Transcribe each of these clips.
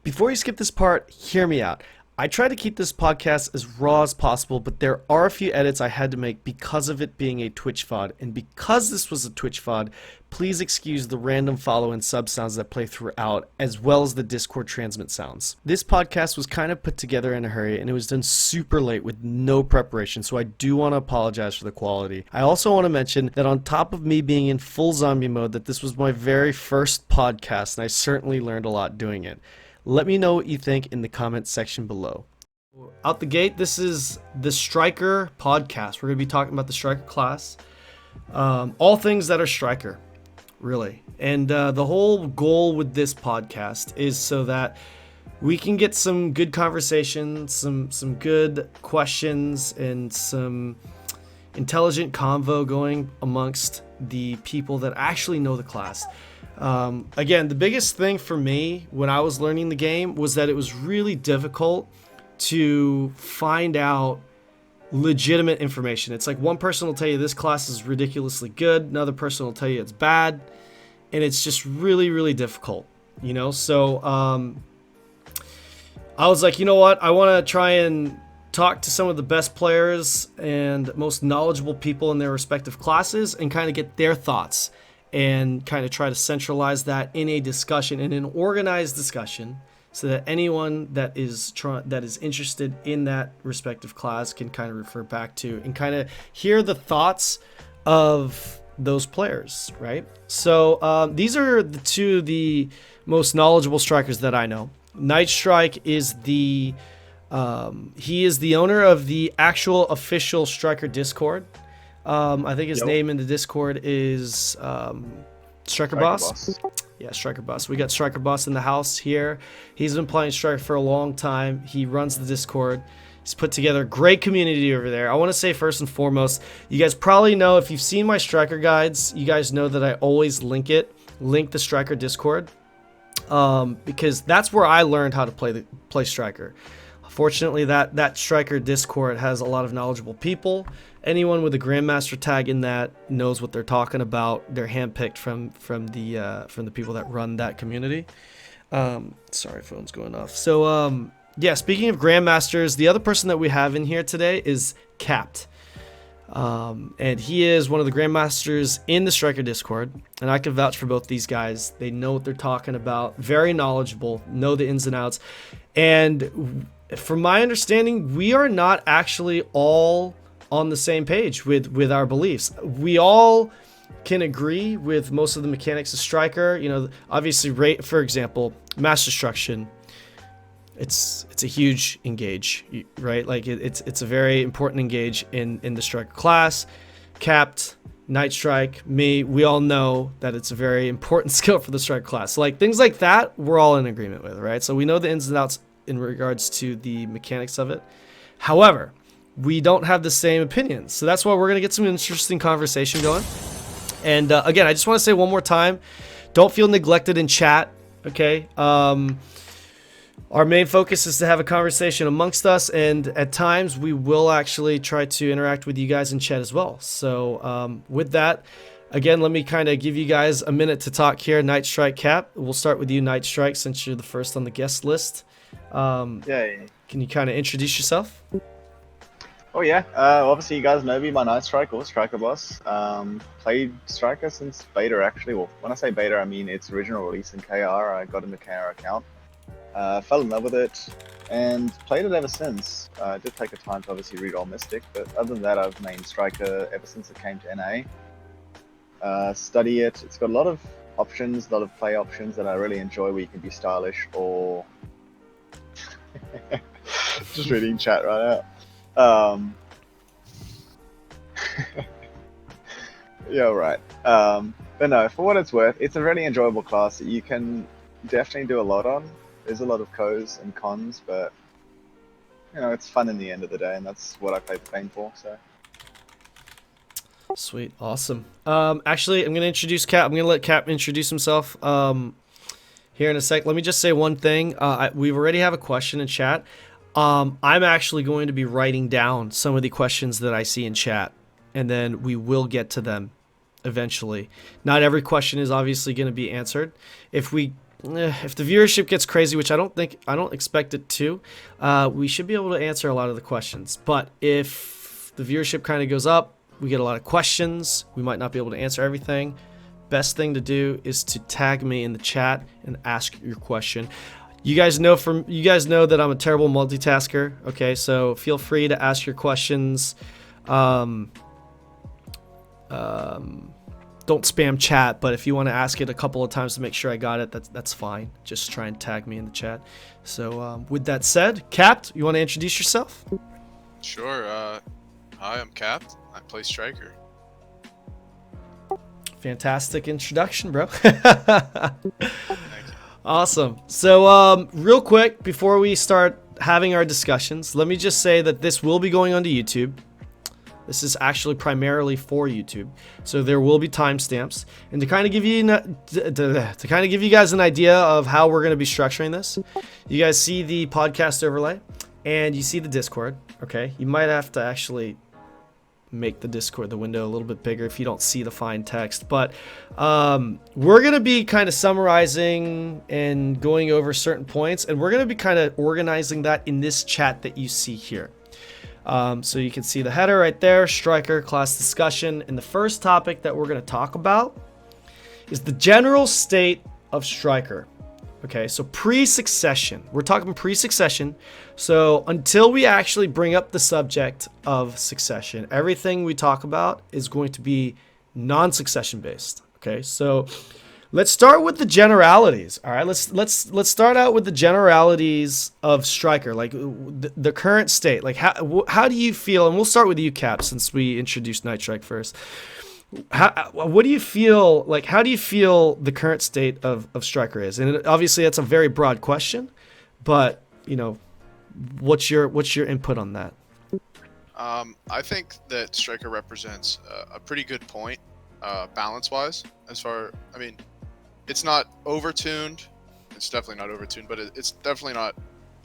Before you skip this part, hear me out. I try to keep this podcast as raw as possible, but there are a few edits I had to make because of it being a Twitch VOD. And because this was a Twitch VOD, please excuse the random follow and sub sounds that play throughout, as well as the Discord transmit sounds. This podcast was kind of put together in a hurry, and it was done super late with no preparation, so I do want to apologize for the quality. I also want to mention that on top of me being in full zombie mode, that this was my very first podcast, and I certainly learned a lot doing it. Let me know what you think in the comments section below. Out the gate, this is the Striker podcast. We're going to be talking about the Striker class. All things that are Striker, really. And the whole goal with this podcast is so that we can get some good conversation, some good questions, and some intelligent convo going amongst the people that actually know the class. Again, the biggest thing for me when I was learning the game was that it was really difficult to find out legitimate information. It's like one person will tell you this class is ridiculously good, another person will tell you it's bad, and it's just really, really difficult, you know? So, I was like, you know what? I want to try and talk to some of the best players and most knowledgeable people in their respective classes and kind of get their thoughts and kind of try to centralize that in a discussion, in an organized discussion, so that anyone that is interested in that respective class can kind of refer back to and kind of hear the thoughts of those players, right? So these are the most knowledgeable strikers that I know. Night Strike is he is the owner of the actual official Striker Discord. I think his name in the Discord is Striker Boss. Yeah, Striker Boss. We got Striker Boss in the house here. He's been playing Striker for a long time. He runs the Discord. He's put together a great community over there. I want to say first and foremost, you guys probably know, if you've seen my Striker guides, you guys know that I always link the Striker Discord, because that's where I learned how to play Striker. Fortunately, that Striker Discord has a lot of knowledgeable people. Anyone with a Grandmaster tag in that knows what they're talking about. They're handpicked from the people that run that community. Sorry, phone's going off. So yeah, speaking of Grandmasters, the other person that we have in here today is Capt. And he is one of the Grandmasters in the Striker Discord, and I can vouch for both these guys. They know what they're talking about, very knowledgeable, know the ins and outs. And from my understanding, we are not actually all on the same page with our beliefs. We all can agree with most of the mechanics of Striker. You know, obviously, for example, mass destruction. It's a huge engage, right? Like it's a very important engage in the Striker class. Capt, Night Strike, me, we all know that it's a very important skill for the Striker class. So like things like that, we're all in agreement with, right? So we know the ins and outs in regards to the mechanics of it. However, we don't have the same opinions. So that's why we're going to get some interesting conversation going. And again, I just want to say one more time, don't feel neglected in chat, okay? Our main focus is to have a conversation amongst us, and at times we will actually try to interact with you guys in chat as well. So with that, again, let me kind of give you guys a minute to talk here. Night Strike, Cap. We'll start with you, Night Strike, since you're the first on the guest list. Yay. Can you kind of introduce yourself? Oh yeah, obviously you guys know me, my Night Strike or Striker Boss. Played Striker since beta actually. Well, when I say beta, I mean its original release in KR. I got in the KR account. Fell in love with it and played it ever since. I did take a time to obviously reroll Mystic, but other than that, I've mained Striker ever since it came to NA. Study it. It's got a lot of options, a lot of play options that I really enjoy, where you can be stylish or just reading chat right now. Yeah, right. But no, for what it's worth, it's a really enjoyable class that you can definitely do a lot on. There's a lot of pros and cons, but you know, it's fun in the end of the day, and that's what I play the game for. So sweet, awesome. Actually, I'm gonna introduce Cap. I'm gonna let Cap introduce himself here in a sec. Let me just say one thing. We already have a question in chat. I'm actually going to be writing down some of the questions that I see in chat, and then we will get to them eventually. Not every question is obviously going to be answered. If we if the viewership gets crazy, which I don't expect it to, we should be able to answer a lot of the questions. But if the viewership kind of goes up, we get a lot of questions, we might not be able to answer everything. Best thing to do is to tag me in the chat and ask your question. You guys know that I'm a terrible multitasker. Okay, so feel free to ask your questions. Don't spam chat, but if you want to ask it a couple of times to make sure I got it, that's fine. Just try and tag me in the chat. So with that said, Capt, you want to introduce yourself? Sure. Hi, I'm Capt. I play Striker. Fantastic introduction, bro. Thank you. Awesome. So real quick, before we start having our discussions, let me just say that this will be going onto YouTube. This is actually primarily for YouTube, so there will be timestamps. And to kind of give you guys an idea of how we're going to be structuring this, you guys see the podcast overlay, and you see the Discord. Okay, you might have to actually make the Discord, the window, a little bit bigger if you don't see the fine text. But we're going to be kind of summarizing and going over certain points, and we're going to be kind of organizing that in this chat that you see here. So you can see the header right there, Striker class discussion. And the first topic that we're going to talk about is the general state of Striker. Okay, so pre-succession. We're talking pre-succession. So until we actually bring up the subject of succession, everything we talk about is going to be non-succession based. Okay, so let's start with the generalities. All right, let's start out with the generalities of Striker, like the current state. Like how do you feel? And we'll start with you, Cap, since we introduced Night Strike first. What do you feel like? How do you feel the current state of Striker is? And obviously, that's a very broad question, but you know, what's your input on that? I think that Striker represents a pretty good point, balance-wise. I mean, it's not overtuned. It's definitely not overtuned, but it's definitely not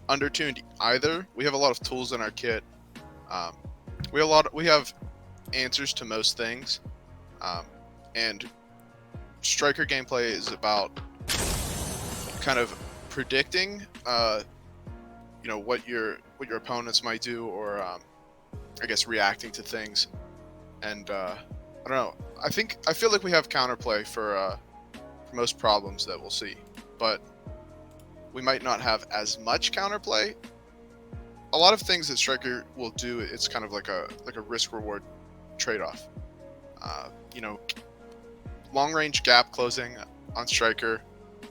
undertuned either. We have a lot of tools in our kit. We have answers to most things. And Striker gameplay is about kind of predicting, what your opponents might do, or I guess reacting to things. And I don't know. I feel like we have counterplay for most problems that we'll see, but we might not have as much counterplay. A lot of things that Striker will do, it's kind of like a risk-reward trade-off. Long range gap closing on Striker,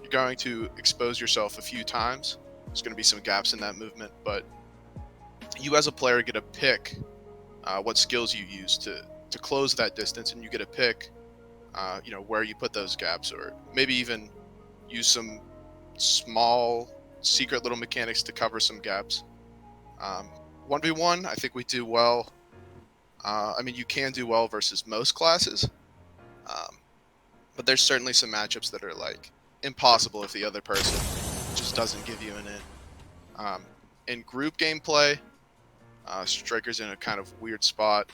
you're going to expose yourself a few times. There's going to be some gaps in that movement, but you as a player get to pick what skills you use to close that distance, and you get to pick where you put those gaps, or maybe even use some small secret little mechanics to cover some gaps. 1v1, I think we do well. You can do well versus most classes, but there's certainly some matchups that are like impossible if the other person just doesn't give you an in. In group gameplay, Striker's in a kind of weird spot.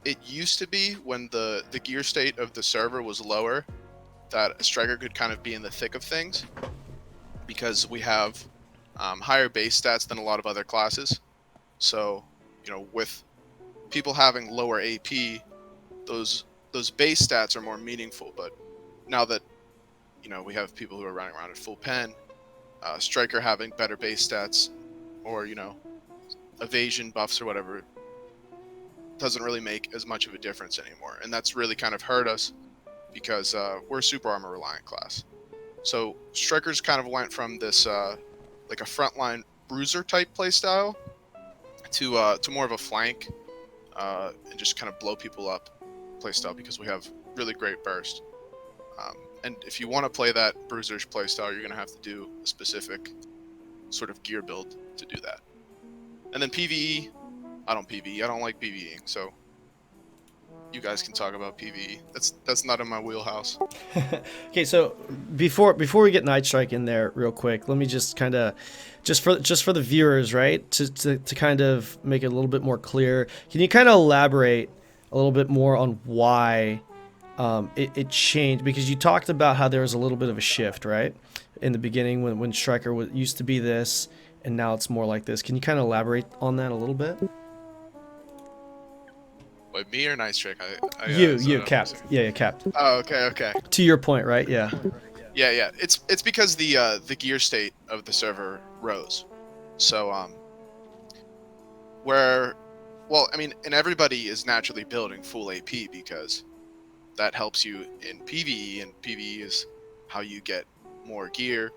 It used to be, when the gear state of the server was lower, that a Striker could kind of be in the thick of things, because we have higher base stats than a lot of other classes. So, with people having lower AP, those base stats are more meaningful. But now that, we have people who are running around at full pen, Striker having better base stats, or, evasion buffs or whatever, doesn't really make as much of a difference anymore. And that's really kind of hurt us, because we're a super armor reliant class. So Strikers kind of went from this like a frontline bruiser type playstyle to more of a flank and just kind of blow people up playstyle, because we have really great burst. And if you want to play that bruiserish playstyle, you're going to have to do a specific sort of gear build to do that. And then PvE, I don't PvE. I don't like PvEing, so you guys can talk about PvE. That's not in my wheelhouse. Okay, so before we get Night Strike in there real quick, let me just kind of just for the viewers, right? To kind of make it a little bit more clear. Can you kind of elaborate a little bit more on why it changed, because you talked about how there was a little bit of a shift, right? In the beginning when Striker used to be this, and now it's more like this. Can you kind of elaborate on that a little bit? Wait, me or Nice Trick? You, Capped. Yeah, Capped. Oh, okay. To your point, right? Yeah. Yeah. It's because the gear state of the server rose. So and everybody is naturally building full AP because that helps you in PvE, and PvE is how you get more gear.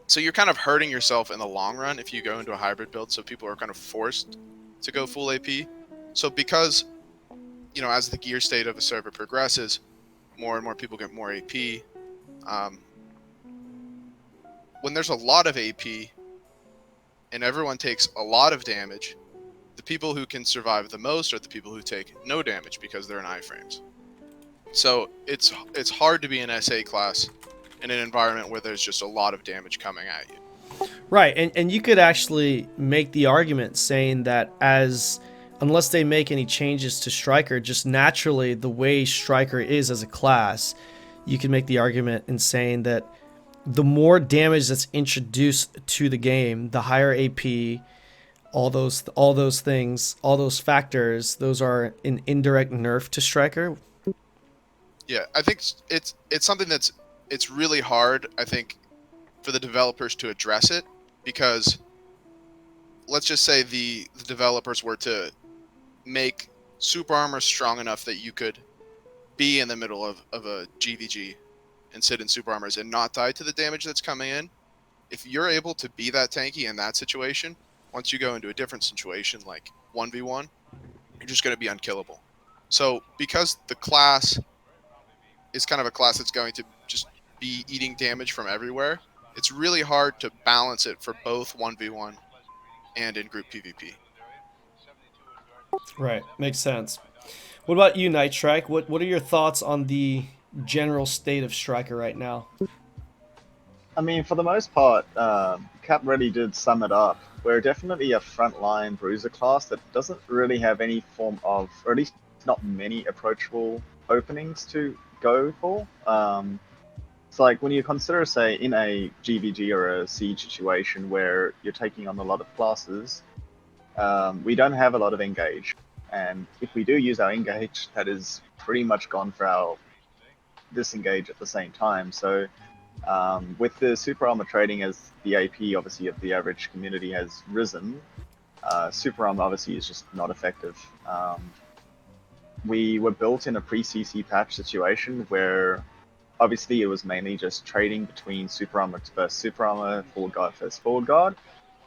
So you're kind of hurting yourself in the long run if you go into a hybrid build. So people are kind of forced to go full AP. So because as the gear state of a server progresses, more and more people get more AP. When there's a lot of AP and everyone takes a lot of damage, the people who can survive the most are the people who take no damage because they're in iframes. So it's hard to be an SA class in an environment where there's just a lot of damage coming at you. Right, and you could actually make the argument saying that unless they make any changes to Striker, just naturally the way Striker is as a class, you can make the argument in saying that the more damage that's introduced to the game, the higher AP, all those things, all those factors, those are an indirect nerf to Striker. Yeah, I think it's something it's really hard, I think, for the developers to address it, because let's just say the developers were to make super armor strong enough that you could be in the middle of a GVG and sit in super armors and not die to the damage that's coming in. If you're able to be that tanky in that situation, once you go into a different situation like 1v1, you're just going to be unkillable. So because the class is kind of a class that's going to just be eating damage from everywhere, it's really hard to balance it for both 1v1 and in group PvP. Right, makes sense. What about you, Night Strike? What are your thoughts on the general state of Striker right now? I mean, for the most part, Cap really did sum it up. We're definitely a frontline bruiser class that doesn't really have any form of, or at least not many approachable openings to go for. It's like when you consider, say, in a GVG or a siege situation where you're taking on a lot of classes, we don't have a lot of engage. And if we do use our engage, that is pretty much gone for our disengage at the same time. So with the super armor trading, as the AP obviously of the average community has risen, super armor obviously is just not effective. We were built in a pre-CC patch situation where obviously it was mainly just trading between super armor versus super armor, forward guard versus forward guard,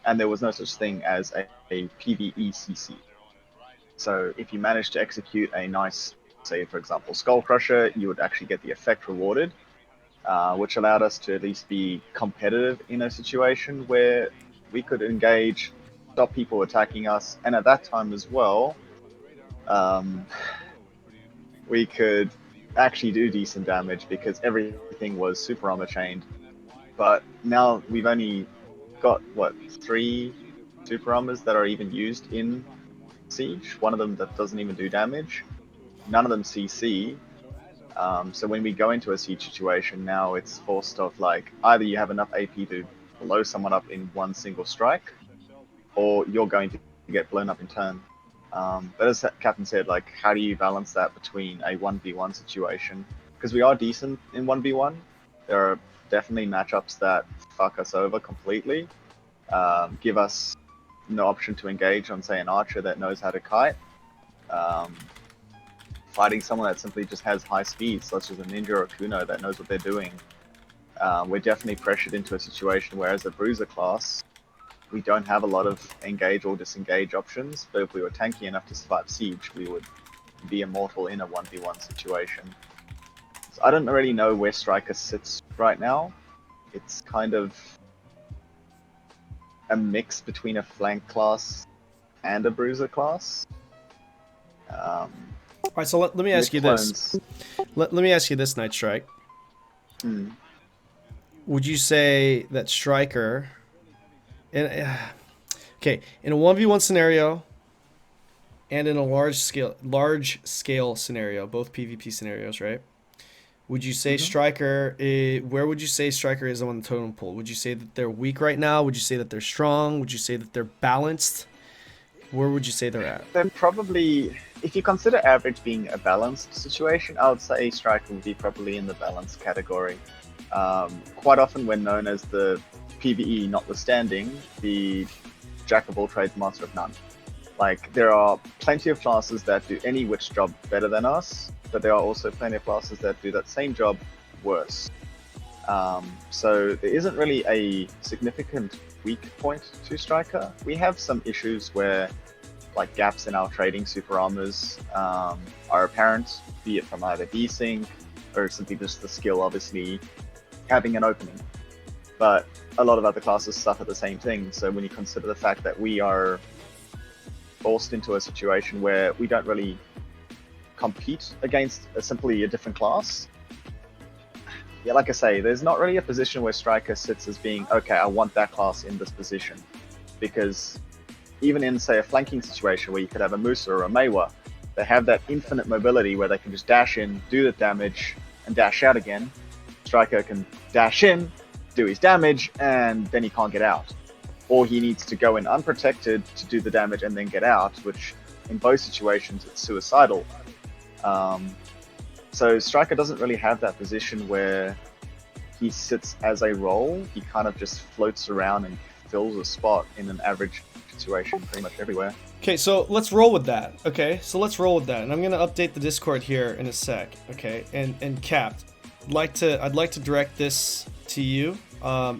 and there was no such thing as a PvE CC. So if you managed to execute a nice, say for example, Skull Crusher, you would actually get the effect rewarded, which allowed us to at least be competitive in a situation where we could engage, stop people attacking us, and at that time as well, we could actually do decent damage because everything was super armor chained. But now we've only got, what, 3 super armors that are even used in Siege? One of them that doesn't even do damage. None of them CC. So when we go into a siege situation now, it's forced of like either you have enough AP to blow someone up in one single strike, or you're going to get blown up in turn. But as Captain said, like, how do you balance that between a 1v1 situation? Because we are decent in 1v1. There are definitely matchups that fuck us over completely. Give us no option to engage on, say, an archer that knows how to kite. Fighting someone that simply just has high speed, such as a ninja or a kuno that knows what they're doing. We're definitely pressured into a situation where, as a bruiser class, we don't have a lot of engage or disengage options, but if we were tanky enough to survive siege, we would be immortal in a 1v1 situation. So I don't really know where Striker sits right now. It's kind of a mix between a flank class and a bruiser class. All right, so let me ask you this. Let me ask you this, Night Strike. Would you say that Striker... okay, in a 1v1 scenario, and in a large scale scenario, both PvP scenarios, right? Would you say Striker? Where would you say Striker is on the totem pole? Would you say that they're weak right now? Would you say that they're strong? Would you say that they're balanced? Where would you say they're at? They're probably, if you consider average being a balanced situation, I would say Striker would be probably in the balanced category. Quite often we're known as the PvE notwithstanding, the jack of all trades, master of none. Like, there are plenty of classes that do any which job better than us, but there are also plenty of classes that do that same job worse. So there isn't really a significant weak point to Striker. We have some issues where, like, gaps in our trading super armors are apparent, be it from either desync or simply just the skill obviously having an opening. But a lot of other classes suffer the same thing, so when you consider the fact that we are forced into a situation where we don't really compete against simply a different class. Yeah, like I say, there's not really a position where Striker sits as being, okay, I want that class in this position. Because even in, say, a flanking situation where you could have a Musa or a Meiwa, they have that infinite mobility where they can just dash in, do the damage, and dash out again. Striker can dash in, do his damage, and then he can't get out. Or he needs to go in unprotected to do the damage and then get out, which in both situations it's suicidal. So Striker doesn't really have that position where he sits as a role. He kind of just floats around and fills a spot in an average situation pretty much everywhere. Okay, so let's roll with that. Okay, so let's roll with that, and I'm gonna update the Discord here in a sec. Okay, and Cap, I'd like to direct this to you.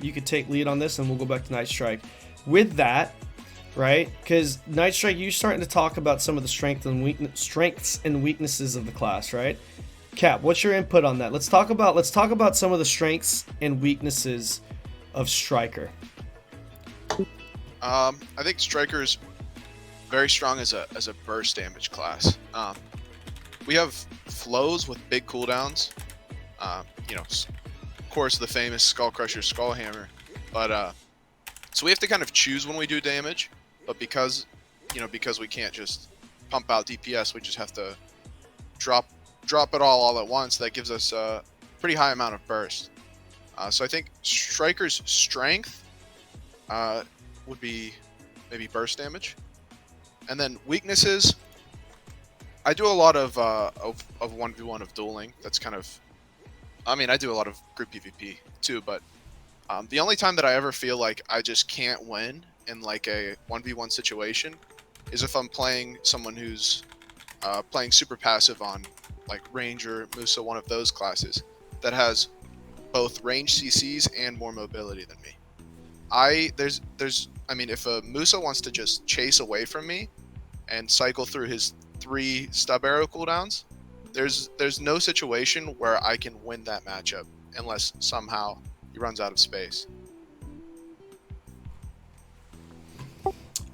You could take lead on this, and we'll go back to Night Strike. With that, right? Because Night Strike, you're starting to talk about some of the strengths and weaknesses of the class, right? Cap, what's your input on that? Let's talk about some of the strengths and weaknesses of Striker. I think Striker's very strong as a burst damage class. We have flows with big cooldowns. Of course, the famous Skull Crusher, Skull Hammer, but so we have to kind of choose when we do damage. But because we can't just pump out DPS, we just have to drop it all at once. That gives us a pretty high amount of burst. So I think Striker's strength would be maybe burst damage, and then weaknesses. I do a lot of 1v1 of dueling. That's kind of, I mean, I do a lot of group PvP too, but the only time that I ever feel like I just can't win in like a 1v1 situation is if I'm playing someone who's playing super passive on like Ranger, Musa, one of those classes that has both range CCs and more mobility than me. I mean, if a Musa wants to just chase away from me and cycle through his 3 stub arrow cooldowns, there's no situation where I can win that matchup unless somehow he runs out of space.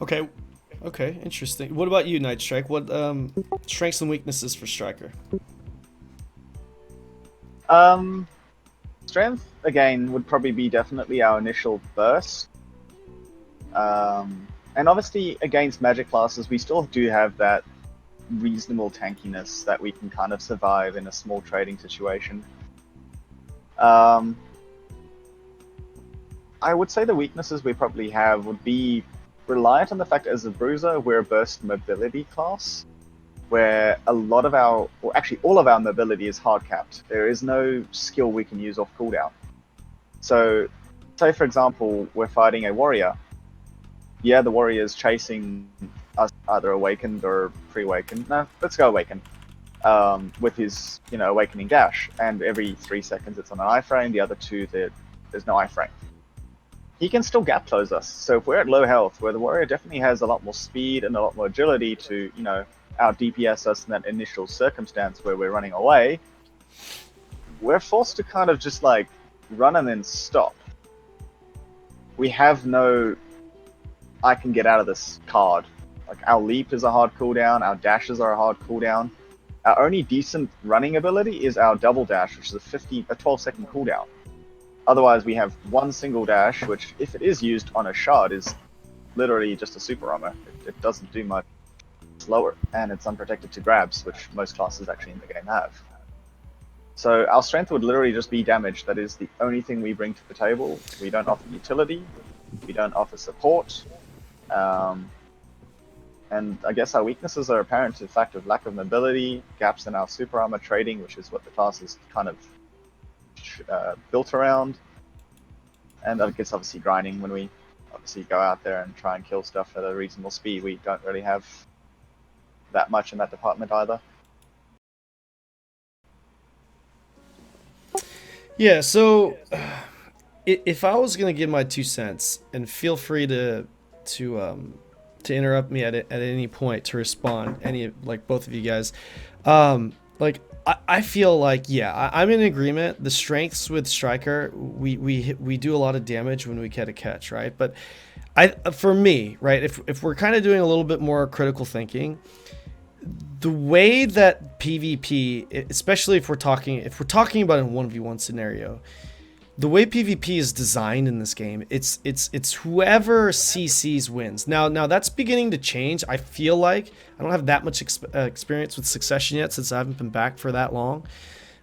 Okay, interesting. What about you, Night Strike? What strengths and weaknesses for Striker? Strength, again, would probably be definitely our initial burst. And obviously, against magic classes, we still do have that reasonable tankiness that we can kind of survive in a small trading situation. I would say the weaknesses we probably have would be reliant on the fact that as a bruiser, we're a burst mobility class, where a lot of our, or actually all of our mobility is hard capped. There is no skill we can use off cooldown. So, say for example, we're fighting a warrior. Yeah, the warrior is chasing us either awakened or pre-awakened. No, let's go awakened. With his, awakening dash, and every 3 seconds it's on an iframe. The other 2, there's no iframe. He can still gap close us. So if we're at low health, where the warrior definitely has a lot more speed and a lot more agility to, out DPS us in that initial circumstance where we're running away, we're forced to kind of just like run and then stop. We have no, I can get out of this card. Like, our leap is a hard cooldown, our dashes are a hard cooldown. Our only decent running ability is our double dash, which is a 12-second cooldown. Otherwise, we have one single dash, which, if it is used on a shard, is literally just a super armor. It doesn't do much. slower, and it's unprotected to grabs, which most classes actually in the game have. So our strength would literally just be damage. That is the only thing we bring to the table. We don't offer utility, we don't offer support, and I guess our weaknesses are apparent to the fact of lack of mobility, gaps in our super armor trading, which is what the class is kind of built around, and I guess obviously grinding. When we obviously go out there and try and kill stuff at a reasonable speed, we don't really have that much in that department either. Yeah, so if I was gonna give my 2 cents, and feel free to interrupt me at any point to respond, any like both of you guys, like I feel like, yeah, I'm in agreement. The strengths with Striker, we do a lot of damage when we get a catch, right? But for me, right, if we're kind of doing a little bit more critical thinking, the way that PvP, especially if we're talking about a 1v1 scenario, the way PvP is designed in this game, it's whoever CCs wins. Now that's beginning to change. I feel like I don't have that much experience with Succession yet, since I haven't been back for that long.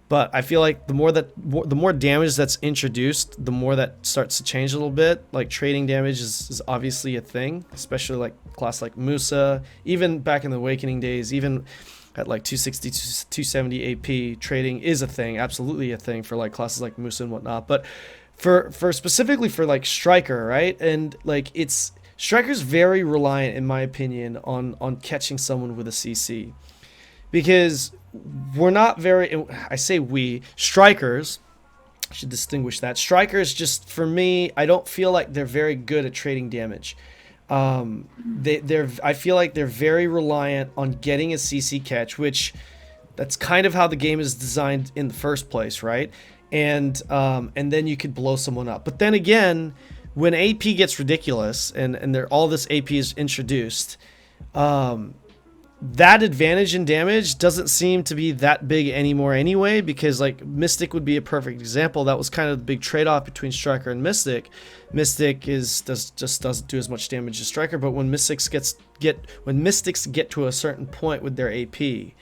But I feel like the more damage that's introduced, the more that starts to change a little bit. Like trading damage is obviously a thing, especially like class like Musa. Even back in the Awakening days, even at like 260, 270 AP, trading is a thing, absolutely a thing for like classes like Musa and whatnot. But for specifically for like Striker, right? And like Striker's very reliant, in my opinion, on catching someone with a CC. Because we're not very, I say we, Strikers, I should distinguish that. Strikers, just for me, I don't feel like they're very good at trading damage. I feel like they're very reliant on getting a CC catch, which that's kind of how the game is designed in the first place, right? And then you could blow someone up. But then again, when AP gets ridiculous and all this AP is introduced, that advantage in damage doesn't seem to be that big anymore anyway, because like Mystic would be a perfect example. That was kind of the big trade-off between Striker and Mystic. Mystic doesn't do as much damage as Striker, but when Mystics get to a certain point with their AP,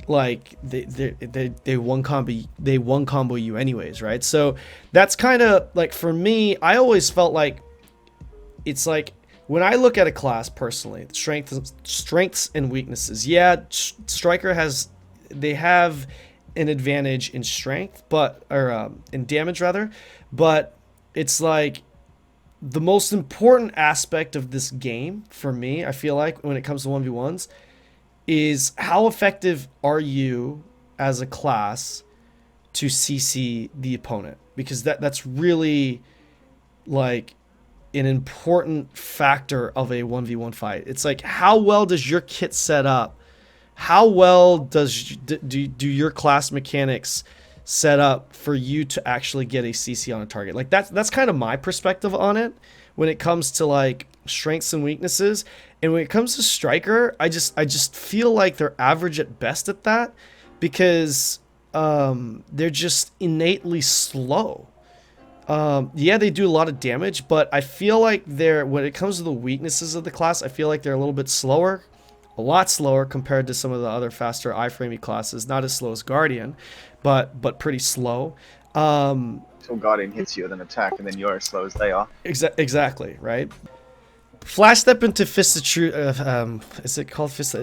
like they one combo you anyways, right? So that's kind of like, for me, I always felt like it's like, when I look at a class personally, strengths and weaknesses, yeah, Striker they have an advantage in strength, in damage rather, but it's like the most important aspect of this game for me, I feel like, when it comes to 1v1s, is how effective are you as a class to CC the opponent, because that's really like an important factor of a 1v1 fight. It's like, how well does your kit set up? How well do your class mechanics set up for you to actually get a CC on a target? Like that's kind of my perspective on it when it comes to like strengths and weaknesses. And when it comes to Striker, I just feel like they're average at best at that, because they're just innately slow. Yeah, they do a lot of damage, but I feel like when it comes to the weaknesses of the class, I feel like they're a little bit slower, a lot slower compared to some of the other faster iframey classes. Not as slow as Guardian, but pretty slow. Until Guardian hits you with an attack, and then you're as slow as they are. Exactly, right? Flash Step into Fist of Truth. Is it called Fist?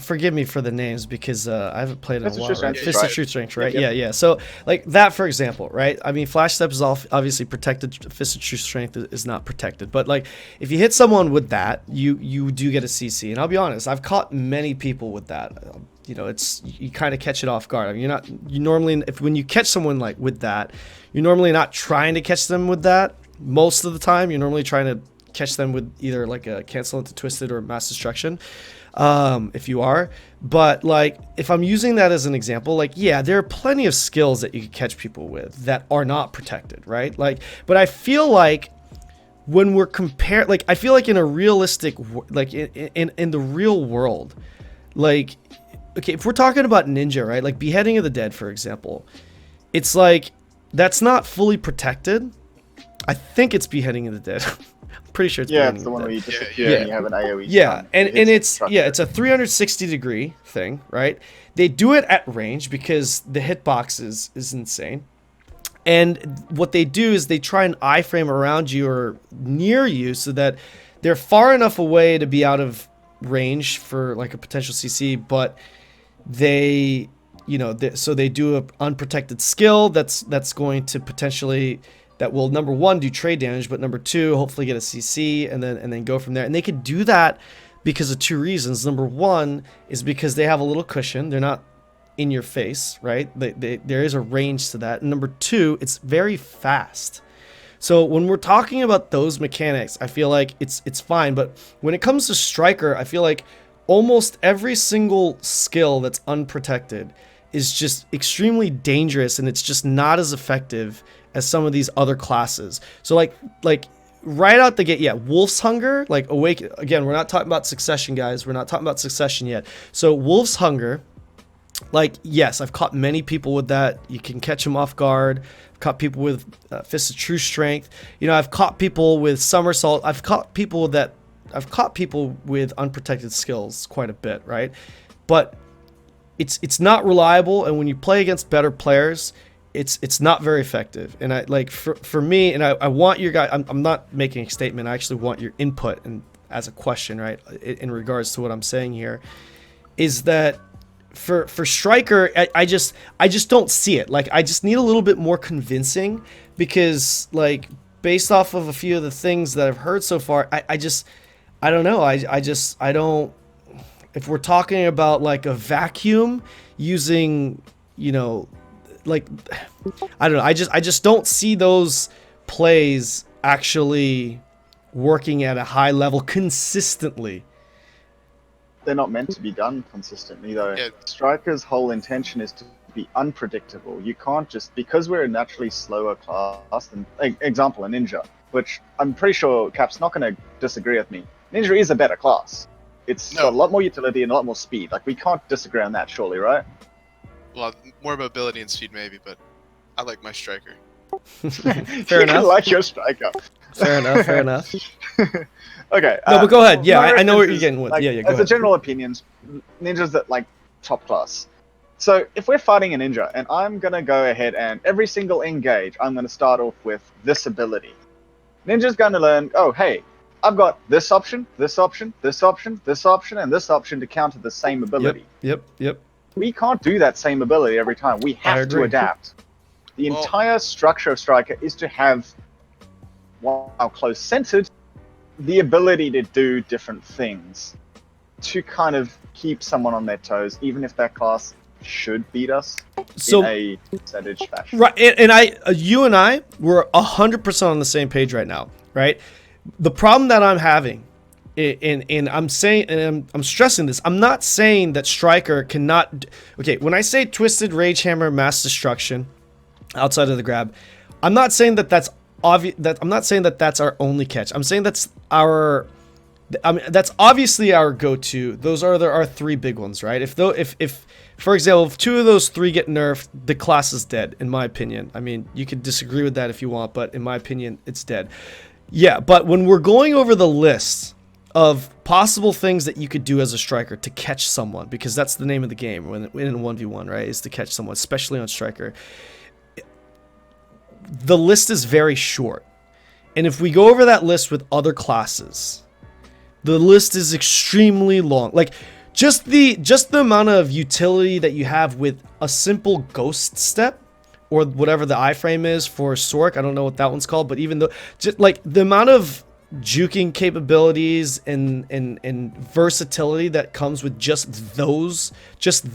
Forgive me for the names, because I haven't played it in a while. Right? Fist of Truth Strength, right? Yep. Yeah. So like that, for example, right? I mean, Flash Step is obviously protected. Fist of Truth Strength is not protected. But like, if you hit someone with that, you do get a CC. And I'll be honest, I've caught many people with that. You know, you kind of catch it off guard. I mean, when you catch someone like with that, you're normally not trying to catch them with that. Most of the time, you're normally trying to catch them with either like a cancel into twisted or mass destruction, if you are. But like, if I'm using that as an example, like, yeah, there are plenty of skills that you can catch people with that are not protected, right? Like, but I feel like when we're compared, like, I feel like in a realistic, like in the real world, like, okay, if we're talking about Ninja, right, like Beheading of the Dead, for example, it's like, that's not fully protected. I think it's Beheading of the Dead. pretty sure it's Yeah, Burning it's the one Dead. where you disappear Yeah. and you have an AoE. Yeah, stun. and It hits it's structure. it's a 360 degree thing, right? They do it at range because the hitbox is insane. And what they do is they try and iframe around you or near you so that they're far enough away to be out of range for like a potential CC, but they, so they do a unprotected skill that's going to potentially, that will, number one, do trade damage, but number two, hopefully get a CC and then go from there. And they could do that because of two reasons. Number one is because they have a little cushion. They're not in your face, right? There is a range to that. And number two, it's very fast. So when we're talking about those mechanics, I feel like it's fine. But when it comes to Striker, I feel like almost every single skill that's unprotected is just extremely dangerous, and it's just not as effective as some of these other classes. So like right out the gate, yeah, Wolf's Hunger, like Awake. Again, we're not talking about Succession, guys. We're not talking about Succession yet. So Wolf's Hunger, like, yes, I've caught many people with that. You can catch them off guard. I've caught people with Fist of True Strength. I've caught people with Somersault. I've caught people with unprotected skills quite a bit, right? But it's not reliable, and when you play against better players, it's not very effective. And I like for me, and I want your guys. I'm not making a statement. I actually want your input and as a question, right? In regards to what I'm saying here, is that for Striker, I just don't see it. Like, I just need a little bit more convincing, because like based off of a few of the things that I've heard so far, I don't know. I don't. If we're talking about like a vacuum using, like, I don't know. I just don't see those plays actually working at a high level consistently. They're not meant to be done consistently, though. Yeah. Striker's whole intention is to be unpredictable. You can't just, because we're a naturally slower class than, example, a ninja, which I'm pretty sure Cap's not going to disagree with me. Ninja is a better class. It's got a lot more utility and a lot more speed. Like, we can't disagree on that, surely, right? Well, more mobility and speed maybe, but I like my Striker. Fair enough. You like your Striker. Fair enough. Okay. No, but go ahead. Yeah, my I know what you're reference is, getting with. like, Yeah, go as ahead. a general opinion, ninjas that like top class. So if we're fighting a ninja, and I'm gonna go ahead and every single engage, I'm gonna start off with this ability. Ninja's gonna learn. Oh, hey, I've got this option, this option, this option, this option, and this option to counter the same ability. Yep. We can't do that same ability every time. We have to agree. adapt. The Well- entire structure of Striker is to have, while close-centered, the ability to do different things to kind of keep someone on their toes, even if that class should beat us So, in a percentage fashion. right, and you and I, we're 100% on the same page right now, right? The problem that I'm having, and I'm saying, and I'm stressing this, I'm not saying that Striker cannot. Okay, when I say Twisted Rage Hammer Mass Destruction, outside of the grab, I'm not saying that that's obvious. I'm not saying that that's our only catch. I'm saying that's our. I mean, that's obviously our go-to. Those are our three big ones, right? If for example, if two of those three get nerfed, the class is dead, in my opinion. I mean, you could disagree with that if you want, but in my opinion, it's dead. Yeah, but when we're going over the list of possible things that you could do as a Striker to catch someone, because that's the name of the game when in a 1v1, right? Is to catch someone, especially on Striker. The list is very short. And if we go over that list with other classes, the list is extremely long. Like, just the amount of utility that you have with a simple ghost step, or whatever the iframe is for Sork. I don't know what that one's called, but even though, just like the amount of juking capabilities and versatility that comes with just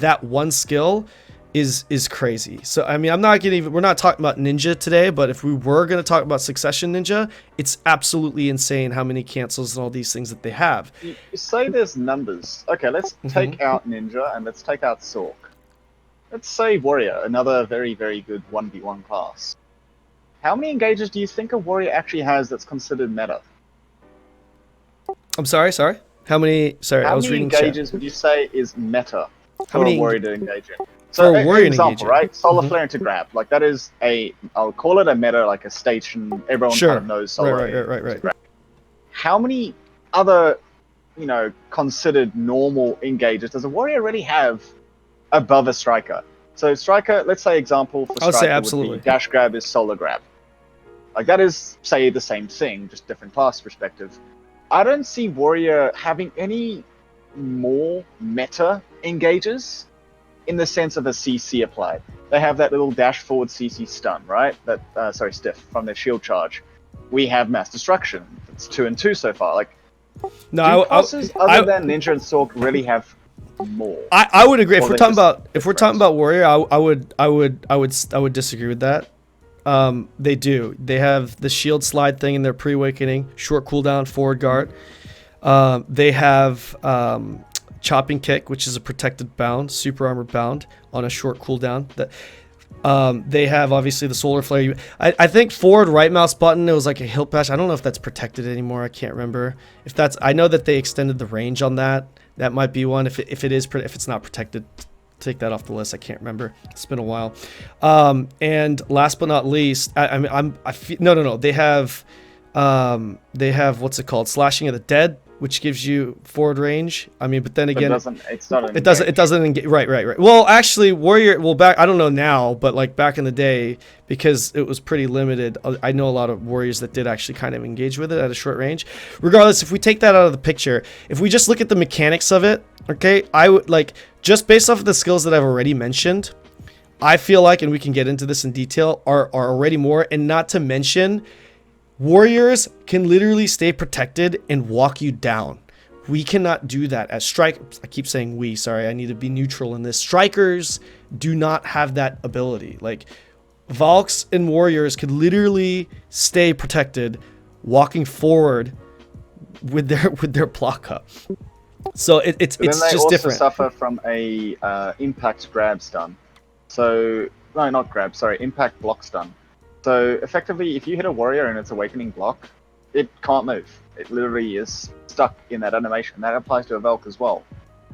that one skill is crazy. So I mean, we're not talking about Ninja today, but if we were going to talk about Succession Ninja, it's absolutely insane how many cancels and all these things that they have. You say there's numbers. Okay, let's take out Ninja and let's take out Sork. Let's say Warrior, another very, very good 1v1 class. How many engages do you think a Warrior actually has that's considered meta? I'm sorry. How many? Sorry, I was reading chat. How many engages would you say is meta for many a Warrior to engage in? for a Warrior to engage example, in? right? Solar Flare into grab. Like, that is I'll call it a meta, like a station. Everyone kind of knows Solar. Right. Grab. how many other, considered normal engages does a warrior really have above a striker? So striker, let's say example for I would say striker would absolutely. be dash grab is solar grab. Like that is, say, the same thing, just different class perspective. I don't see warrior having any more meta engages in the sense of a CC applied. They have that little dash forward CC stun, right? Stiff from their shield charge. We have mass destruction. It's 2 and 2 so far. Like, do classes other than Ninja and Sork really have more? I would agree. If we're talking about warrior, I would disagree with that. They do. They have the shield slide thing in their pre-awakening, short cooldown, forward guard. They have chopping kick, which is a protected bound, super armor bound on a short cooldown. They have obviously the solar flare. I think forward right mouse button, it was like a hilt bash. I don't know if that's protected anymore. I can't remember if that's. I know that they extended the range on that. That might be one. If it's not protected, take that off the list. I can't remember. It's been a while. And last but not least, no. They have what's it called? Slashing of the Dead, which gives you forward range. I mean, but then again, it doesn't engage. Right. Well, actually, warrior. Well, I don't know now, but like back in the day, because it was pretty limited. I know a lot of warriors that did actually kind of engage with it at a short range. Regardless, if we take that out of the picture, if we just look at the mechanics of it, okay, I would like just based off of the skills that I've already mentioned. I feel like, and we can get into this in detail, are already more, and not to mention. Warriors can literally stay protected and walk you down. We cannot do that as strikers. I keep saying we, sorry, I need to be neutral in this. Strikers do not have that ability. Like Valks and warriors could literally stay protected walking forward with their block up. So it's just different. They also suffer from a impact grab stun. So no, not grab, sorry, impact block stun. So effectively, if you hit a warrior and it's awakening block, it can't move. It literally is stuck in that animation. That applies to a Valk as well.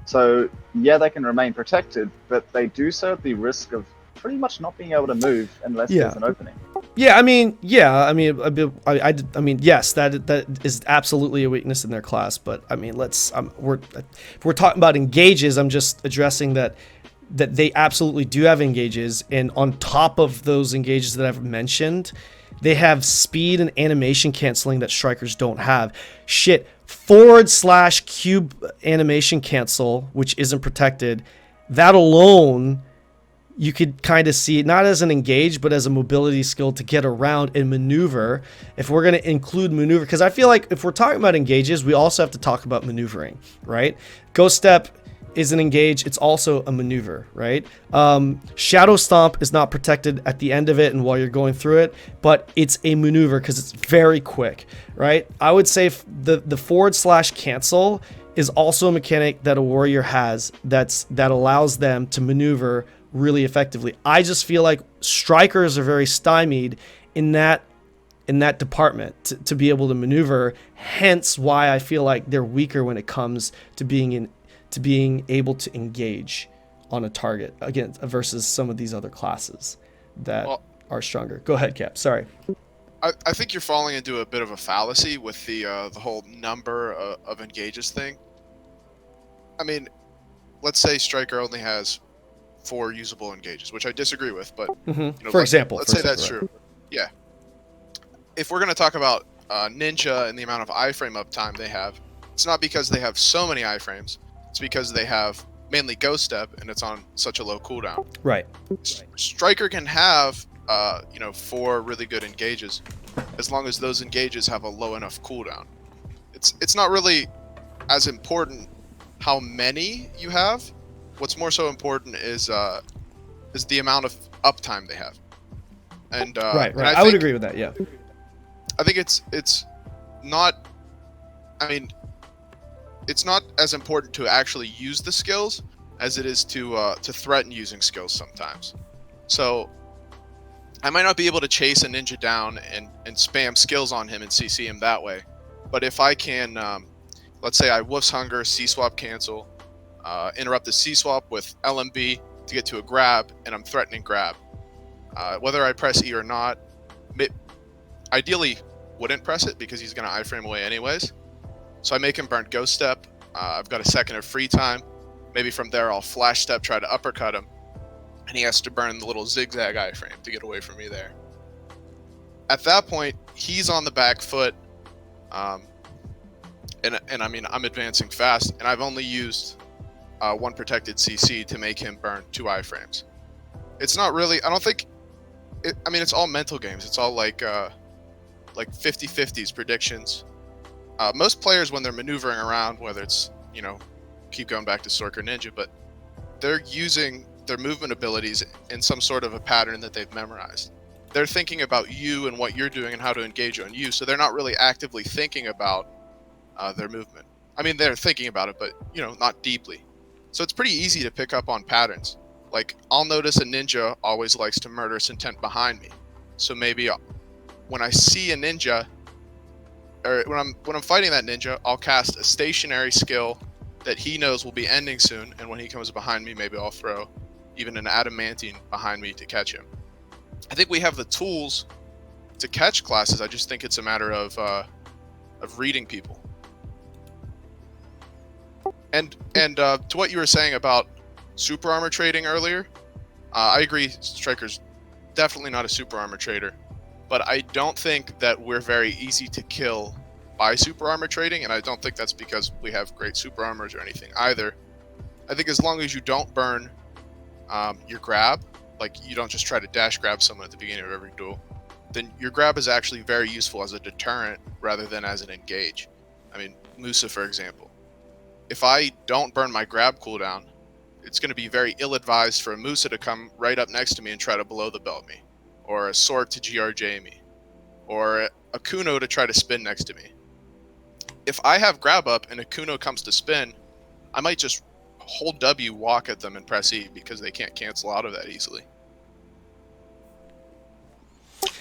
So yeah, they can remain protected, but they do so at the risk of pretty much not being able to move unless there's an opening. I mean, yes, that is absolutely a weakness in their class. But I mean, if we're talking about engages, I'm just addressing that they absolutely do have engages, and on top of those engages that I've mentioned, they have speed and animation canceling that strikers don't have. /cube animation cancel, which isn't protected. That alone, you could kind of see it not as an engage, but as a mobility skill to get around and maneuver. If we're going to include maneuver, because I feel like if we're talking about engages, we also have to talk about maneuvering, right? Ghost Step is an engage, it's also a maneuver, right? Shadow Stomp is not protected at the end of it and while you're going through it, but it's a maneuver because it's very quick, right? I would say the /cancel is also a mechanic that a warrior has that allows them to maneuver really effectively. I just feel like strikers are very stymied in that department to be able to maneuver, hence why I feel like they're weaker when it comes to being able to engage on a target again versus some of these other classes that are stronger. Go ahead, Cap. Sorry. I think you're falling into a bit of a fallacy with the whole number of engages thing. I mean, let's say Striker only has 4 usable engages, which I disagree with, but for example, let's say that's true. Yeah. If we're going to talk about Ninja and the amount of iframe uptime they have, it's not because they have so many iframes. It's because they have mainly Ghost Step and it's on such a low cooldown. Right. Striker can have 4 really good engages as long as those engages have a low enough cooldown. It's not really as important how many you have. What's more so important is the amount of uptime they have. And right. And I would agree with that. Yeah. I think it's not. I mean, it's not as important to actually use the skills as it is to threaten using skills sometimes. So I might not be able to chase a ninja down and spam skills on him and CC him that way. But if I can, let's say I Wolf's Hunger, C-Swap cancel, interrupt the C-Swap with LMB to get to a grab, and I'm threatening grab. Whether I press E or not, ideally wouldn't press it because he's going to iframe away anyways. So I make him burn Ghost Step. I've got a second of free time. Maybe from there I'll Flash Step, try to uppercut him, and he has to burn the little zigzag iframe to get away from me there. At that point, he's on the back foot, and I mean, I'm advancing fast, and I've only used one protected CC to make him burn 2 iframes. It's not really, I don't think, I mean, it's all mental games. It's all like 50-50s predictions. Most players, when they're maneuvering around, whether it's, you know, keep going back to Sork or Ninja, but they're using their movement abilities in some sort of a pattern that they've memorized. They're thinking about you and what you're doing and how to engage on you, so they're not really actively thinking about their movement. I mean, they're thinking about it, but, you know, not deeply. So it's pretty easy to pick up on patterns. Like, I'll notice a ninja always likes to murderous intent behind me. So maybe when I see a ninja, or when I'm fighting that ninja, I'll cast a stationary skill that he knows will be ending soon, and when he comes behind me, maybe I'll throw even an adamantine behind me to catch him. I think we have the tools to catch classes. I just think it's a matter of reading people. And to what you were saying about super armor trading earlier, I agree. Striker's definitely not a super armor trader, but I don't think that we're very easy to kill by super armor trading, and I don't think that's because we have great super armors or anything either. I think as long as you don't burn your grab, like you don't just try to dash grab someone at the beginning of every duel, then your grab is actually very useful as a deterrent rather than as an engage. I mean, Musa, for example. If I don't burn my grab cooldown, it's going to be very ill-advised for a Musa to come right up next to me and try to below the belt me, or a Sork to GRJ me, or a Kuno to try to spin next to me. If I have grab up and a Kuno comes to spin, I might just hold W, walk at them, and press E because they can't cancel out of that easily.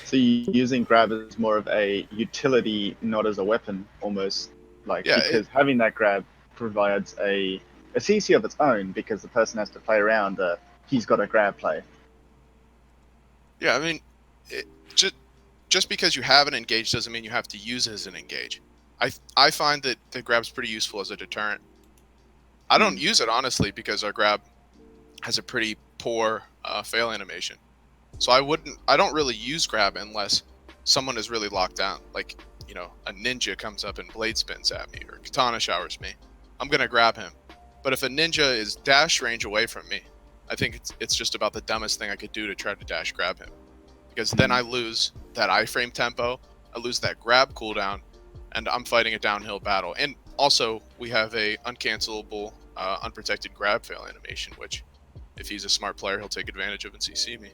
So you're using grab as more of a utility, not as a weapon, almost, like, Yeah, because having that grab provides a CC of its own, because the person has to play around he's got a grab play. Yeah, I mean, just because you have an engage doesn't mean you have to use it as an engage. I find that the grab's pretty useful as a deterrent. I don't use it, honestly, because our grab has a pretty poor fail animation. So I don't really use grab unless someone is really locked down. Like, you know, a ninja comes up and blade spins at me, or katana showers me. I'm going to grab him. But if a ninja is dash range away from me, I think it's just about the dumbest thing I could do to try to dash grab him. Because then I lose that iframe tempo, I lose that grab cooldown, and I'm fighting a downhill battle. And also, we have a uncancelable, unprotected grab fail animation, which, if he's a smart player, he'll take advantage of and CC me.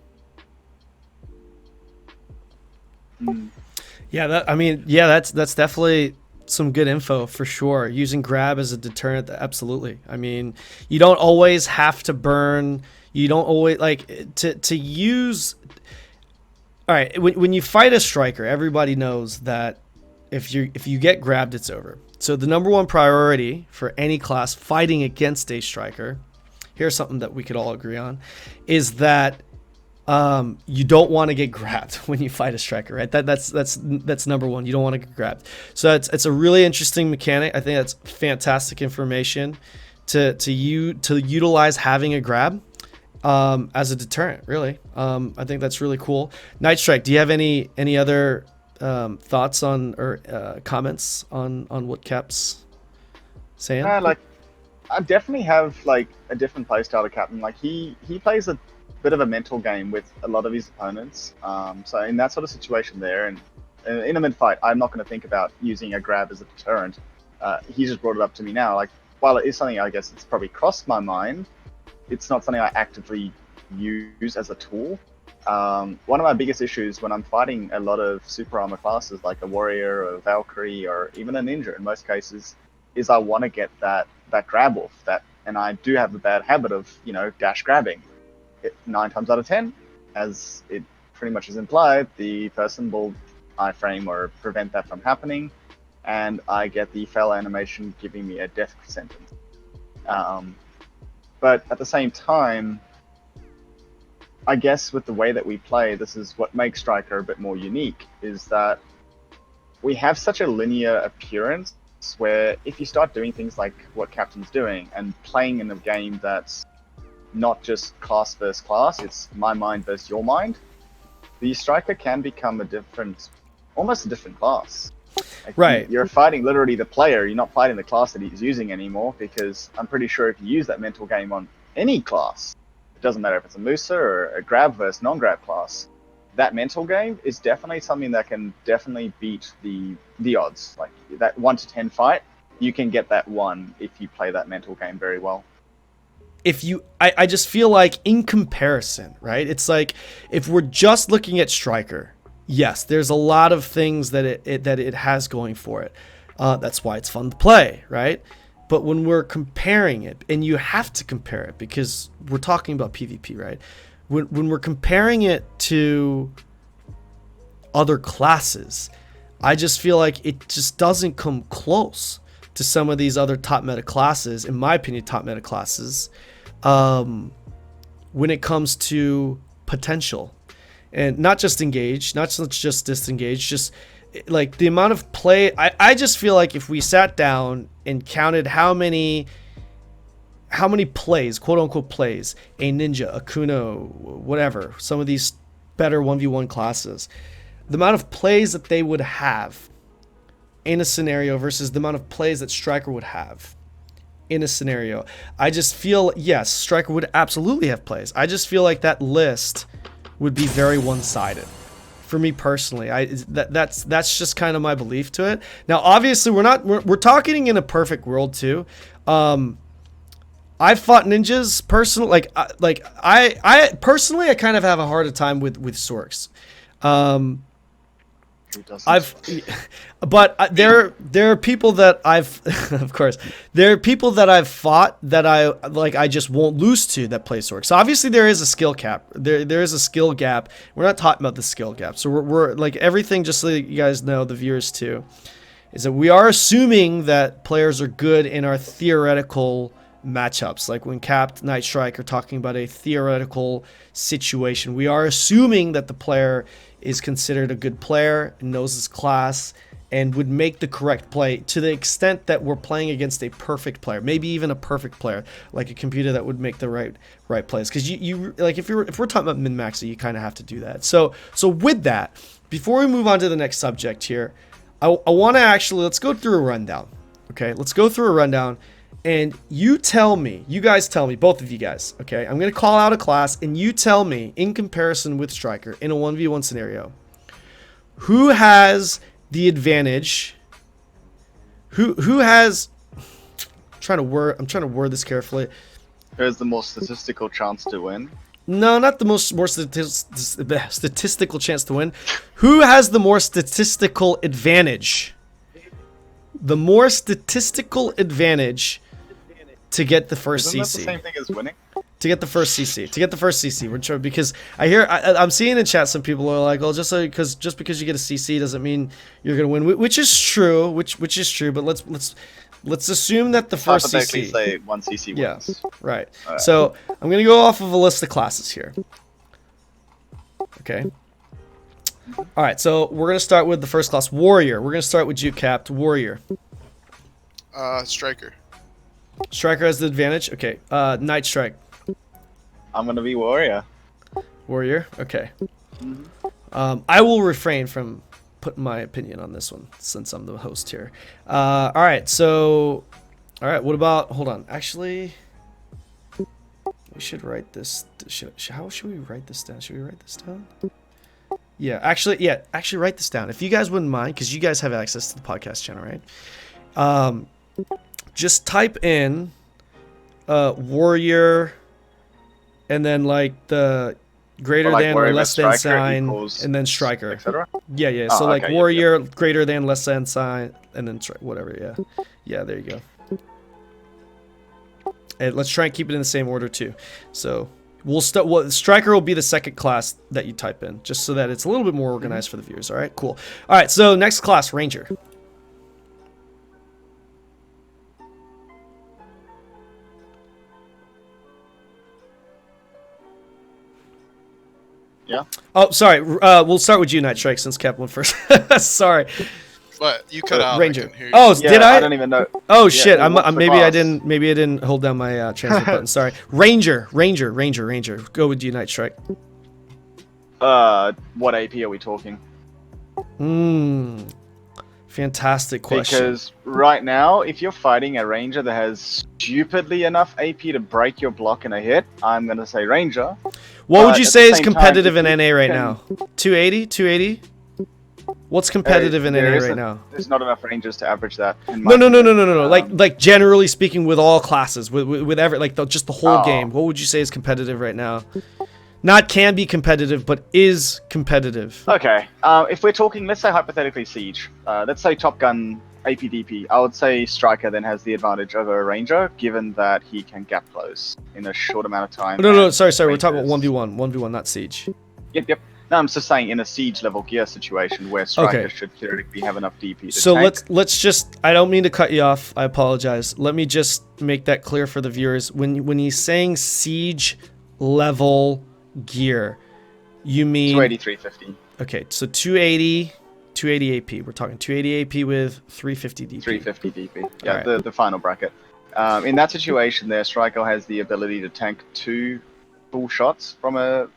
Yeah, that's definitely some good info for sure. Using grab as a deterrent, absolutely. I mean, you don't always have to burn. You don't always like to use. All right, when you fight a striker, everybody knows that if you get grabbed, it's over. So the number one priority for any class fighting against a striker, here's something that we could all agree on, is that you don't want to get grabbed when you fight a striker, right? That's number one. You don't want to get grabbed. So it's a really interesting mechanic. I think that's fantastic information to utilize having a grab as a deterrent. Really, I think that's really cool. Night Strike, do you have any other thoughts on or comments on what Cap's saying? Like, I definitely have like a different playstyle to Captain. Like he plays a bit of a mental game with a lot of his opponents. So in that sort of situation there, and in a mid fight, I'm not going to think about using a grab as a deterrent. He just brought it up to me now. Like, while it is something I guess it's probably crossed my mind, it's not something I actively use as a tool. One of my biggest issues when I'm fighting a lot of super armor classes, like a warrior, or a Valkyrie, or even a ninja in most cases, is I want to get that grab off. And I do have the bad habit of, dash grabbing. 9 times out of 10, as it pretty much is implied, the person will iframe or prevent that from happening, and I get the fail animation giving me a death sentence. But at the same time, I guess with the way that we play, this is what makes Striker a bit more unique, is that we have such a linear appearance where if you start doing things like what Captain's doing and playing in a game that's not just class versus class, it's my mind versus your mind, the striker can become almost a different class. Like Right. You're fighting literally the player, you're not fighting the class that he's using anymore, because I'm pretty sure if you use that mental game on any class, it doesn't matter if it's a Musa or a grab versus non-grab class, that mental game is definitely something that can definitely beat the odds. Like that 1 to 10 fight, you can get that 1 if you play that mental game very well. I just feel like in comparison, right? It's like if we're just looking at Striker, yes, there's a lot of things that it has going for it. That's why it's fun to play, right? But when we're comparing it, and you have to compare it because we're talking about PvP, right? When we're comparing it to other classes, I just feel like it just doesn't come close to some of these other top meta classes, in my opinion, top meta classes, when it comes to potential. And not just engage, not just disengage, just like the amount of play. I just feel like if we sat down and counted how many plays, quote unquote plays, a Ninja, a Kuno, whatever, some of these better 1v1 classes, the amount of plays that they would have in a scenario versus the amount of plays that Striker would have in a scenario, I just feel, yes, Striker would absolutely have plays. I just feel like that list would be very one-sided for me personally. That's just kind of my belief to it. Now, obviously, we're talking in a perfect world too. I've fought ninjas personally. I personally, I kind of have a harder time with Sorks. But there are people that I've, of course, there are people that I've fought that I just won't lose to that play Sork. So obviously there is a skill cap. There is a skill gap. We're not talking about the skill gap. So we're like everything, just so you guys know, the viewers too, is that we are assuming that players are good in our theoretical matchups. Like when Capt, Night Strike are talking about a theoretical situation, we are assuming that the player is considered a good player, knows his class, and would make the correct play to the extent that we're playing against a perfect player, maybe even a perfect player, like a computer that would make the right plays. Because you like if we're talking about min-maxing, you kind of have to do that. So with that, before we move on to the next subject here, I want to actually, let's go through a rundown. Okay, let's go through a rundown. And you guys tell me, both of you guys, okay? I'm going to call out a class, and you tell me, in comparison with Striker, in a 1v1 scenario, who has the advantage, who has, I'm trying to word this carefully. Who has the more statistical chance to win? No, not the more statistical chance to win. Who has the more statistical advantage? The more statistical advantage to get the first Isn't that CC. the same thing as winning? To get the first CC. We're trying, because I'm seeing in chat some people are like, well, just because you get a CC doesn't mean you're gonna win, which is true, which is true. But let's assume that the first CC. Say one CC wins. Yeah, right. So I'm gonna go off of a list of classes here. Okay. All right. So we're gonna start with the first class, Warrior. We're gonna start with you, Capt. Warrior. Striker. Striker has the advantage. Okay. Night Strike. I'm gonna be Warrior. Warrior. Okay. I will refrain from putting my opinion on this one since I'm the host here. All right. So, all right. What about? Hold on. Actually, we should write this. How should we write this down? Should we write this down? Yeah. Actually, write this down if you guys wouldn't mind, because you guys have access to the podcast channel, right? Just type in Warrior, and then like the greater than or less than sign, and then Striker. Yeah. So like okay, Warrior, greater than, less than sign, and then whatever. Yeah. There you go. And let's try and keep it in the same order too. So we'll start. Well, Striker will be the second class that you type in, just so that it's a little bit more organized for the viewers. All right, cool. All right, so next class, Ranger. Yeah. Oh, sorry. We'll start with you, Night Strike, since Cap went first. Sorry. But you cut out. Ranger. I couldn't hear you. Oh, Yeah, did I? I don't even know. Oh Yeah, shit! well, what's the Maybe I class? didn't. Maybe I didn't hold down my translate button. Sorry. Ranger. Go with Unite Strike. What AP are we talking? Fantastic question. Because right now, if you're fighting a ranger that has stupidly enough AP to break your block in a hit, I'm gonna say ranger. What would you at say the is same time, competitive if in you NA right can- now? 280? 280? What's competitive in there NA right isn't- now? There's not enough rangers to average that. in No, my opinion. Like generally speaking, with all classes, with every just the whole Oh. game. What would you say is competitive right now? Not can be competitive, but is competitive. Okay, if we're talking, let's say hypothetically siege. Let's say Top Gun APDP. I would say Striker then has the advantage over a ranger, given that he can gap close in a short amount of time. No, and sorry. We're talking about rangers- 1v1, not siege. Yep. No, I'm just saying in a siege level gear situation where Striker Okay. should theoretically have enough DP to So tank. let's just. I don't mean to cut you off. I apologize. Let me just make that clear for the viewers. When he's saying siege level gear, you mean 280, 350. okay? So 280 AP. We're talking 280 AP with 350 DP. 350 DP. Yeah, Alright. the final bracket. In that situation there, Striker has the ability to tank 2 full shots from a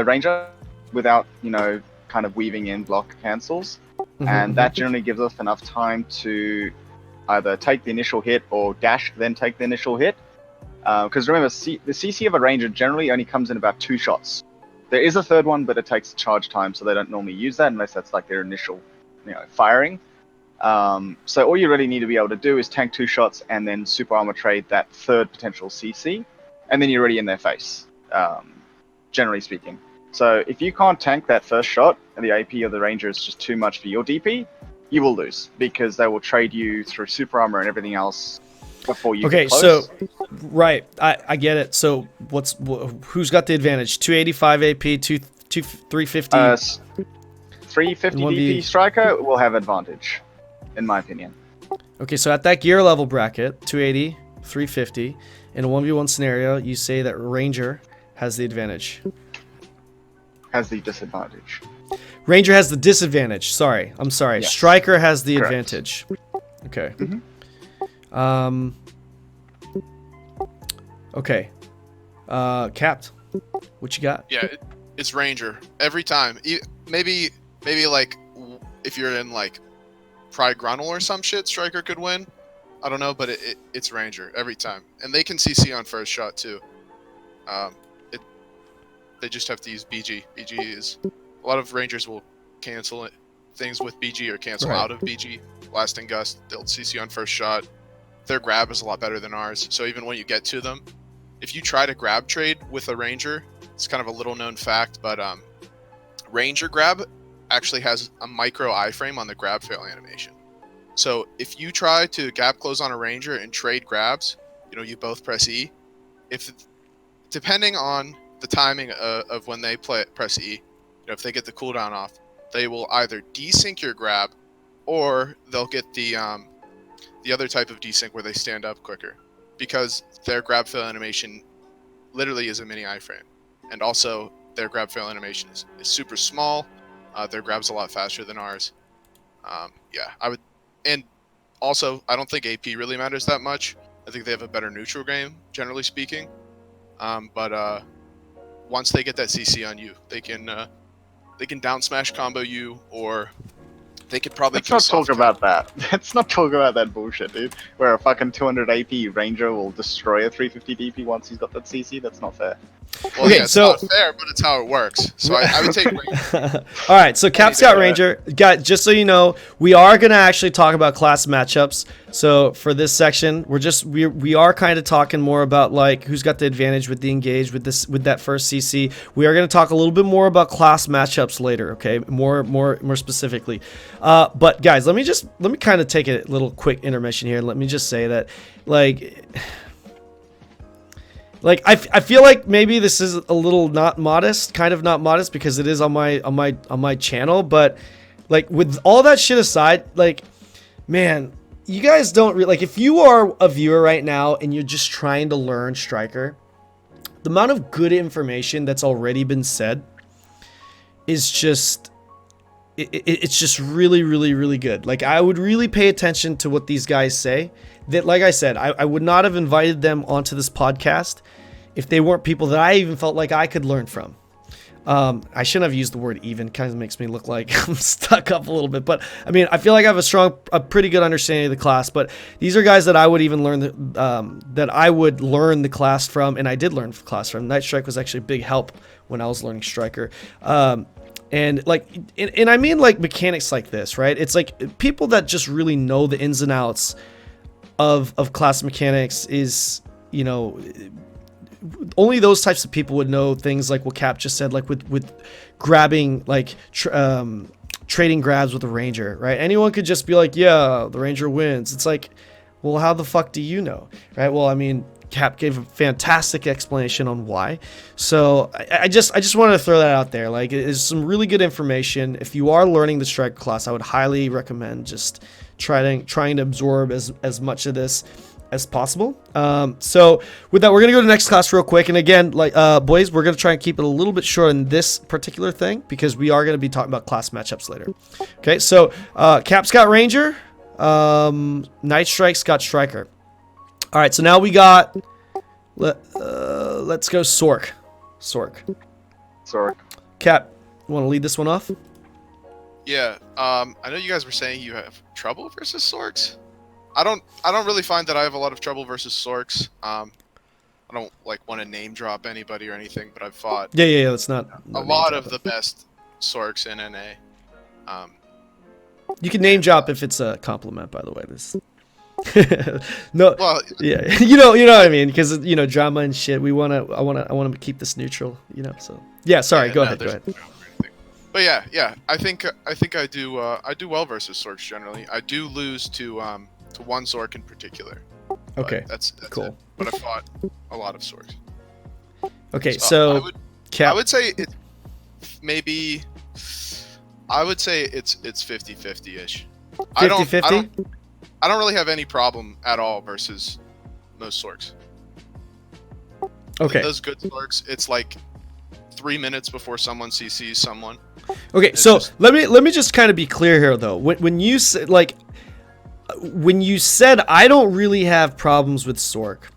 ranger without, kind of weaving in block cancels. And that generally gives us enough time to either take the initial hit or dash, then take the initial hit. Because remember, the CC of a ranger generally only comes in about 2 shots. There is a third one, but it takes charge time, so they don't normally use that unless that's like their initial, firing. So all you really need to be able to do is tank 2 shots and then super armor trade that third potential CC, and then you're already in their face, generally speaking. So if you can't tank that first shot and the AP of the ranger is just too much for your DP, you will lose because they will trade you through super armor and everything else before you Okay, get close. so right, I get it. So who's got the advantage? 285 AP, 350. 350 1v. DP Striker will have advantage, in my opinion. Okay, so at that gear level bracket, 280, 350, in a 1v1 scenario, you say that Ranger has the advantage. Has the disadvantage. Ranger has the disadvantage. Sorry, I'm sorry. Yes. Striker has the Correct. advantage. Okay. Mhm. Okay. Capped. What you got? Yeah, it's Ranger every time. Maybe like if you're in like Pride Gruntle or some shit, Striker could win. I don't know, but it's Ranger every time, and they can CC on first shot too. They just have to use BG. BG is a lot of Rangers will cancel things with BG or cancel Right. out of BG. Blasting Gust, they'll CC on first shot. Their grab is a lot better than ours, so even when you get to them, if you try to grab trade with a Ranger, it's kind of a little known fact, but Ranger grab actually has a micro iframe on the grab fail animation. So if you try to gap close on a Ranger and trade grabs, you both press E. Depending on the timing of when they press E, if they get the cooldown off, they will either desync your grab, or they'll get the other type of desync where they stand up quicker, because their grab fail animation literally is a mini iframe, and also their grab fail animation is super small. Their grab's a lot faster than ours. Yeah, I would, and also I don't think AP really matters that much. I think they have a better neutral game, generally speaking. But once they get that CC on you, they can down smash combo you, or they could probably. Let's not talk about that. Let's not talk about that bullshit, dude. Where a fucking 200 AP Ranger will destroy a 350 DP once he's got that CC. That's not fair. Well, Okay, yeah, it's so- not fair, but it's how it works. So I would take Ranger. All right, so Cap Scout Ranger, guys, just so you know, we are gonna actually talk about class matchups. So for this section, we are kind of talking more about like who's got the advantage with the engage with that first CC. We are gonna talk a little bit more about class matchups later, okay? More specifically. But guys, let me kind of take a little quick intermission here. Let me just say that, like I feel like maybe this is a little not modest, kind of not modest, because it is on my channel, but like with all that shit aside, like, man, you guys don't like, if you are a viewer right now and you're just trying to learn Striker, the amount of good information that's already been said is just it's just really, really, really good. Like, I would really pay attention to what these guys say. That, like I said, I would not have invited them onto this podcast if they weren't people that I even felt like I could learn from. I shouldn't have used the word even. Kind of makes me look like I'm stuck up a little bit. But, I mean, I feel like I have a pretty good understanding of the class. But these are guys that I would even learn, that I would learn the class from. And I did learn the class from. Night Strike was actually a big help when I was learning Striker. And like, and I mean like mechanics like this, right? It's like people that just really know the ins and outs of class mechanics is, you know, only those types of people would know things like what Cap just said, like with grabbing, like trading grabs with a ranger, right? Anyone could just be like, yeah, the ranger wins. It's like, well, how the fuck do you know, right? Well, I mean, Cap gave a fantastic explanation on why. So I just wanted to throw that out there. Like, it's some really good information. If you are learning the Striker class, I would highly recommend just trying to absorb as much of this as possible. So with that, we're gonna go to the next class real quick. And again, like boys, we're gonna try and keep it a little bit short on this particular thing because we are gonna be talking about class matchups later. Okay, so Cap's got Ranger, Night Strike's got Striker. All right, so now we got, let's go Sork. Cap, you want to lead this one off? Yeah, I know you guys were saying you have trouble versus Sorks. I don't really find that I have a lot of trouble versus Sorks. I don't like want to name drop anybody or anything, but I've fought yeah, that's not a lot of the best Sorks in NA. You can name drop if it's a compliment, by the way. This. No, well, yeah, you know what I mean, because you know drama and shit. I want to keep this neutral, you know. So yeah, sorry, go ahead. But yeah, I think I do well versus Sorks generally. I do lose to one Sork in particular. Okay, that's cool. It. But I fought a lot of Sorks. Okay, so I would say it maybe. I would say it's 50-50-ish. 50-50? I don't really have any problem at all versus most Sorks. Okay. Those good Sorks, it's like 3 minutes before someone CCs someone. Okay, so let me just kind of be clear here though. When you said I don't really have problems with Sork,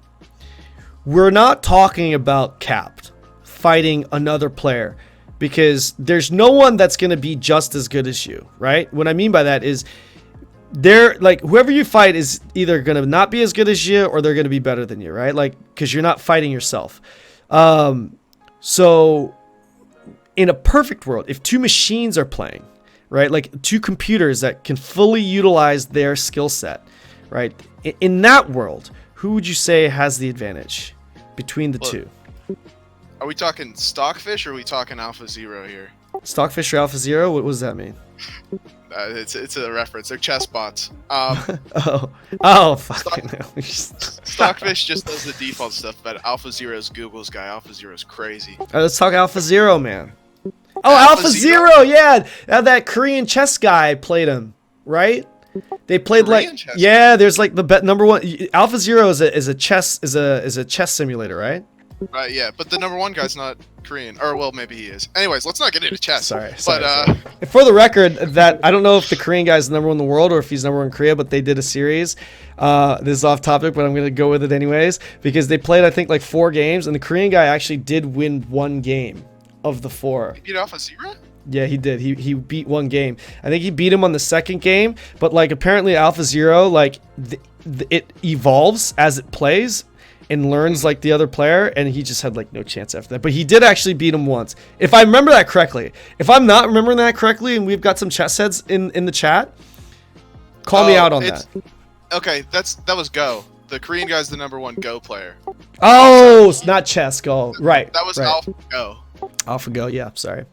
we're not talking about Capped fighting another player because there's no one that's going to be just as good as you, right? What I mean by that is they're like whoever you fight is either going to not be as good as you or they're going to be better than you, right? Like, because you're not fighting yourself. So in a perfect world, if two machines are playing, right, like two computers that can fully utilize their skill set, right, in that world, who would you say has the advantage between the two? Are we talking Stockfish or are we talking Alpha Zero here? Stockfish or Alpha Zero? What does that mean? It's a reference. They're chess bots. Fucking hell. Stockfish just does the default stuff, but Alpha Zero's Google's guy. Alpha Zero's crazy. All right, let's talk Alpha Zero, man. Oh, Alpha Zero, yeah. That Korean chess guy played him, right? They played Korean chess. Yeah. There's like the number one. Alpha Zero is a chess simulator, right? Right, yeah, but the number one guy's not Korean, or well, maybe he is. Anyways, let's not get into chess. Sorry. For the record, that I don't know if the Korean guy's the number one in the world or if he's number one in Korea, but they did a series. This is off topic, but I'm gonna go with it anyways because they played I think like 4 games, and the Korean guy actually did win 1 game of the 4. He beat Alpha Zero? Yeah, he did. He beat 1 game. I think he beat him on the 2nd game, but like apparently Alpha Zero like it evolves as it plays and learns like the other player, and he just had like no chance after that. But he did actually beat him once, if I remember that correctly. If I'm not remembering that correctly, and we've got some chess heads in the chat, call me out on that. Okay, that was Go. The Korean guy's the number 1 Go player. Oh, it's not chess. Go. Right. That was right. Alpha Go. Alpha Go. Yeah. Sorry.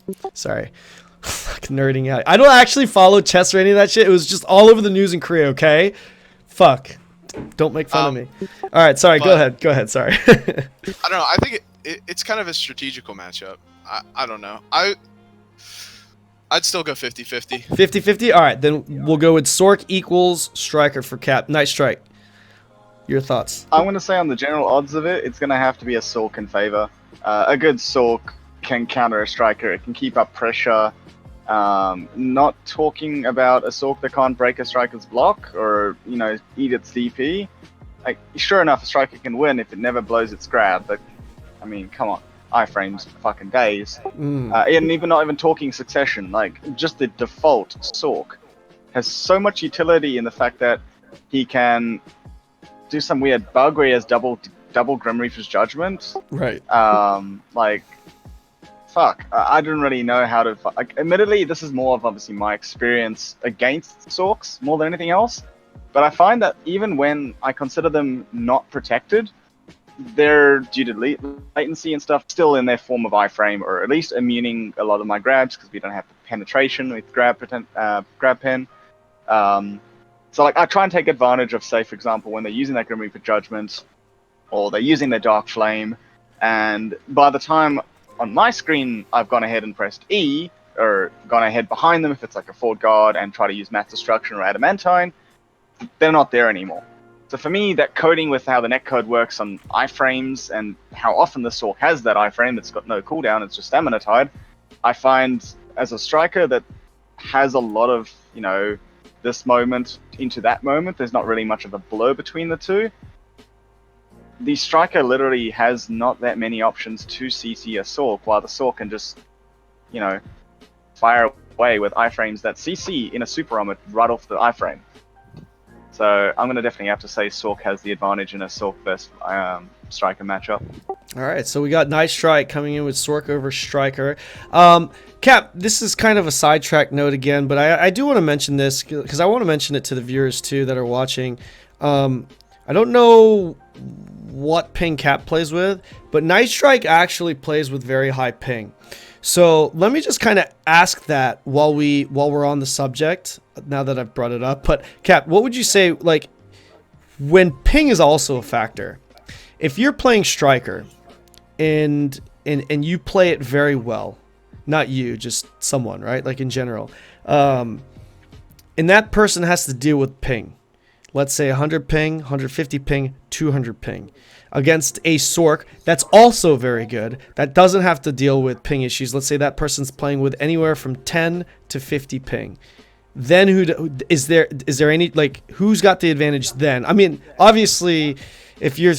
Fucking nerding out. I don't actually follow chess or any of that shit. It was just all over the news in Korea. Okay. Fuck. Don't make fun of me. All right, sorry. Go ahead. Sorry. I don't know. I think it's kind of a strategical matchup. I don't know. I'd still go 50-50. 50-50? All right, then we'll go with Sork equals Striker for Cap. Night Strike. Your thoughts? I'm going to say on the general odds of it, it's going to have to be a Sork in favor. A good Sork can counter a Striker. It can keep up pressure. Not talking about a Sork that can't break a striker's block or, eat its DP. Like, sure enough, a striker can win if it never blows its grab, but, I mean, come on. Iframes for fucking days. And even not even talking succession, like, just the default Sork has so much utility in the fact that he can do some weird bug where he has double Grim Reaper's Judgment. Right. Like, fuck, I didn't really know how to. Like, admittedly, this is more of obviously my experience against Sorks more than anything else. But I find that even when I consider them not protected, they're due to latency and stuff still in their form of iframe, or at least immuning a lot of my grabs because we don't have the penetration with grab pen. So like I try and take advantage of, say, for example, when they're using that Grim Reaper Judgment, or they're using their Dark Flame, and by the time on my screen I've gone ahead and pressed E, or gone ahead behind them if it's like a Ford Guard and try to use Mass Destruction or Adamantine, they're not there anymore. So for me, that coding with how the netcode works on iframes and how often the Sork has that iframe that's got no cooldown, it's just stamina tied, I find as a striker that has a lot of, this moment into that moment, there's not really much of a blur between the two. The striker literally has not that many options to CC a Sork, while the Sork can just, fire away with iframes that CC in a super armor right off the iframe. So I'm going to definitely have to say Sork has the advantage in a Sork versus Striker matchup. All right, so we got Night Strike coming in with Sork over Striker. Cap, this is kind of a sidetrack note again, but I do want to mention this because I want to mention it to the viewers too that are watching. I don't know what ping Cap plays with, but Night Strike actually plays with very high ping. So let me just kind of ask that while we're on the subject, now that I've brought it up. But Cap, what would you say, like, when ping is also a factor, if you're playing Striker and you play it very well, not you, just someone, right? Like in general, and that person has to deal with ping. Let's say 100 ping, 150 ping, 200 ping. Against a Sork that's also very good, that doesn't have to deal with ping issues. Let's say that person's playing with anywhere from 10 to 50 ping. Then is there any, like, who's got the advantage then? I mean, obviously, if you're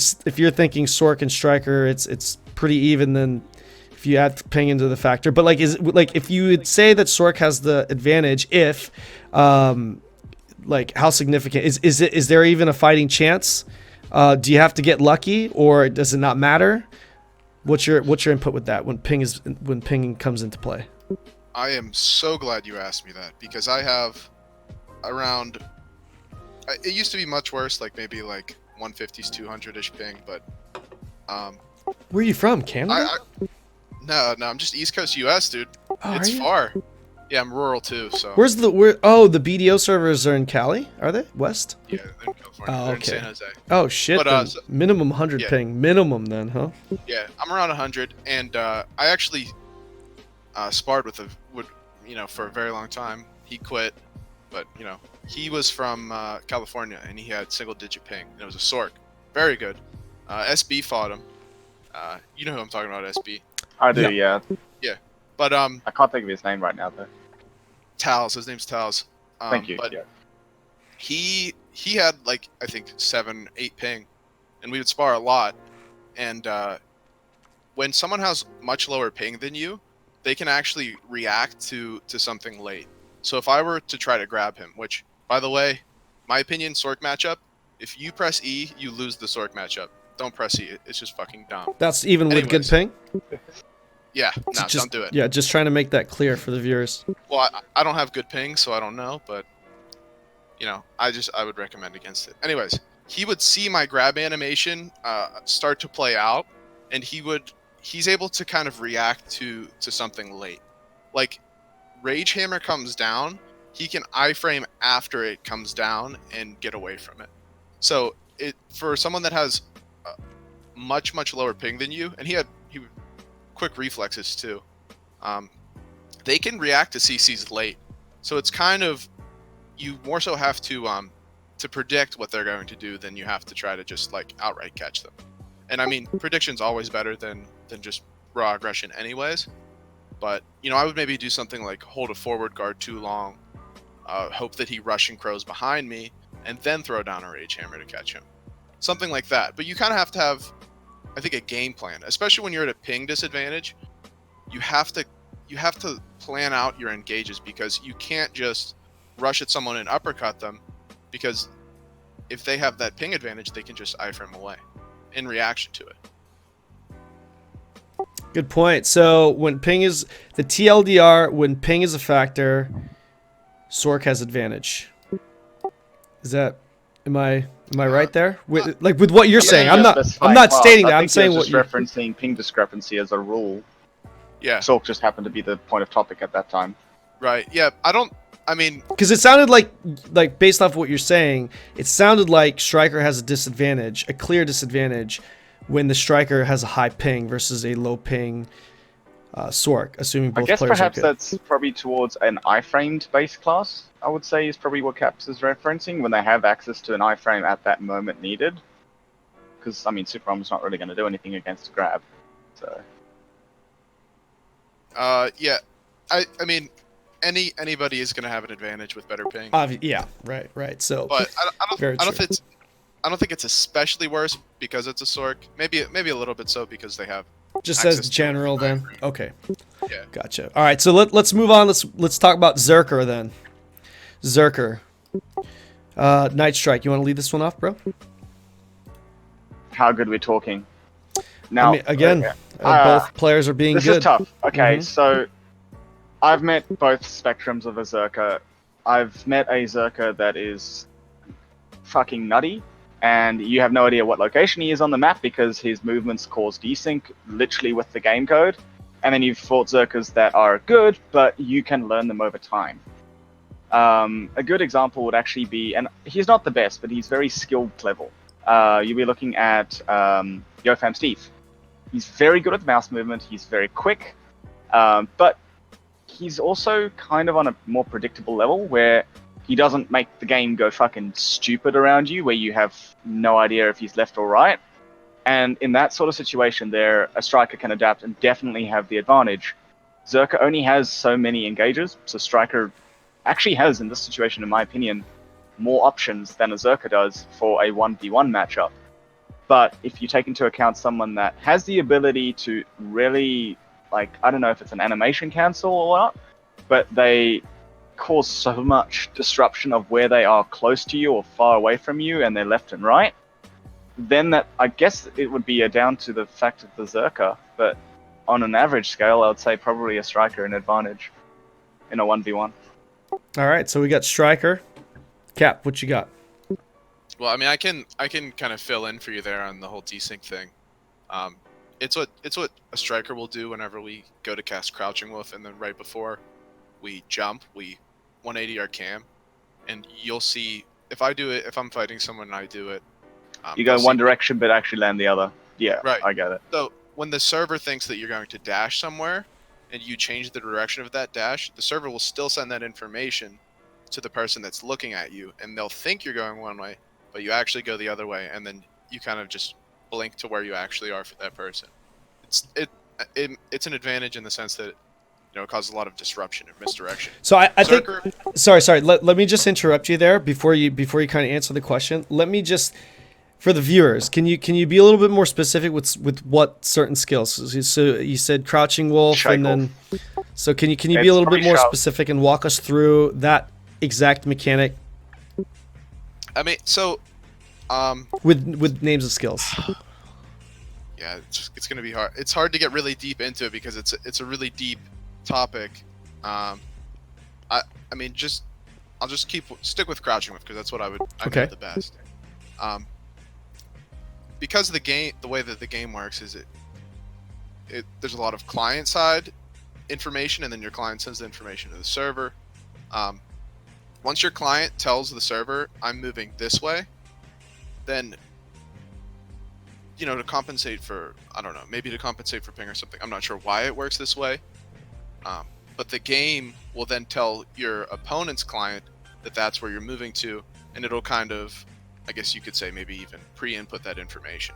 thinking Sork and Striker, it's pretty even then if you add ping into the factor. But like, if you would say that Sork has the advantage, if like, how significant is there even a fighting chance? Do you have to get lucky, or does it not matter? What's your input with that when ping comes into play? I am so glad you asked me that, because I have around. It used to be much worse, like maybe like 150s, 200ish ping, but where are you from, Canada? No, I'm just East Coast US, dude. Oh, it's far. Yeah, I'm rural too, so. Where's the the BDO servers are in Cali? Are they west? Yeah, they're in California. Oh, They're okay. in San Jose. Oh shit! But, minimum 100 yeah. ping, minimum then, huh? Yeah, I'm around 100, and I actually sparred with for a very long time. He quit, but he was from California, and he had single-digit ping, and it was a Sork, very good. SB fought him. You know who I'm talking about, SB. I do, yeah. Yeah, but I can't think of his name right now though. Tals, his name's Tals. Thank you. But yeah. he had like I think 7, 8 ping, and we would spar a lot. And when someone has much lower ping than you, they can actually react to something late. So if I were to try to grab him, which by the way, my opinion, Sork matchup, if you press E, you lose the Sork matchup. Don't press E. It's just fucking dumb. That's even with good ping? Yeah, no, don't do it. Yeah, just trying to make that clear for the viewers. Well, I don't have good ping, so I don't know, but I would recommend against it. Anyways, he would see my grab animation start to play out, and he's able to kind of react to something late. Like, Rage Hammer comes down, he can iframe after it comes down and get away from it. So for someone that has much lower ping than you, and he quick reflexes too, they can react to CCs late. So it's kind of, you more so have to predict what they're going to do than you have to try to just like outright catch them. And I mean, prediction's always better than just raw aggression anyways. But I would maybe do something like hold a forward guard too long, hope that he rush and crows behind me, and then throw down a rage hammer to catch him. Something like that. But you kind of have to have, I think, a game plan, especially when you're at a ping disadvantage. You have to plan out your engages, because you can't just rush at someone and uppercut them, because if they have that ping advantage, they can just iframe away in reaction to it. Good point. So when ping is the TLDR, when ping is a factor, Sork has advantage. Is that am I right there? With what you're saying? I'm not stating that. I'm saying what you're referencing ping discrepancy as a rule. Yeah. Sork just happened to be the point of topic at that time. Right. Yeah. Because it sounded like based off what you're saying, it sounded like Striker has a disadvantage, a clear disadvantage, when the Striker has a high ping versus a low ping Sork, assuming both players are good. I guess perhaps that's probably towards an iframed base class, I would say, is probably what Caps is referencing, when they have access to an iframe at that moment needed. Because, Super Armor's not really going to do anything against a grab. So. Yeah. Anybody is going to have an advantage with better ping. Yeah, right. So, but I don't think it's especially worse because it's a Sork. Maybe a little bit so because they have just as general then. Okay. Yeah. Gotcha. All right, so let's move on. Let's talk about Zerker then. Zerker. Night Strike. You want to lead this one off, bro? How good we're talking. Now, both players are being this good. This is tough. Okay, so I've met both spectrums of a Zerker. I've met a Zerker that is fucking nutty, and you have no idea what location he is on the map because his movements cause desync literally with the game code. And then you've fought Zerkers that are good, but you can learn them over time. A good example would actually be, and he's not the best, but he's very skilled level. You'll be looking at Yofam Steve. He's very good at the mouse movement, he's very quick, but he's also kind of on a more predictable level where he doesn't make the game go fucking stupid around you, where you have no idea if he's left or right. And in that sort of situation there, a Striker can adapt and definitely have the advantage. Zerker only has so many engages, so Striker actually has, in this situation, in my opinion, more options than a Zerker does for a 1v1 matchup. But if you take into account someone that has the ability to really, I don't know if it's an animation cancel or not, but they cause so much disruption of where they are close to you or far away from you and they're left and right, then that, I guess it would be down to the fact of the Zerker. But on an average scale, I would say probably a Striker an advantage in a 1v1. All right, so we got Striker. Cap, what you got? Well, I can kind of fill in for you there on the whole desync thing. It's what a Striker will do whenever we go to cast Crouching Wolf, and then right before we jump, we 180 our cam, and you'll see if I do it. If I'm fighting someone and I do it, you go one direction but actually land the other. Yeah, right. I get it. So when the server thinks that you're going to dash somewhere, and you change the direction of that dash, the server will still send that information to the person that's looking at you, and they'll think you're going one way, but you actually go the other way, and then you kind of just blink to where you actually are for that person. It's an advantage in the sense that it causes a lot of disruption and misdirection. So I think sorry. Let me just interrupt you there before you kind of answer the question. Let me just, for the viewers, can you be a little bit more specific with what certain skills? So you said Crouching Wolf, and then so can you be a little bit more specific and walk us through that exact mechanic? With names of skills. Yeah, it's gonna be hard. It's hard to get really deep into it because it's a really deep topic. I'll just stick with Crouching Wolf because that's what I know the best. Because the way that the game works is there's a lot of client side information, and then your client sends the information to the server. Once your client tells the server, I'm moving this way, then, to compensate for, I don't know, maybe to compensate for ping or something. I'm not sure why it works this way. But the game will then tell your opponent's client that that's where you're moving to, and it'll kind of, I guess you could say, maybe even pre-input that information.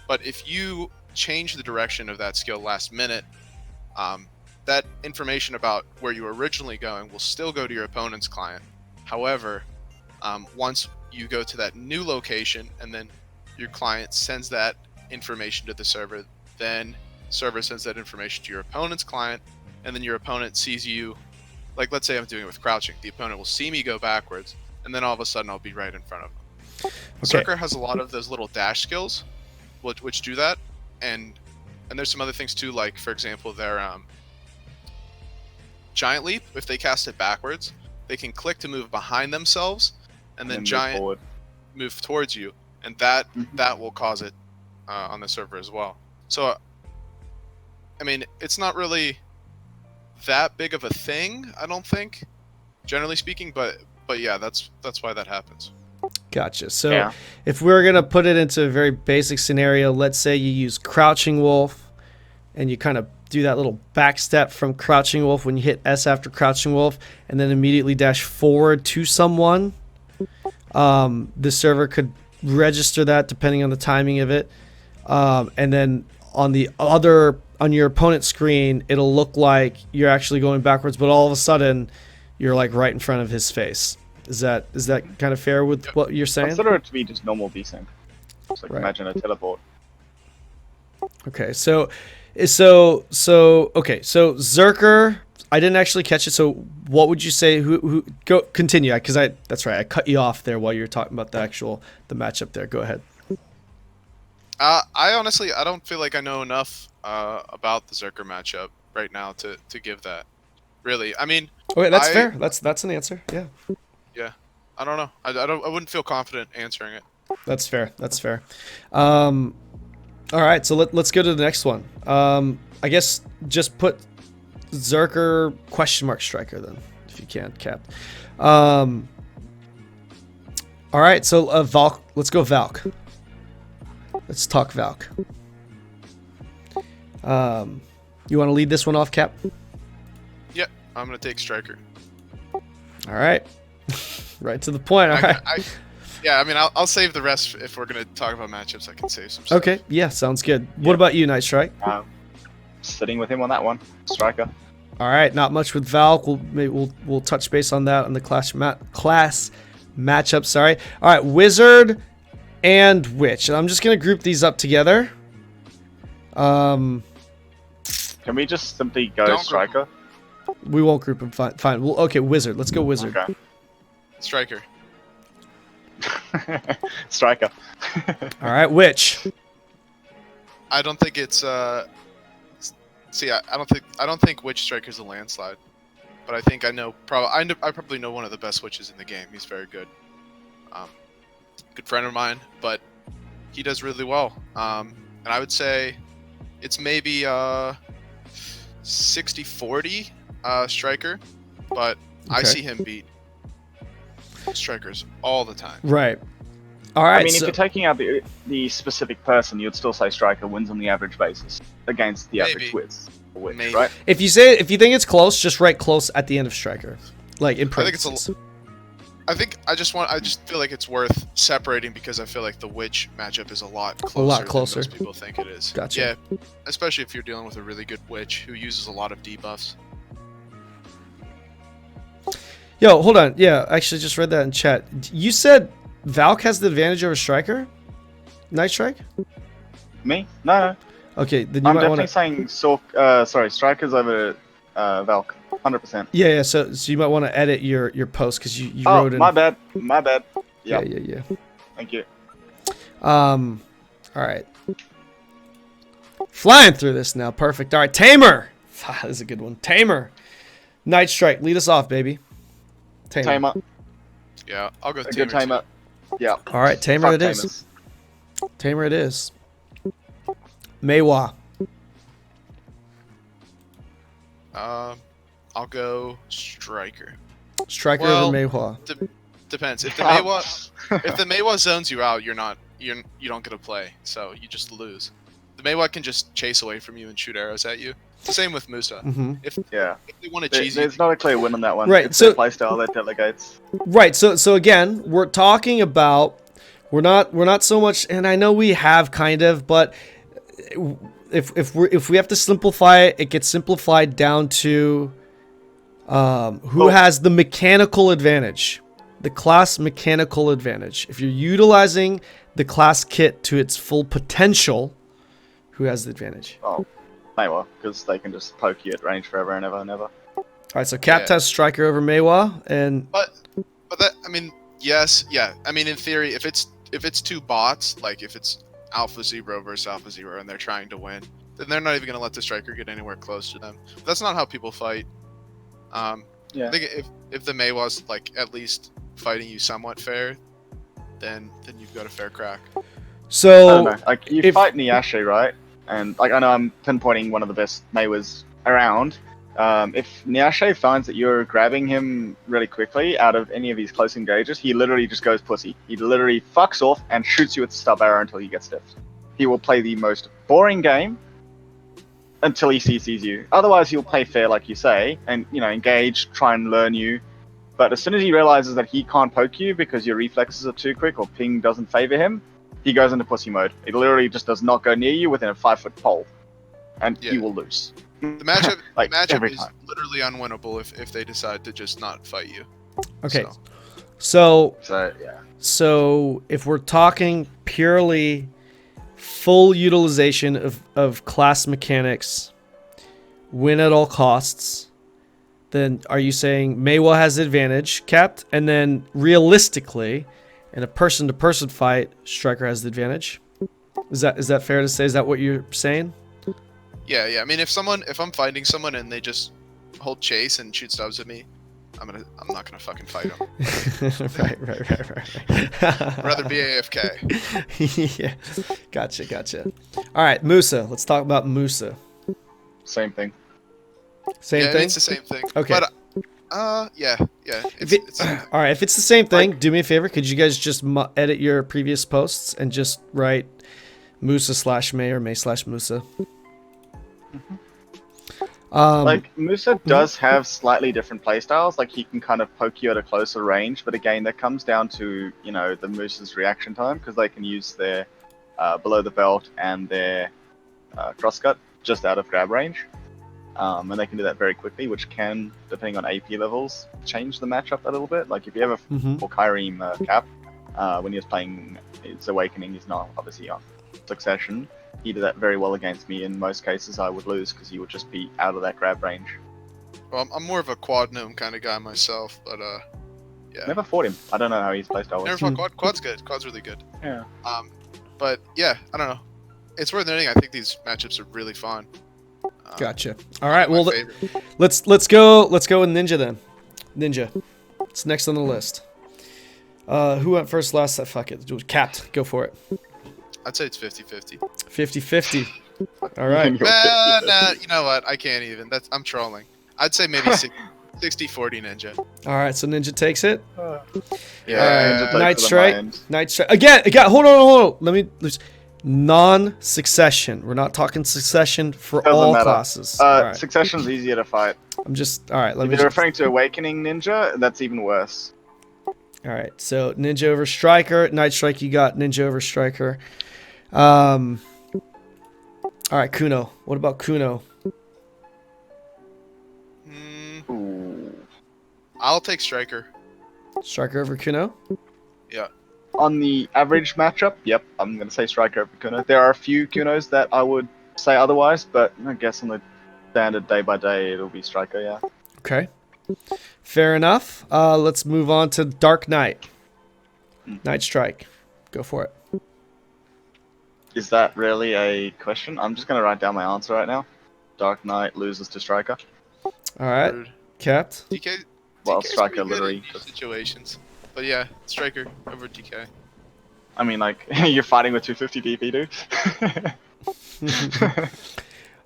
But if you change the direction of that skill last minute, that information about where you were originally going will still go to your opponent's client. However, once you go to that new location and then your client sends that information to the server, then server sends that information to your opponent's client, and then your opponent sees you. Like, let's say I'm doing it with crouching. The opponent will see me go backwards, and then all of a sudden I'll be right in front of them. Okay. Zerker has a lot of those little dash skills, which do that, and there's some other things too. Like, for example, their giant leap. If they cast it backwards, they can click to move behind themselves, and then giant move towards you, and that will cause it on the server as well. So, I mean, it's not really that big of a thing, I don't think, generally speaking, but yeah, that's why that happens. Gotcha. So if we're going to put it into a very basic scenario, let's say you use Crouching Wolf and you kind of do that little back step from Crouching Wolf when you hit S after Crouching Wolf and then immediately dash forward to someone. The server could register that depending on the timing of it. And then on your opponent's screen, it'll look like you're actually going backwards, but all of a sudden you're like right in front of his face. Is that kind of fair with what you're saying? Consider it to be just normal desync. Just like imagine a teleport. Okay, so Zerker, I didn't actually catch it. So what would you say? Who go continue? Because that's right. I cut you off there while you were talking about the matchup there. Go ahead. I honestly don't feel like I know enough about the Zerker matchup right now to give that. Really, I mean. Okay, that's fair. That's an answer. Yeah. Yeah, I don't know. I wouldn't feel confident answering it. That's fair. All right, so let's go to the next one. I guess just put Zerker / Striker then, if you can, Cap. All right, so Valk. Let's go Valk. Let's talk Valk. You want to lead this one off, Cap? Yep, I'm gonna take Striker. All right. Right to the point. All right. I mean, I'll save the rest if we're gonna talk about matchups. I can save some stuff. Okay. Yeah, sounds good. What about you, Night Strike? Sitting with him on that one, Striker. All right. Not much with Valk. We'll touch base on that on the class matchup. Sorry. All right. Wizard and Witch. And I'm just gonna group these up together. Can we just simply go Striker? We won't group them. Fine. Well, okay. Wizard. Let's go Wizard. Okay. Striker. Striker. All right, Witch. I don't think it's See, I don't think Witch Striker's a landslide, but I think I probably know one of the best witches in the game. He's very good. Good friend of mine, but he does really well. And I would say it's maybe 60-40 Striker, but I see him beat Strikers all the time. Right. All right. I mean, if you're taking out the specific person, you'd still say Striker wins on the average basis against the average witch, right? If you think it's close, just write close at the end of Striker, like in parentheses. I just feel like it's worth separating because I feel like the Witch matchup is a lot closer. Than most people think it is. Gotcha. Yeah, especially if you're dealing with a really good Witch who uses a lot of debuffs. Yo, hold on. Yeah, I actually just read that in chat. You said Valk has the advantage over Striker? Night Strike? Me? No. Okay, then you I'm might definitely want saying Striker's over Valk. 100%. Yeah. So you might want to edit your post because you wrote in. My bad. Yep. Yeah. Thank you. All right. Flying through this now. Perfect. All right, Tamer. This is a good one. Tamer. Night Strike. Lead us off, baby. Tamer. Yeah, I'll go Good Tamer. Yeah. All right, Tamer it is. Tamer it is. Maywa. I'll go Striker. Striker over Maywa. Depends. If the Maywa zones you out, you don't get to play, so you just lose. The Maywa can just chase away from you and shoot arrows at you. Same with Musa. Mm-hmm. If they want to cheese there's not a clear win on that one. Right. It's so their playstyle that delegates. Right. So again, we're talking about we're not so much, and I know we have kind of, but if we have to simplify it, it gets simplified down to who has the mechanical advantage, the class mechanical advantage. If you're utilizing the class kit to its full potential, who has the advantage? Oh, Maywa, because they can just poke you at range forever and ever and ever. All right, so Capt has Striker over Maywa, and But that, I mean, yes, yeah. I mean, in theory, if it's two bots, like if it's Alpha Zero versus Alpha Zero, and they're trying to win, then they're not even gonna let the striker get anywhere close to them. But that's not how people fight. Yeah. I think if the Maywa's like at least fighting you somewhat fair, then you've got a fair crack. so I don't know. Like you if- fight Niyashe, right? And like I know I'm pinpointing one of the best Maywas around. If Niyashe finds that you're grabbing him really quickly out of any of his close engages, he literally just goes pussy. He literally fucks off and shoots you with the stub arrow until he gets stiffed. He will play the most boring game until he sees you. Otherwise, he'll play fair, like you say, and engage, try and learn you. But as soon as he realizes that he can't poke you because your reflexes are too quick or ping doesn't favor him, he goes into pussy mode. It literally just does not go near you within a 5-foot pole, and you will lose. The matchup, Like, the matchup every is time. literally unwinnable if they decide to just not fight you. okay, So, so So yeah, so if we're talking purely full utilization of class mechanics, win at all costs, then are you saying Maywa has the advantage, Capt? And then realistically, in a person-to-person fight, Striker has the advantage? Is that fair to say? Is that what you're saying? yeah. I mean, if I'm fighting someone and they just hold chase and shoot stubs at me, I'm not gonna fucking fight them. right. I'd rather be AFK. Yeah, gotcha. All right, Musa. Let's talk about Musa. same thing. Same Yeah, thing. it's the same thing. Okay. But yeah. All right, if it's the same thing, do me a favor. Could you guys just edit your previous posts and just write Musa/May or May/Musa? Like Musa does have slightly different playstyles. Like he can kind of poke you at a closer range, but again, that comes down to the Musa's reaction time because they can use their below the belt and their crosscut just out of grab range, and they can do that very quickly, which can, depending on AP levels, change the matchup a little bit. Like if you ever for Kyrene Cap, when he was playing his Awakening, he's not obviously on Succession. He did that very well against me. In most cases, I would lose because he would just be out of that grab range. Well, I'm more of a quad gnome kind of guy myself, but yeah. Never fought him. I don't know how his playstyle Never was. fought quad. Quad's good. Quad's really good. Yeah. But yeah, I don't know. It's worth noting. I think these matchups are really fun. Gotcha. All right. My Well, favorite. let's go with Ninja then. Ninja, it's next on the list. Who went first last? Fuck it. Capt. Go for it. I'd say it's 50-50. 50-50. All right. Nah, you know what? I can't even. I'm trolling. I'd say maybe 60-40 Ninja. All right. So Ninja takes it. Yeah. Night Strike. Night Strike. Again. Hold on. Let me. Non-succession. We're not talking succession for Doesn't all matter. classes. All right. Succession's easier to fight. I'm just. All right. Let If me. you're referring to Awakening Ninja, that's even worse. All right. So Ninja over Striker. Night Strike. You got Ninja over Striker. All right, Kuno. What about Kuno? Ooh. I'll take Striker. Striker over Kuno? Yeah. On the average matchup, yep, I'm going to say Striker over Kuno. There are a few Kunos that I would say otherwise, but I guess on the standard day by day, it'll be Striker, yeah. Okay. Fair enough. Let's move on to Dark Knight. Night Strike. Go for it. Is that really a question? I'm just going to write down my answer right now. Dark Knight loses to Striker. All right. Rude. Capt. DK. Well, DK's Striker pretty good literally in just... situations. But yeah, Striker over DK. I mean, like, you're fighting with 250 DP, dude.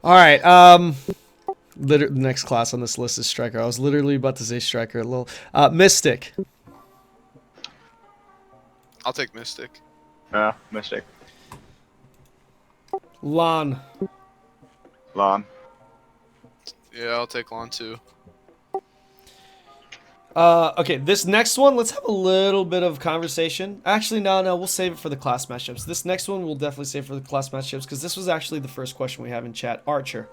All right. The next class on this list is Striker. I was literally about to say Striker. A little. Mystic. I'll take Mystic. Yeah, Mystic. Lon. Lon. Yeah, I'll take Lon too. Okay, this next one, let's have a little bit of conversation. Actually, no, we'll save it for the class matchups. This next one we'll definitely save for the class matchups because this was actually the first question we have in chat. Archer.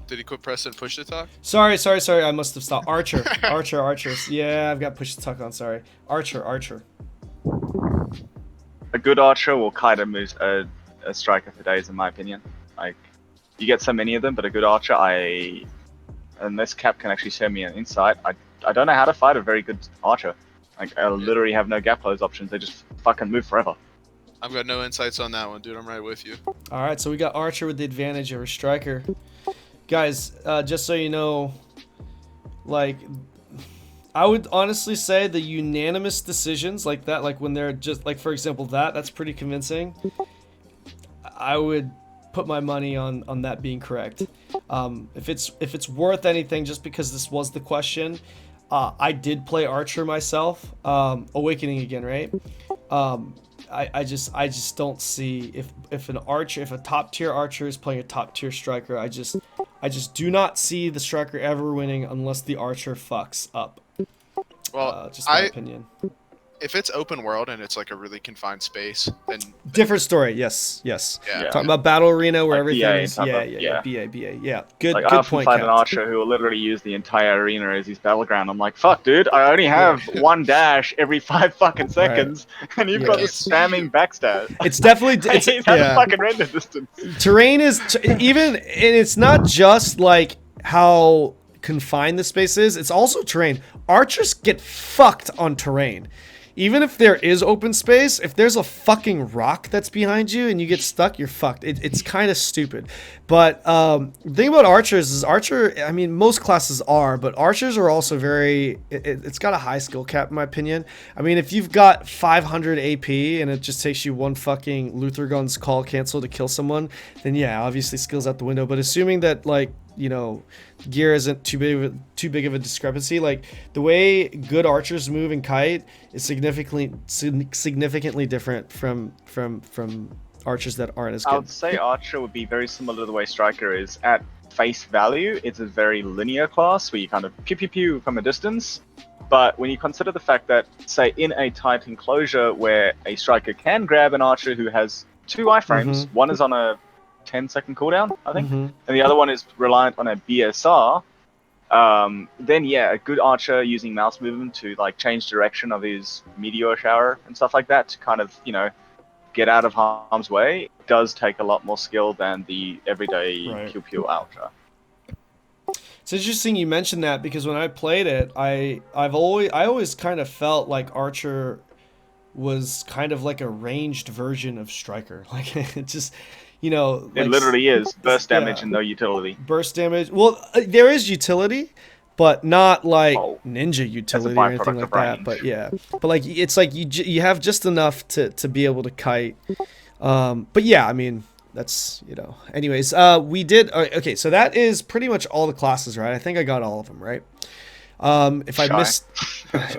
Did he quit press and push to talk? Sorry. I must have stopped. Archer. Archer. Yeah, I've got push to talk on. Sorry. Archer. A good archer will kind of move a striker for days, in my opinion. Like, you get so many of them, but a good archer, unless Cap can actually show me an insight, I don't know how to fight a very good archer. Like, I literally have no gap close options. They just fucking move forever. I've got no insights on that one, dude. I'm right with you. All right, so we got Archer with the advantage over Striker. Guys, just so you know, like, I would honestly say the unanimous decisions like that, like when they're just, like, for example, that's pretty convincing. I would put my money on that being correct. If it's worth anything, just because this was the question, I did play Archer myself. Awakening again, right? I just don't see if a top tier archer is playing a top tier striker. I just do not see the striker ever winning unless the archer fucks up. Well, just my opinion. If it's open world and it's like a really confined space, then different story. Yes. Yeah. Talking about battle arena where like everything is. BA. Yeah. Good. Like, good I often point. fight an archer who will literally use the entire arena as his battleground. I'm like, fuck, dude, I only have one dash every 5 fucking seconds, and you've got this spamming backstab. It's definitely it's a fucking render distance. Terrain is even, and it's not just like how confined the space is. It's also terrain. Archers get fucked on terrain. Even if there is open space, if there's a fucking rock that's behind you and you get stuck, you're fucked. It's kind of stupid. But the thing about archers is I mean, most classes are, but archers are also very, it's got a high skill cap in my opinion. I mean, if you've got 500 AP and it just takes you one fucking Luther Gun's call cancel to kill someone, then yeah, obviously skills out the window. But assuming that, like, you know, gear isn't too big of a discrepancy, like the way good archers move in kite is significantly different from archers that aren't as good. I would say archer would be very similar to the way striker is. At face value, it's a very linear class where you kind of pew pew pew from a distance. But when you consider the fact that, say, in a tight enclosure where a striker can grab an archer who has 2 iframes, one is on a 10-second cooldown, I think, and the other one is reliant on a BSR, then yeah, a good archer using mouse movement to like change direction of his meteor shower and stuff like that to kind of, you know, get out of harm's way does take a lot more skill than the everyday pew archer. It's interesting you mentioned that because when I played it, I always kind of felt like archer was kind of like a ranged version of striker. Like it just, you know, it like, literally is burst damage and no utility. Burst damage. Well, there is utility, but not like ninja utility or anything like that. But yeah, but like it's like you have just enough to be able to kite. But yeah, I mean that's, you know. Anyways, we did okay. So that is pretty much all the classes, right? I think I got all of them right. If I missed,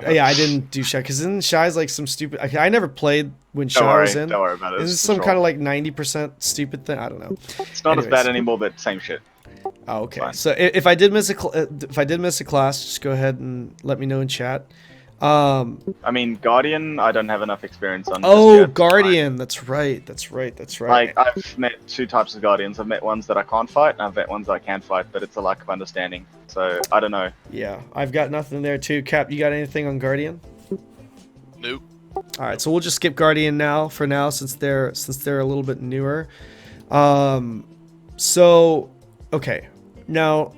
yeah, I didn't do Shy because isn't Shy's like some stupid. I never played when Shy was in. Don't worry about it. Is this some kind of like 90% stupid thing? I don't know. It's not as bad anymore, but same shit. Oh, okay. So if I did miss a class, just go ahead and let me know in chat. I mean, Guardian, I don't have enough experience on. Oh, Guardian. That's right. Like, I've met 2 types of Guardians. I've met ones that I can't fight, and I've met ones that I can fight, but it's a lack of understanding. So, I don't know. Yeah, I've got nothing there too. Cap, you got anything on Guardian? Nope. All right, so we'll just skip Guardian for now since they're a little bit newer. So, okay. Now,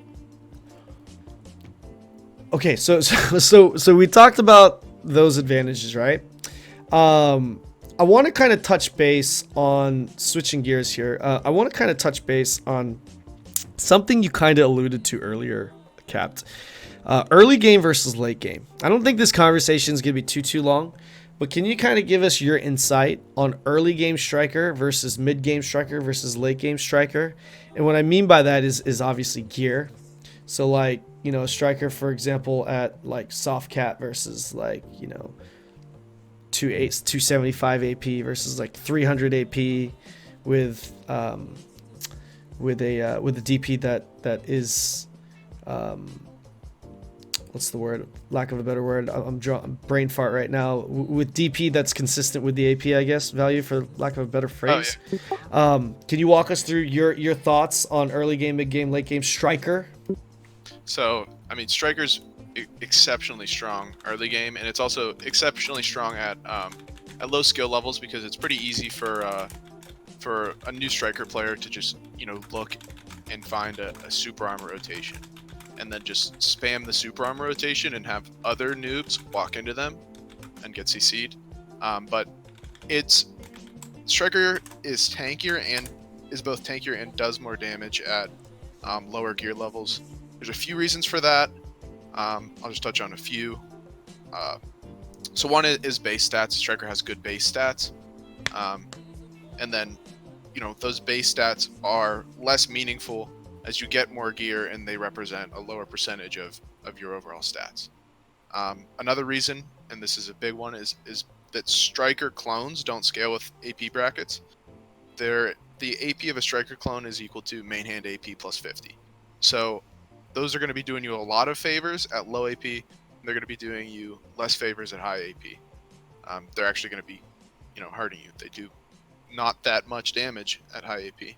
okay, so we talked about those advantages, right? I want to kind of touch base on switching gears here. I want to kind of touch base on something you kind of alluded to earlier, Capt. Early game versus late game. I don't think this conversation is going to be too long, but can you kind of give us your insight on early game striker versus mid game striker versus late game striker? And what I mean by that is obviously gear. So like, you know, a striker, for example, at like soft cat versus like, you know, 275 AP versus like 300 AP with with a DP that is what's the word? Lack of a better word. I'm brain fart right now. With DP that's consistent with the AP, I guess, value for lack of a better phrase. Oh, yeah. Can you walk us through your thoughts on early game, mid game, late game Striker? So, I mean, Striker's exceptionally strong early game, and it's also exceptionally strong at low skill levels because it's pretty easy for a new Striker player to just, look and find a super armor rotation, and then just spam the super armor rotation and have other noobs walk into them and get CC'd. But Striker is tankier and is both tankier and does more damage at lower gear levels. There's a few reasons for that. I'll just touch on a few. So one is base stats. Striker has good base stats. And then, those base stats are less meaningful as you get more gear and they represent a lower percentage of your overall stats. Another reason, and this is a big one, is that Striker clones don't scale with AP brackets. The AP of a Striker clone is equal to main hand AP plus 50. So those are going to be doing you a lot of favors at low AP. And they're going to be doing you less favors at high AP. They're actually going to be, hurting you. They do not that much damage at high AP,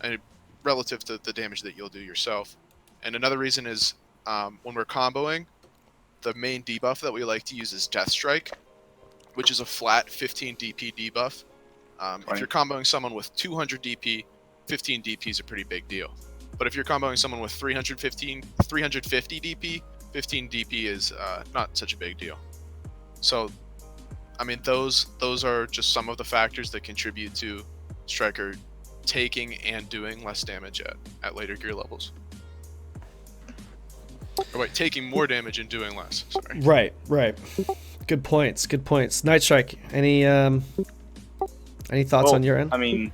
and relative to the damage that you'll do yourself. And another reason is when we're comboing, the main debuff that we like to use is Death Strike, which is a flat 15 DP debuff. If you're comboing someone with 200 DP, 15 DP is a pretty big deal. But if you're comboing someone with 350 DP, 15 DP is not such a big deal. So, I mean, those are just some of the factors that contribute to Striker taking and doing less damage at later gear levels. Or wait, taking more damage and doing less. Sorry. Right. Good points. Night Strike, any thoughts on your end? I mean,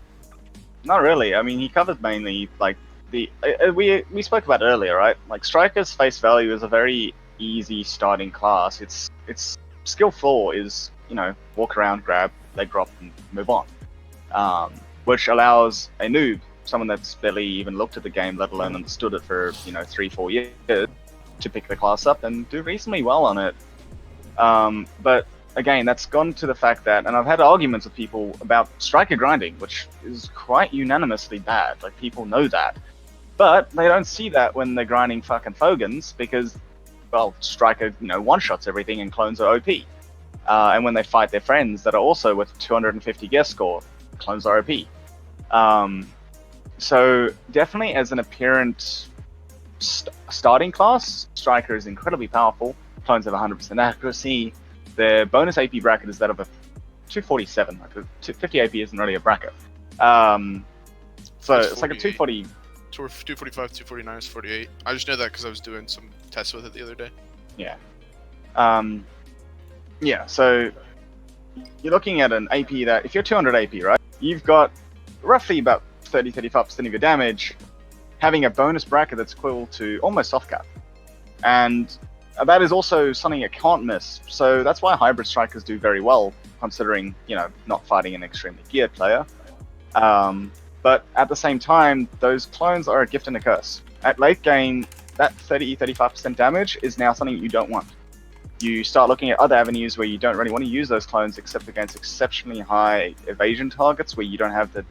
not really. I mean, he covered mainly like we spoke about it earlier, right? Like Striker's face value is a very easy starting class. Its skill floor is, walk around, grab, leg drop, and move on. Which allows a noob, someone that's barely even looked at the game, let alone understood it for 3-4 years, to pick the class up and do reasonably well on it. But again, that's gone to the fact that, and I've had arguments with people about Striker grinding, which is quite unanimously bad. Like, people know that. But they don't see that when they're grinding fucking Fogans, because, well, Striker, one-shots everything and clones are OP. And when they fight their friends that are also with 250 guess score, clones are OP. So definitely as an apparent starting class, Striker is incredibly powerful. Clones have 100% accuracy. Their bonus AP bracket is that of a 247. Like 50 AP isn't really a bracket. So it's like a 240. 245, 249 is 48. I just know that because I was doing some tests with it the other day. Yeah. So you're looking at an AP that, if you're 200 AP, right, you've got roughly about 30-35% of your damage having a bonus bracket that's equal to almost soft cap. And that is also something it can't miss. So that's why hybrid strikers do very well, considering, not fighting an extremely geared player. But at the same time, those clones are a gift and a curse. At late game, that 30-35% damage is now something you don't want. You start looking at other avenues where you don't really want to use those clones except against exceptionally high evasion targets where you don't have the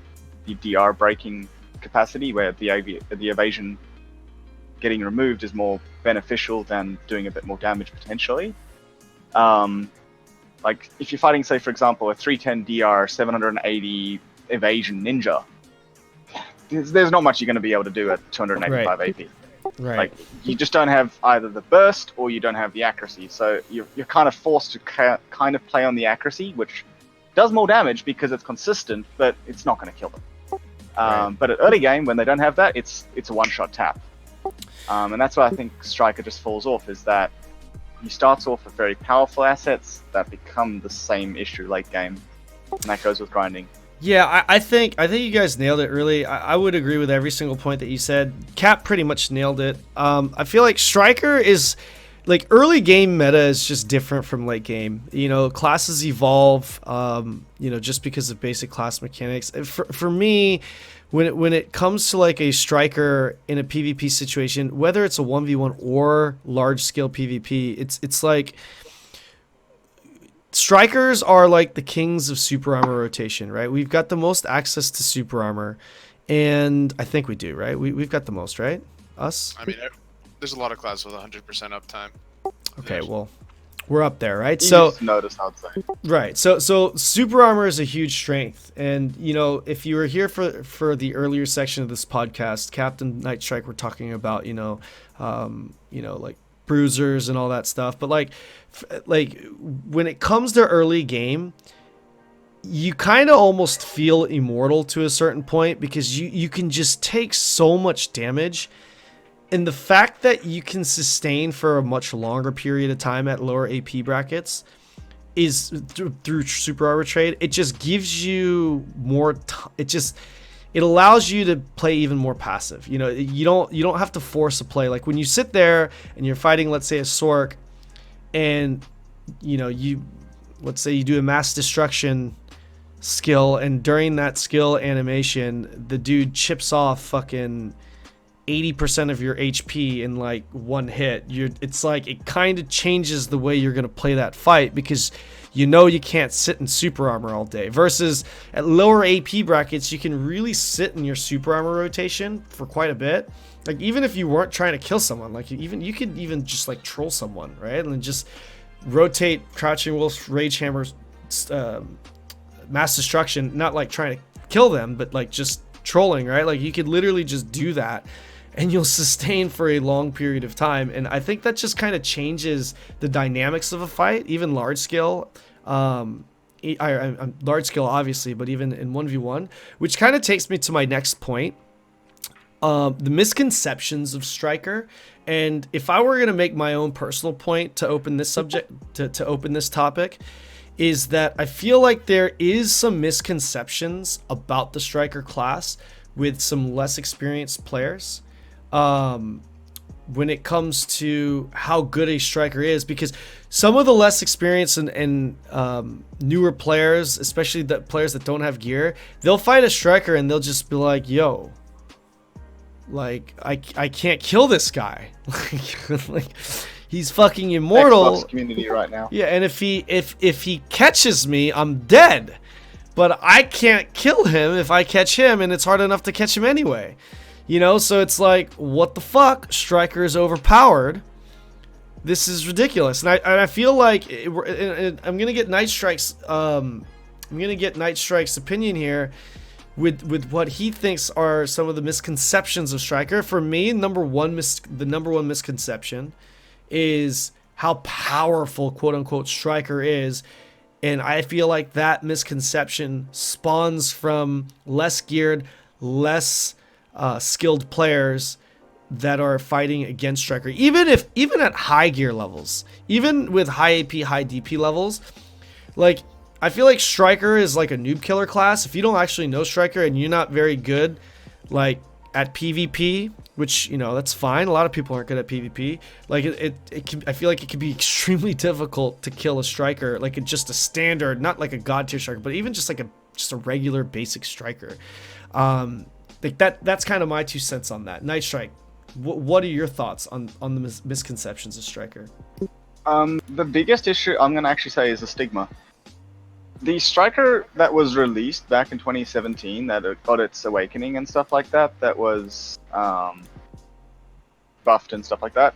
DR breaking capacity, where the evasion getting removed is more beneficial than doing a bit more damage potentially. Like if you're fighting, say, for example, a 310 DR 780 evasion ninja, there's not much you're going to be able to do at 285 AP. Right. Like, you just don't have either the burst or you don't have the accuracy. So you're kind of forced to kind of play on the accuracy, which does more damage because it's consistent, but it's not going to kill them. Right. But at early game, when they don't have that, it's a one-shot tap. And that's why I think Striker just falls off, is that he starts off with very powerful assets that become the same issue late game. And that goes with grinding. Yeah, I think you guys nailed it, really. I would agree with every single point that you said. Cap pretty much nailed it. I feel like Striker is, like, early game meta is just different from late game. Classes evolve, just because of basic class mechanics. For me, when it comes to like a striker in a PvP situation, whether it's a 1v1 or large scale PvP, it's like strikers are like the kings of super armor rotation, right? We've got the most access to super armor, and I think we do, right? We've got the most, right? Us? I mean, there's a lot of classes with 100% uptime. Okay, well, we're up there, right? Easiest to notice, I'd say. Right. So super armor is a huge strength, and you know, if you were here for the earlier section of this podcast, Captain Night Strike, we're talking about like bruisers and all that stuff. But like when it comes to early game, you kind of almost feel immortal to a certain point because you can just take so much damage. And the fact that you can sustain for a much longer period of time at lower AP brackets is through super armor trade. It just gives you more. It allows you to play even more passive. You know, you don't have to force a play. Like when you sit there and you're fighting, let's say a Sork, and you know let's say you do a mass destruction skill, and during that skill animation, the dude chips off fucking 80% of your HP in like one hit. It's like it kind of changes the way you're gonna play that fight because you know you can't sit in super armor all day. Versus at lower AP brackets, you can really sit in your super armor rotation for quite a bit. Like even if you weren't trying to kill someone, like you could even just like troll someone, right? And just rotate Crouching Wolf, Rage Hammer, Mass Destruction, not like trying to kill them, but like just trolling, right? Like you could literally just do that and you'll sustain for a long period of time. And I think that just kind of changes the dynamics of a fight, even large scale. Large scale, obviously, but even in 1v1, which kind of takes me to my next point. The misconceptions of Striker. And if I were going to make my own personal point to open this subject, to open this topic, is that I feel like there is some misconceptions about the Striker class with some less experienced players. When it comes to how good a striker is, because some of the less experienced and newer players, especially the players that don't have gear, they'll fight a striker and they'll just be like, yo, like I can't kill this guy. like he's fucking immortal. Xbox community right now. Yeah, and if he catches me, I'm dead. But I can't kill him if I catch him, and it's hard enough to catch him anyway. You know, so it's like, what the fuck? Striker is overpowered. This is ridiculous, and I feel like I'm gonna get Night Strike's opinion here with what he thinks are some of the misconceptions of Striker. For me, the number one misconception is how powerful quote unquote Striker is. And I feel like that misconception spawns from less geared, less skilled players that are fighting against Striker. Even at high gear levels, even with high AP, high DP levels, like I feel like Striker is like a noob killer class. If you don't actually know Striker and you're not very good, like at PvP, which, you know, that's fine. A lot of people aren't good at PvP. Like I feel like it can be extremely difficult to kill a striker, like just a standard, not like a god tier striker, but even just like a regular basic striker. Like that's kind of my 2 cents on that. Night Strike, what are your thoughts on the misconceptions of Striker? The biggest issue I'm gonna actually say is the stigma. The Striker that was released back in 2017, that it got its awakening and stuff like that, that was buffed and stuff like that.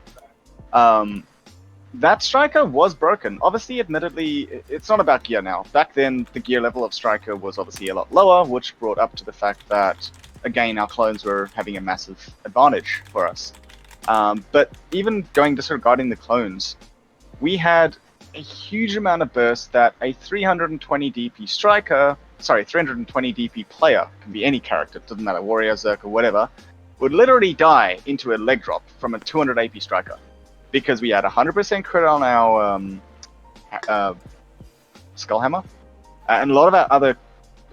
That Striker was broken. Obviously, admittedly, it's not about gear now. Back then, the gear level of Striker was obviously a lot lower, which brought up to the fact that, again, our clones were having a massive advantage for us. But even disregarding the clones, we had a huge amount of burst that a 320 DP player, can be any character, doesn't matter, warrior, zerk, or whatever, would literally die into a leg drop from a 200 AP striker. Because we had 100% crit on our skull hammer, and a lot of our other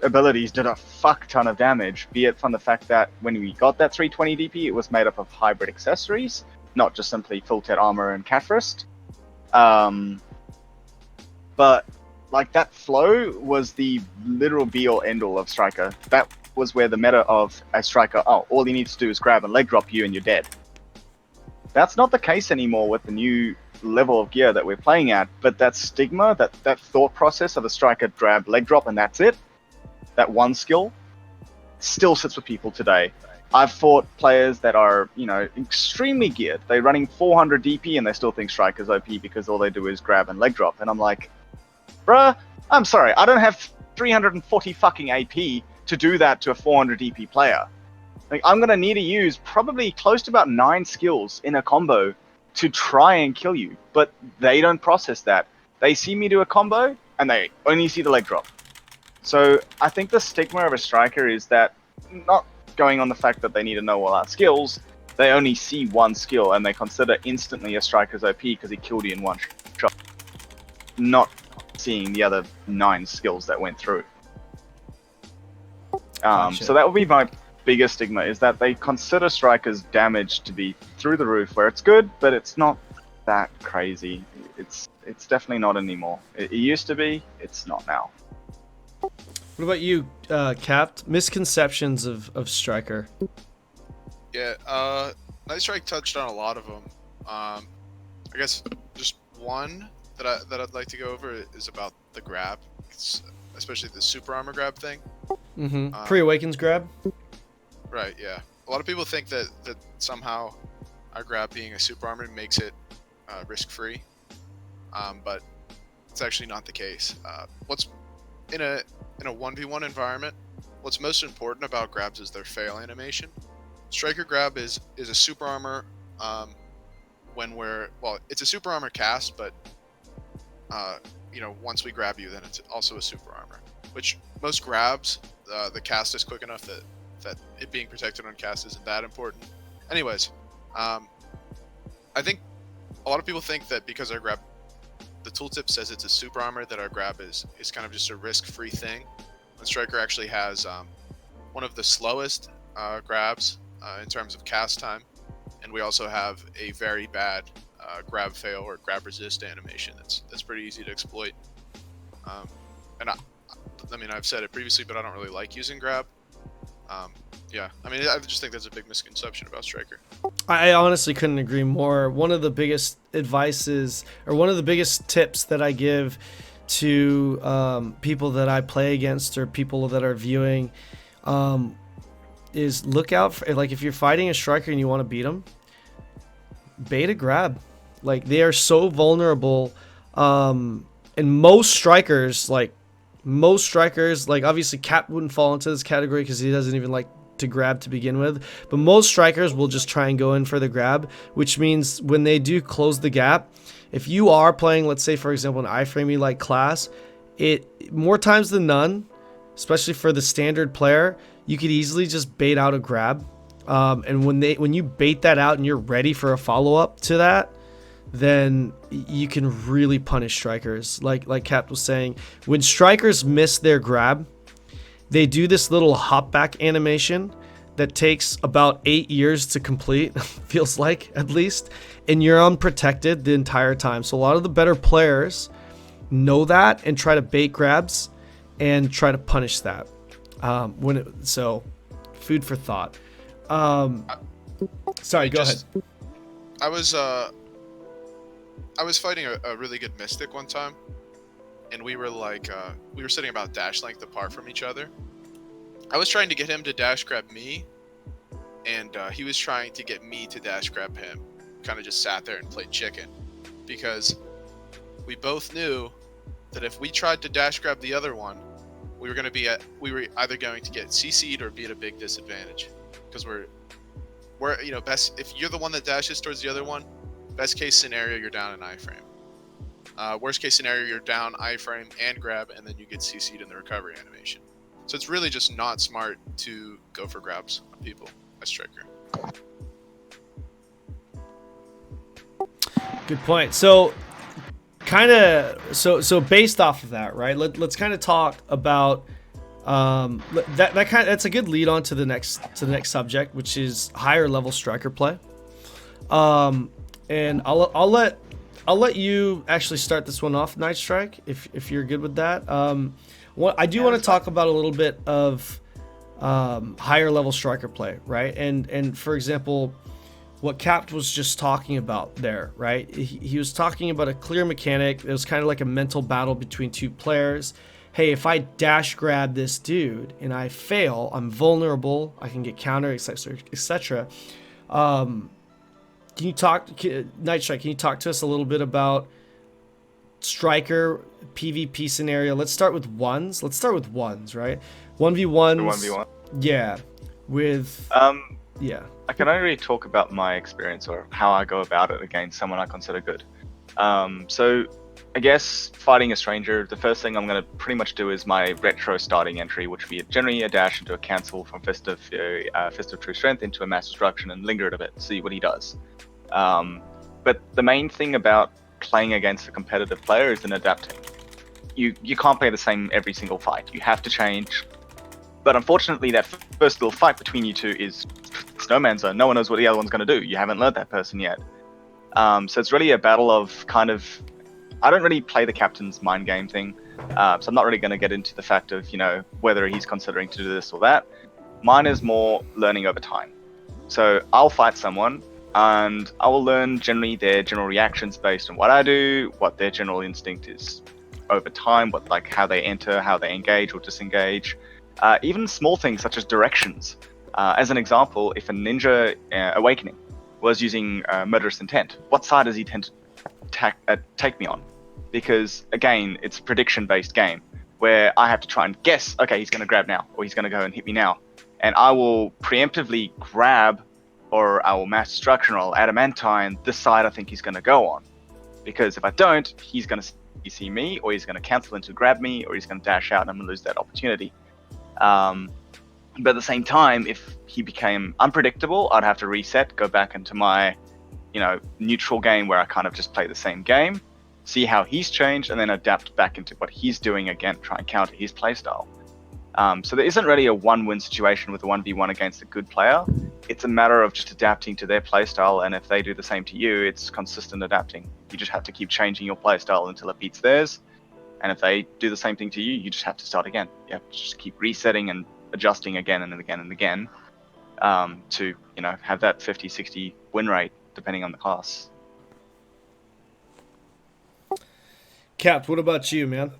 abilities did a fuck ton of damage, be it from the fact that when we got that 320 DP, it was made up of hybrid accessories, not just simply full Tet armor and Cathrist. But like that flow was the literal be all end all of Striker. That was where the meta of a striker, oh, all he needs to do is grab and leg drop you and you're dead. That's not the case anymore with the new level of gear that we're playing at, but that stigma, that thought process of a striker grab, leg drop, and that's it, that one skill, still sits with people today. I've fought players that are, extremely geared. They're running 400 DP and they still think Striker's OP because all they do is grab and leg drop. And I'm like, bruh, I'm sorry, I don't have 340 fucking AP to do that to a 400 DP player. Like, I'm going to need to use probably close to about 9 skills in a combo to try and kill you. But they don't process that. They see me do a combo and they only see the leg drop. So I think the stigma of a striker is that, not going on the fact that they need to know all our skills, they only see one skill and they consider instantly a striker's OP because he killed you in one shot, not seeing the other 9 skills that went through. Gotcha. So that would be my biggest stigma, is that they consider strikers' damage to be through the roof, where it's good, but it's not that crazy. It's definitely not anymore. It used to be, it's not now. What about you, Capt? Misconceptions of Striker. Yeah, Night Strike touched on a lot of them. I guess just one that I'd like to go over is about the grab, especially the super armor grab thing. Mm-hmm. Pre-awakens grab. Right. Yeah. A lot of people think that somehow our grab being a super armor makes it risk-free, but it's actually not the case. What's in a 1v1 environment, what's most important about grabs is their fail animation. Striker grab is a super armor it's a super armor cast, but once we grab you, then it's also a super armor. Which most grabs, the cast is quick enough that it being protected on cast isn't that important. Anyways, I think a lot of people think that because our grab, the tooltip says it's a super armor, that our grab is kind of just a risk-free thing. And Striker actually has one of the slowest grabs in terms of cast time, and we also have a very bad grab fail or grab resist animation that's pretty easy to exploit. And I mean, I've said it previously, but I don't really like using grab. I just think that's a big misconception about Striker. I honestly couldn't agree more. One of the biggest one of the biggest tips that I give to people that I play against or people that are viewing is look out for, like, if you're fighting a striker and you want to beat them, bait a grab. Like, they are so vulnerable, and most strikers, like obviously Cap wouldn't fall into this category because he doesn't even like to grab to begin with, but most strikers will just try and go in for the grab, which means when they do close the gap, if you are playing, let's say for example, an iframey like class, it more times than none, especially for the standard player, you could easily just bait out a grab, and when you bait that out and you're ready for a follow-up to that, then you can really punish strikers. Like Cap was saying, when strikers miss their grab, they do this little hop back animation that takes about 8 years to complete, feels like, at least, and you're unprotected the entire time. So a lot of the better players know that and try to bait grabs and try to punish that. So food for thought. Sorry, go ahead. I was fighting a really good Mystic one time, and we were sitting about dash length apart from each other. I was trying to get him to dash grab me, and he was trying to get me to dash grab him. Kind of just sat there and played chicken, because we both knew that if we tried to dash grab the other one, we were either going to get CC'd or be at a big disadvantage, because we're best if you're the one that dashes towards the other one. Best case scenario, you're down an iframe. Worst case scenario, you're down iframe and grab, and then you get CC'd in the recovery animation. So it's really just not smart to go for grabs on people as Striker. Good point. So based off of that, right? Let's kind of talk about that's a good lead on to the next subject, which is higher level striker play. And I'll let you actually start this one off, Night Strike, if you're good with that. I do want to talk about a little bit of higher level striker play, right? And for example, what Capt was just talking about there, right? He was talking about a clear mechanic. It was kind of like a mental battle between two players. Hey, if I dash grab this dude and I fail, I'm vulnerable. I can get countered, etc., etc. Can you talk, Night Strike? Can you talk to us a little bit about striker PvP scenario? Let's start with ones. Right? 1v1s. The 1v1. Yeah. With yeah. I can only really talk about my experience or how I go about it against someone I consider good. So I guess fighting a stranger, the first thing I'm going to pretty much do is my retro starting entry, which would be generally a dash into a cancel from Fist of True Strength into a Mass Destruction and linger it a bit, see what he does. But the main thing about playing against a competitive player is in adapting. You can't play the same every single fight. You have to change. But unfortunately, that first little fight between you two is Snowman Zone. No one knows what the other one's going to do. You haven't learned that person yet. So it's really a battle of kind of... I don't really play the captain's mind game thing. So I'm not really going to get into the fact of, whether he's considering to do this or that. Mine is more learning over time. So I'll fight someone, and I will learn generally their general reactions based on what I do, what their general instinct is over time, how they enter, how they engage or disengage. Even small things such as directions. As an example, if a ninja awakening was using murderous intent, what side does he tend to take me on? Because again, it's a prediction-based game where I have to try and guess, okay, he's going to grab now, or he's going to go and hit me now. And I will preemptively grab, or I will mass destruction, or I'll adamantine this side I think he's going to go on. Because if I don't, he's going to see me, or he's going to cancel into grab me, or he's going to dash out and I'm going to lose that opportunity. But at the same time, if he became unpredictable, I'd have to reset, go back into my, neutral game where I kind of just play the same game, see how he's changed, and then adapt back into what he's doing again, try and counter his playstyle. So there isn't really a one-win situation with a 1v1 against a good player. It's a matter of just adapting to their playstyle, and if they do the same to you, it's consistent adapting. You just have to keep changing your playstyle until it beats theirs. And if they do the same thing to you, you just have to start again. You have to just keep resetting and adjusting again and again and again to, have that 50-60 win rate, depending on the class. Cap, what about you, man?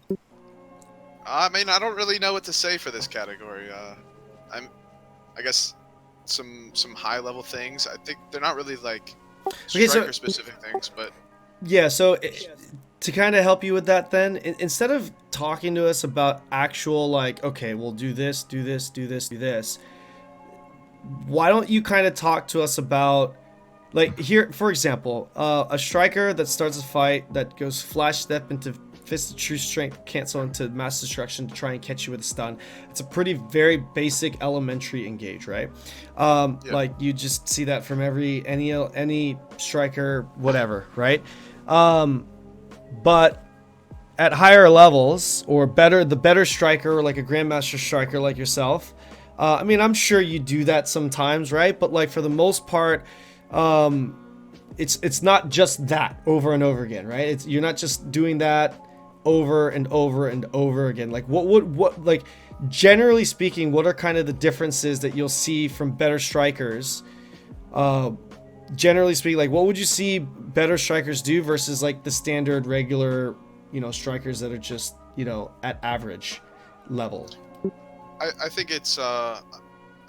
I mean, I don't really know what to say for this category. I guess some high level things. I think they're not really like striker specific things, but yeah. So to kind of help you with that, then instead of talking to us about actual okay, we'll do this, do this, do this, do this. Why don't you kind of talk to us about here, for example, a striker that starts a fight that goes flash step into Fist of True Strength, cancel into Mass Destruction to try and catch you with a stun. It's a very basic elementary engage, right? Yeah. You just see that from any striker, whatever, right? But at higher levels, or the better striker, like a Grandmaster striker like yourself, I mean, I'm sure you do that sometimes, right? But for the most part, it's not just that over and over again, right? You're not just doing that over and over and over again. Generally speaking, what are kind of the differences that you'll see from better strikers? Generally speaking, what would you see better strikers do versus the standard regular, strikers that are just, at average level? I think it's I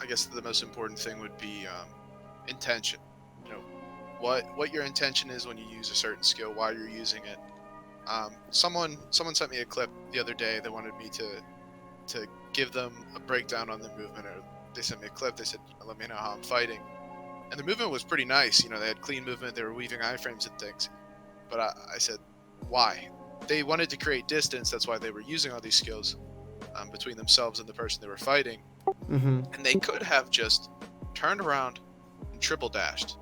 guess the most important thing would be intention. What your intention is when you use a certain skill, why you're using it. Someone sent me a clip the other day. They wanted me to give them a breakdown on their movement, or they sent me a clip. They said, let me know how I'm fighting. And the movement was pretty nice. They had clean movement. They were weaving iframes and things. But I said, why? They wanted to create distance. That's why they were using all these skills between themselves and the person they were fighting. Mm-hmm. And they could have just turned around and triple dashed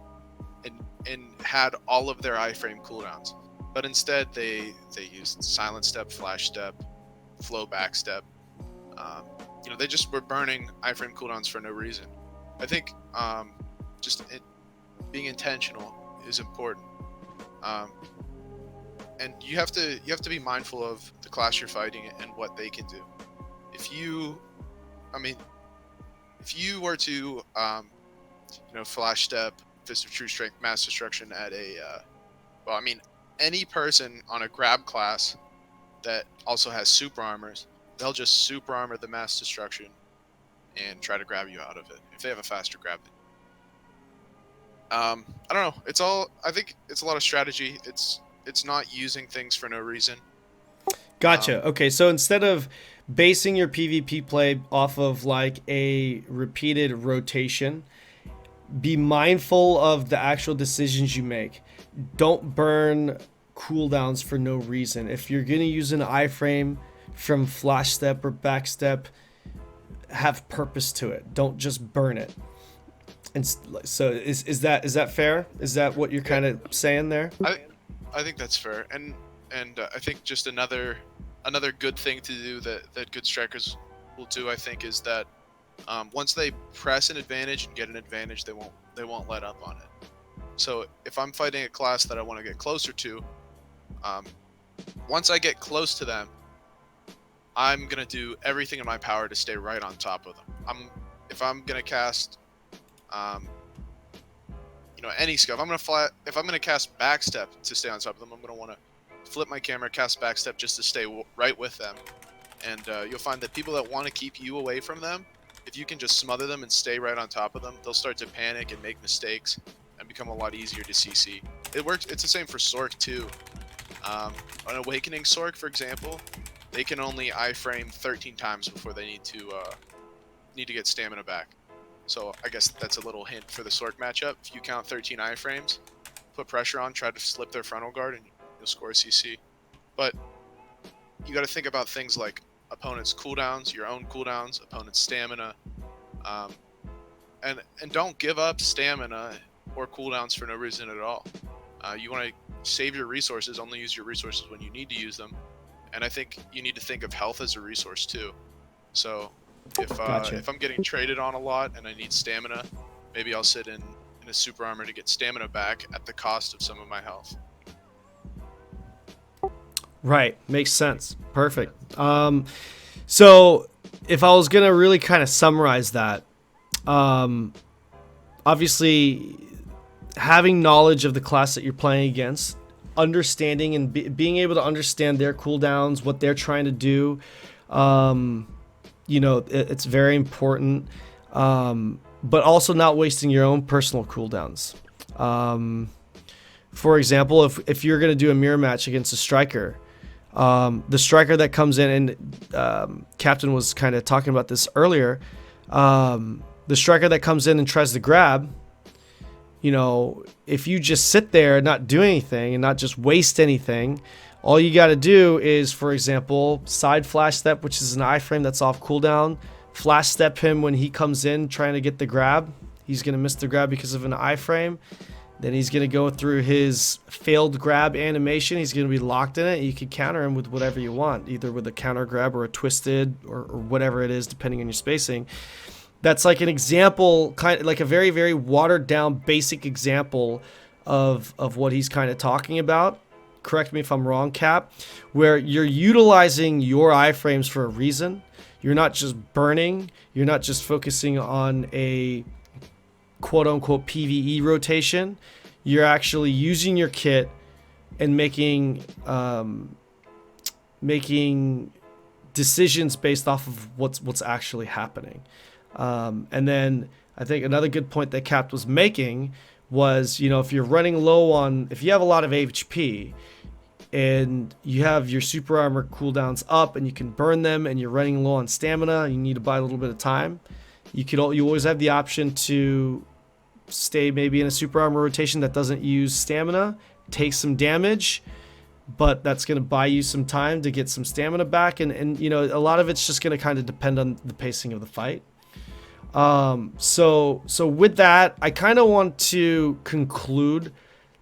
and had all of their iframe cooldowns. But instead, they used silent step, flash step, flow back step. They just were burning iframe cooldowns for no reason. I think being intentional is important, and you have to be mindful of the class you're fighting and what they can do. if you were to, flash step, fist of true strength, mass destruction at a, any person on a grab class that also has super armors, they'll just super armor the mass destruction and try to grab you out of it if they have a faster grab. I don't know. I think it's a lot of strategy. It's not using things for no reason. Gotcha. Okay, so instead of basing your PvP play off of like a repeated rotation, be mindful of the actual decisions you make. Don't burn cooldowns for no reason. If you're going to use an iframe from flash step or back step, have purpose to it. Don't just burn it. And so is that fair? Is that what you're kind of saying there? I think that's fair. And I think just another good thing to do that good strikers will do, I think, is that once they press an advantage and get an advantage, they won't let up on it. So if I'm fighting a class that I want to get closer to, once I get close to them, I'm gonna do everything in my power to stay right on top of them. If I'm gonna cast, any skill, if I'm gonna cast backstep to stay on top of them, I'm gonna want to flip my camera, cast backstep just to stay right with them. And you'll find that people that want to keep you away from them, if you can just smother them and stay right on top of them, they'll start to panic and make mistakes and become a lot easier to CC. It works. It's the same for Sork too. An Awakening Sork, for example, they can only iframe 13 times before they need to get stamina back. So I guess that's a little hint for the Sork matchup. If you count 13 iframes, put pressure on, try to slip their frontal guard, and you'll score a CC. But you got to think about things like opponents' cooldowns, your own cooldowns, opponents' stamina, and don't give up stamina or cooldowns for no reason at all. You want to save your resources, only use your resources when you need to use them. And I think you need to think of health as a resource too. So if I'm getting traded on a lot and I need stamina, maybe I'll sit in a super armor to get stamina back at the cost of some of my health. Right. Makes sense. Perfect. So if I was going to really kind of summarize that, obviously having knowledge of the class that you're playing against, understanding and being able to understand their cooldowns, what they're trying to do, it's very important. But also not wasting your own personal cooldowns. For example, if you're going to do a mirror match against a striker, the striker that comes in, and Captain was kind of talking about this earlier, the striker that comes in and tries to grab, if you just sit there and not do anything and not just waste anything, all you got to do is, for example, side flash step, which is an iframe that's off cooldown, flash step him when he comes in trying to get the grab. He's going to miss the grab because of an iframe. Then he's going to go through his failed grab animation. He's going to be locked in it. You can counter him with whatever you want, either with a counter grab or a twisted or whatever it is, depending on your spacing. That's like an example, kind of like a very, very watered down basic example of what he's kind of talking about. Correct me if I'm wrong, Cap, where you're utilizing your iframes for a reason. You're not just burning. You're not just focusing on a quote unquote PvE rotation. You're actually using your kit and making decisions based off of what's actually happening. And then I think another good point that Cap was making was, if you're running low on, if you have a lot of HP and you have your super armor cooldowns up and you can burn them and you're running low on stamina and you need to buy a little bit of time, you always have the option to stay maybe in a super armor rotation that doesn't use stamina, take some damage, but that's going to buy you some time to get some stamina back. And a lot of it's just going to kind of depend on the pacing of the fight. So with that, I kind of want to conclude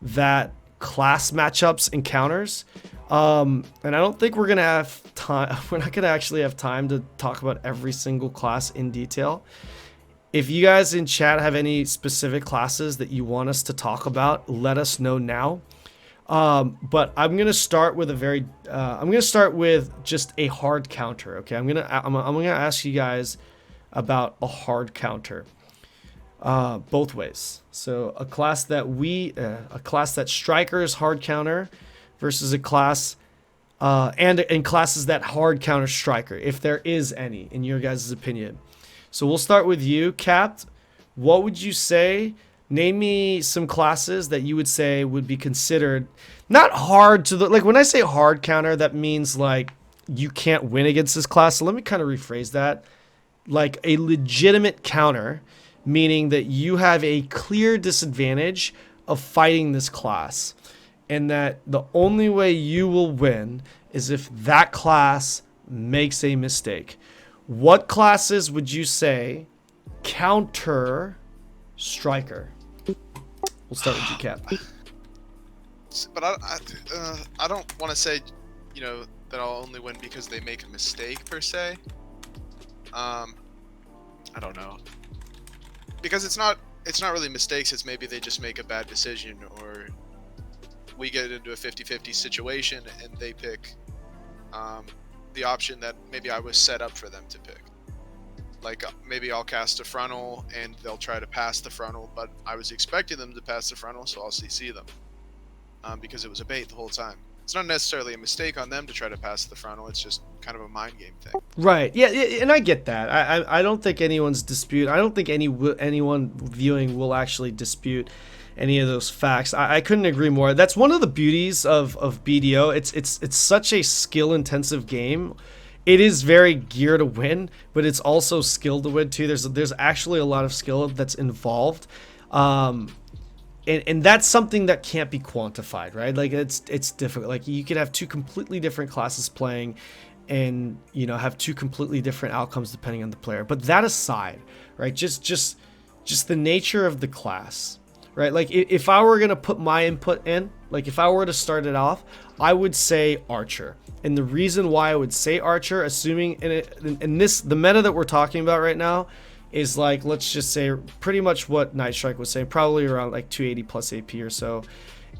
that class matchups and counters. And I don't think we're going to have time. We're not going to actually have time to talk about every single class in detail. If you guys in chat have any specific classes that you want us to talk about, let us know now. But I'm going to start with I'm going to start with just a hard counter. Okay. I'm going to ask you guys, about a hard counter. Both ways. So a class that strikers hard counter versus a class and classes that hard counter striker, if there is any, in your guys' opinion. So we'll start with you, Capt. What would you say? Name me some classes that you would say would be considered not hard to the, like when I say hard counter, that means like you can't win against this class. So let me kind of rephrase that. Like a legitimate counter, meaning that you have a clear disadvantage of fighting this class, and that the only way you will win is if that class makes a mistake. What classes would you say counter striker? We'll start with you, Cap. But I don't want to say, that I'll only win because they make a mistake per se. I don't know, because it's not really mistakes. It's maybe they just make a bad decision, or we get into a 50-50 situation and they pick the option that maybe I was set up for them to pick. Like maybe I'll cast a frontal and they'll try to pass the frontal, but I was expecting them to pass the frontal, so I'll CC them because it was a bait the whole time. It's not necessarily a mistake on them to try to pass the frontal. It's just kind of a mind game thing. Right. Yeah, and I get that. I don't think anyone's dispute. I don't think anyone viewing will actually dispute any of those facts. I couldn't agree more. That's one of the beauties of BDO. It's such a skill intensive game. It is very gear to win, but it's also skill to win too. There's actually a lot of skill that's involved. And that's something that can't be quantified, right? Like it's difficult. Like you could have two completely different classes playing and have two completely different outcomes depending on the player. But that aside, right? Just the nature of the class, right? Like if I were going to put my input in, like if I were to start it off, I would say Archer. And the reason why I would say Archer, assuming the meta that we're talking about right now is like, let's just say pretty much what Night Strike was saying, probably around like 280 plus AP or so.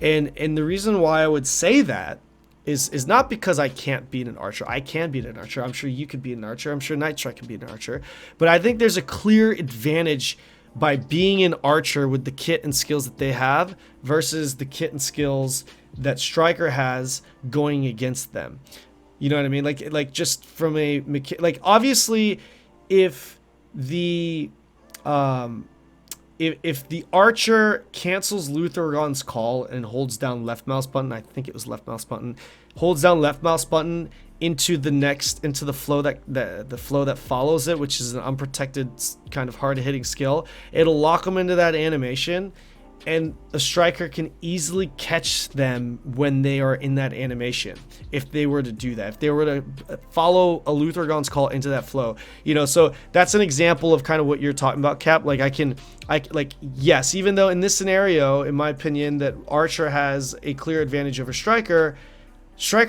And the reason why I would say that is not because I can't beat an Archer. I can beat an Archer. I'm sure you could beat an Archer. I'm sure Night Strike can beat an Archer. But I think there's a clear advantage by being an Archer with the kit and skills that they have versus the kit and skills that Striker has going against them. You know what I mean? Like just from like obviously if the if the Archer cancels Luthorgon's call and holds down left mouse button, I think it was left mouse button, holds down left mouse button into the flow the flow that follows it, which is an unprotected kind of hard hitting skill, it'll lock them into that animation, and a striker can easily catch them when they are in that animation. If they were to do that, if they were to follow a Luthorgon's call into that flow, so that's an example of kind of what you're talking about, Cap. Yes, even though in this scenario, in my opinion, that Archer has a clear advantage over Striker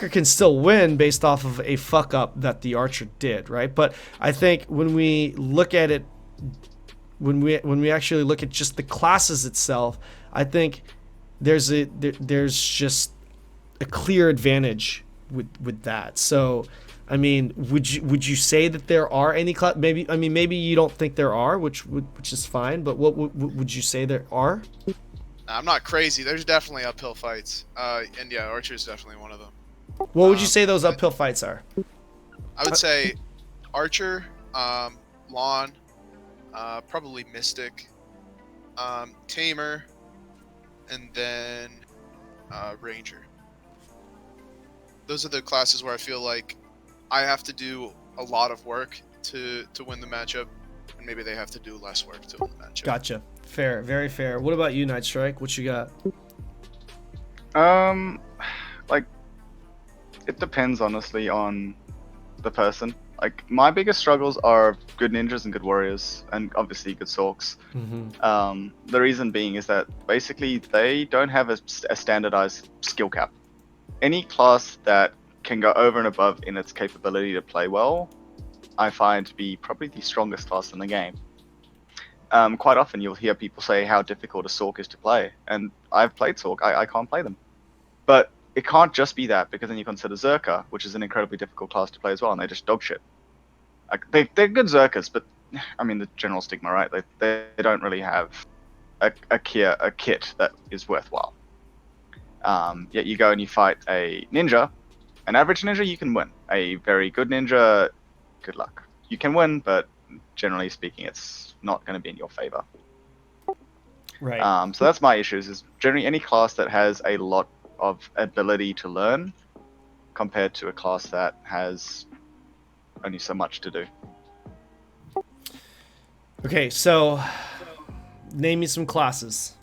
can still win based off of a fuck up that the Archer did, right? But I think when we look at it, when we actually look at just the classes itself, I think there's just a clear advantage with that. So, I mean, would you say that there are any maybe you don't think there are, which is fine, but what would you say there are? I'm not crazy. There's definitely uphill fights, and yeah, Archer is definitely one of them. What would you say those uphill fights are? I would say Archer, Lawn, probably Mystic, Tamer, and then Ranger. Those are the classes where I feel like I have to do a lot of work to win the matchup, and maybe they have to do less work to win the matchup. Gotcha. Fair, very fair. What about you, Night Strike? What you got? It depends honestly on the person. Like my biggest struggles are good ninjas and good warriors, and obviously good sorks. Mm-hmm. The reason being is that basically they don't have a standardized skill cap. Any class that can go over and above in its capability to play well, I find to be probably the strongest class in the game. Quite often you'll hear people say how difficult a sork is to play, and I've played sork. I can't play them, but it can't just be that, because then you consider Zerker, which is an incredibly difficult class to play as well, and they just dog shit. Like they're good Zerkers, but I mean, the general stigma, right? They don't really have a kit that is worthwhile. Yet you go and you fight a ninja, an average ninja, you can win. A very good ninja, good luck. You can win, but generally speaking, it's not going to be in your favor. Right. So that's my issues. Is generally any class that has a lot of ability to learn, compared to a class that has only so much to do. Okay, so name me some classes.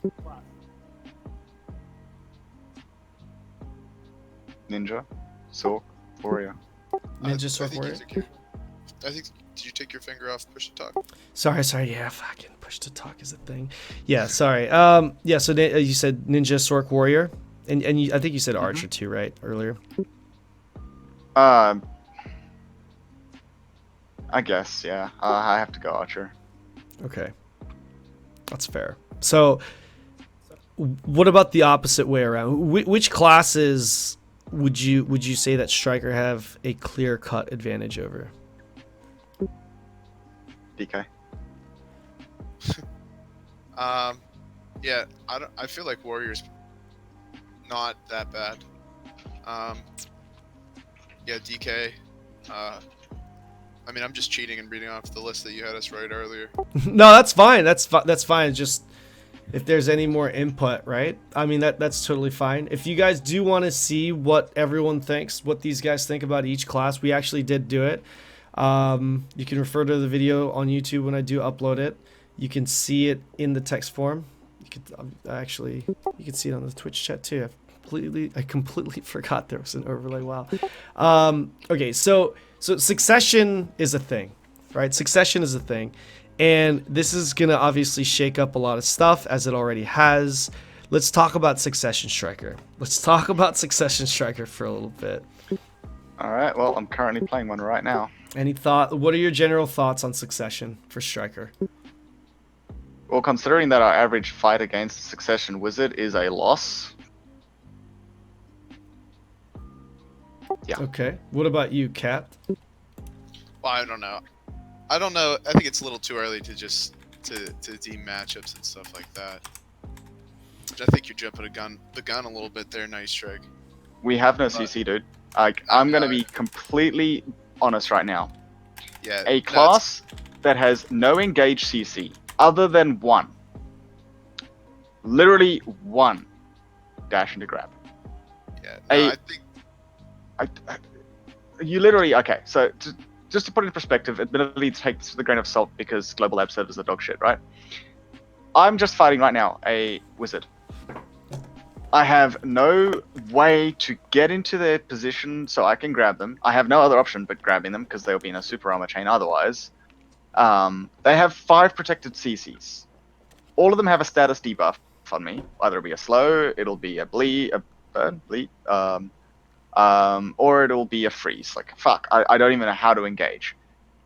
Ninja, Sork, Warrior. Ninja I Sword think Warrior. I think. Did you take your finger off push to talk? Sorry. Yeah, fucking push to talk is a thing. Yeah, sorry. Yeah. So you said Ninja Sork Warrior, and I think you said Archer too, right? Earlier. I guess, yeah. I have to go Archer. Okay, that's fair. So, what about the opposite way around? Which classes would you say that Striker have a clear cut advantage over? DK. Yeah, I feel like Warrior's not that bad. Yeah, DK. I mean, I'm just cheating and reading off the list that you had us write earlier. No, that's fine. That's fine. Just if there's any more input, right? I mean, that's totally fine. If you guys do want to see what everyone thinks, what these guys think about each class, we actually did do it. You can refer to the video on YouTube when I do upload it. You can see it in the text form. You can see it on the Twitch chat too. I completely forgot there was an overlay. Wow. Okay, so succession is a thing, right? Succession is a thing, and this is gonna obviously shake up a lot of stuff as it already has. Let's talk about Succession Striker. Let's talk about Succession Striker for a little bit. All right. Well, I'm currently playing one right now. What are your general thoughts on Succession for Striker? Well, considering that our average fight against the Succession Wizard is a loss. Yeah. Okay. What about you, Cap? Well, I don't know. I think it's a little too early to just to deem matchups and stuff like that. I think you're jumping the gun a little bit there, Nice Strike. We have no CC, dude. I'm going to be completely honest right now. Yeah. A class that has no engaged CC other than one. Literally one. Dash into grab. Yeah. No, I think. You literally... Okay, so just to put it in perspective, admittedly take this with a grain of salt because global lab servers are dog shit, right? I'm just fighting right now a wizard. I have no way to get into their position so I can grab them. I have no other option but grabbing them because they'll be in a super armor chain otherwise. They have 5 protected CCs. All of them have a status debuff on me. Either it'll be a slow, it'll be a bleed, or it'll be a freeze. Like, fuck, I don't even know how to engage.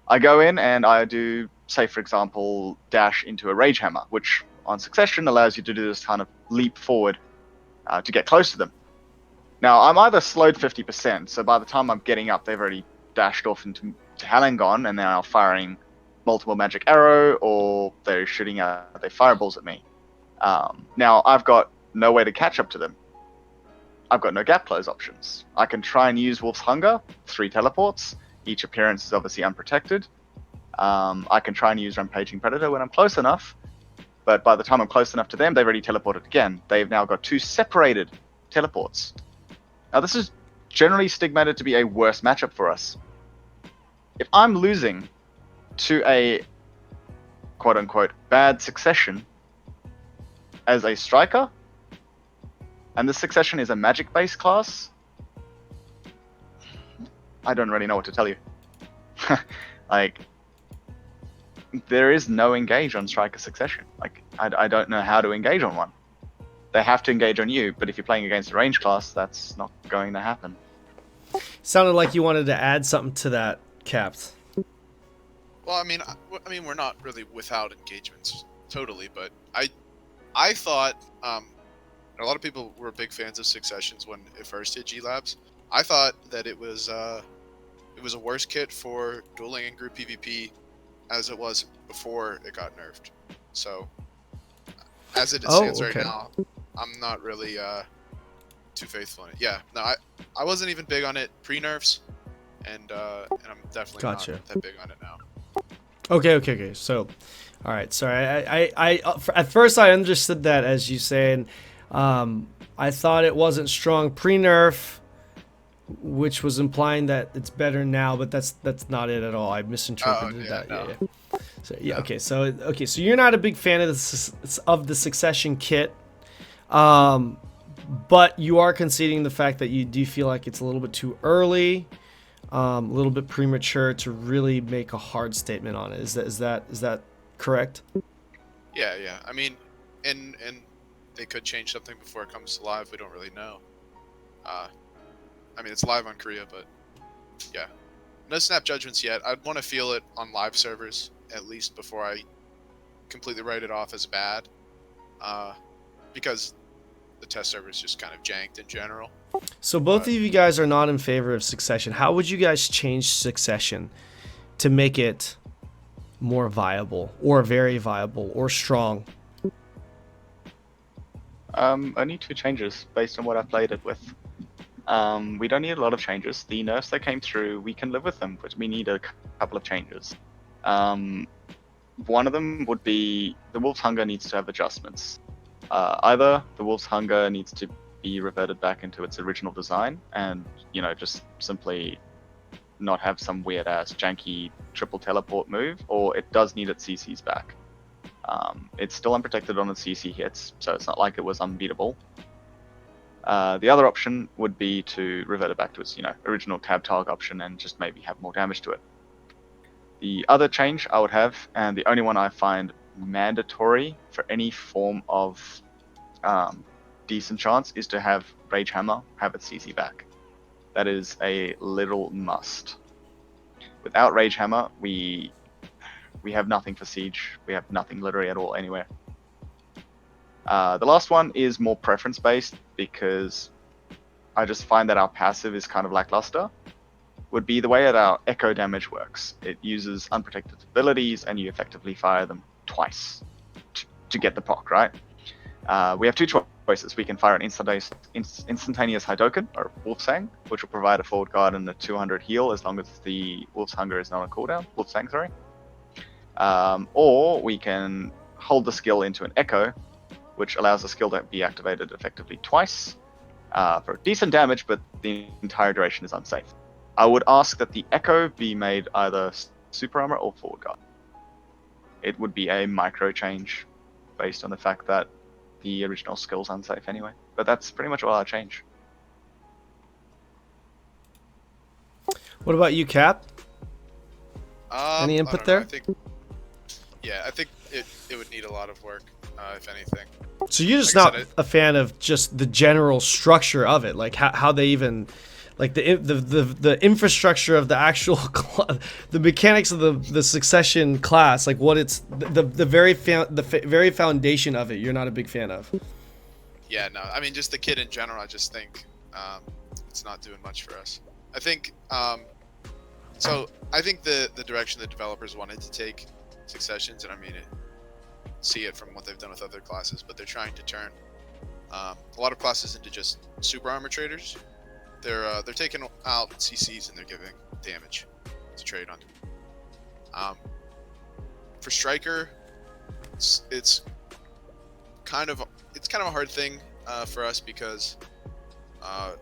I go in and I do, say for example, dash into a Rage Hammer, which on Succession allows you to do this kind of leap forward to get close to them. Now, I'm either slowed 50%, so by the time I'm getting up, they've already dashed off into Halangon, and they're now firing multiple magic arrow, or they're shooting their fireballs at me. Now, I've got no way to catch up to them. I've got no gap close options. I can try and use Wolf's Hunger, 3 teleports. Each appearance is obviously unprotected. I can try and use Rampaging Predator when I'm close enough, but by the time I'm close enough to them, they've already teleported again. They've now got 2 separated teleports. Now, this is generally stigmated to be a worse matchup for us. If I'm losing to a quote-unquote bad Succession as a Striker, and this Succession is a magic-based class, I don't really know what to tell you. Like, there is no engage on Striker Succession. Like, I don't know how to engage on one. They have to engage on you, but if you're playing against a range class, that's not going to happen. Sounded like you wanted to add something to that, Capt. Well, I mean, we're not really without engagements totally, but I thought a lot of people were big fans of Successions when it first hit G Labs. I thought that it was a worse kit for dueling and group PvP as it was before it got nerfed. So as it Oh, stands right okay. now, I'm not really too faithful in it. Yeah, no, I wasn't even big on it pre-nerfs, and I'm definitely Gotcha. not that big on it now. Okay. So, all right. Sorry. At first I understood that as you saying, I thought it wasn't strong pre-nerf, which was implying that it's better now, but that's not it at all. I misinterpreted yeah, that. no. Yeah. So yeah. No. So you're not a big fan of the succession kit, but you are conceding the fact that you do feel like it's a little bit too early. A little bit premature to really make a hard statement on it. Is that correct? Yeah. I mean, and they could change something before it comes to live. We don't really know. I mean, it's live on Korea, but yeah, no snap judgments yet. I'd want to feel it on live servers at least before I completely write it off as bad, because the test server is just kind of janked in general. So both of you guys are not in favor of Succession. How would you guys change Succession to make it more viable, or very viable, or strong? Only 2 changes based on what I played it with. We don't need a lot of changes. The nerfs that came through, we can live with them, but we need a couple of changes. One of them would be the Wolf's Hunger needs to have adjustments. Either the Wolf's Hunger needs to be reverted back into its original design and, just simply not have some weird ass janky triple teleport move, or it does need its CCs back. It's still unprotected on its CC hits, so it's not like it was unbeatable. The other option would be to revert it back to its, original tab target option and just maybe have more damage to it. The other change I would have, and the only one I find mandatory for any form of decent chance, is to have Rage Hammer have its CC back. That is a literal must. Without Rage Hammer, we have nothing for Siege. We have nothing literally at all anywhere. The last one is more preference based, because I just find that our passive is kind of lackluster. Would be the way that our echo damage works. It uses unprotected abilities and you effectively fire them twice to get the proc, right? We have 2 choices. We can fire an instantaneous Hadoken or Wolfsang, which will provide a forward guard and a 200 heal as long as the Wolf's Hunger is not on cooldown. Wolfsang, sorry. Or we can hold the skill into an Echo, which allows the skill to be activated effectively twice for decent damage, but the entire duration is unsafe. I would ask that the Echo be made either Super Armor or Forward Guard. It would be a micro change based on the fact that the original skill's unsafe anyway. But that's pretty much all I'll change. What about you, Cap? Any I input don't know. there? I think it would need a lot of work, if anything. So you're just Like I not said, a fan of just the general structure of it, like how they even, like the infrastructure of the actual the mechanics of the Succession class, like what it's the very foundation of it. You're not a big fan of. Yeah, no. I mean, just the kit in general. I just think it's not doing much for us. I think so. I think the direction the developers wanted to take Successions, and I mean see it from what they've done with other classes, but they're trying to turn a lot of classes into just super armor traders. They're taking out CCs and they're giving damage to trade on. For Striker, it's kind of a hard thing for us because I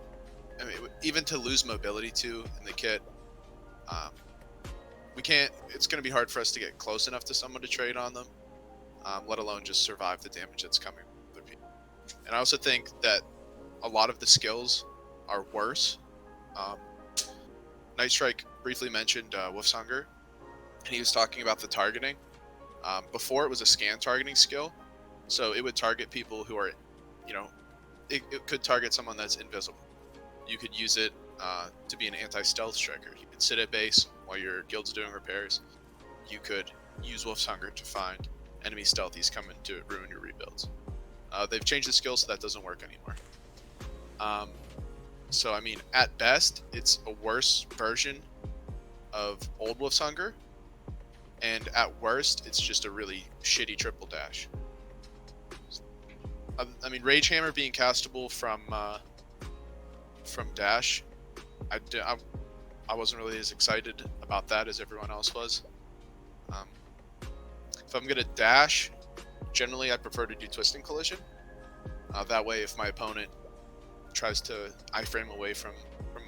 mean, even to lose mobility to in the kit, we can't. It's going to be hard for us to get close enough to someone to trade on them, let alone just survive the damage that's coming from other people. And I also think that a lot of the skills are worse. Night Strike briefly mentioned Wolf's Hunger, and he was talking about the targeting. Before it was a scan targeting skill, so it would target people who are, it could target someone that's invisible. You could use it to be an anti-stealth striker. You could sit at base while your guild's doing repairs. You could use Wolf's Hunger to find enemy stealthies coming to ruin your rebuilds. They've changed the skill so that doesn't work anymore. So I mean, at best, it's a worse version of old Wolf's Hunger, and at worst, it's just a really shitty triple dash. I mean, Rage Hammer being castable from dash, I wasn't really as excited about that as everyone else was. If I'm gonna dash, generally I prefer to do Twisting Collision. That way, if my opponent tries to iframe away from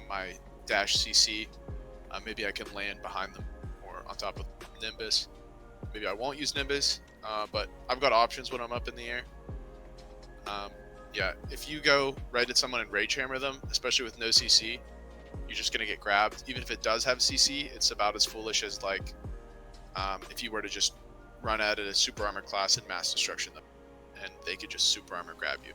my dash CC, maybe I can land behind them or on top of Nimbus. Maybe I won't use Nimbus, but I've got options when I'm up in the air. Yeah, if you go right at someone and Rage Hammer them, especially with no CC, you're just gonna get grabbed. Even if it does have CC, it's about as foolish as like if you were to just run at it as Super Armor class and Mass Destruction them, and they could just Super Armor grab you.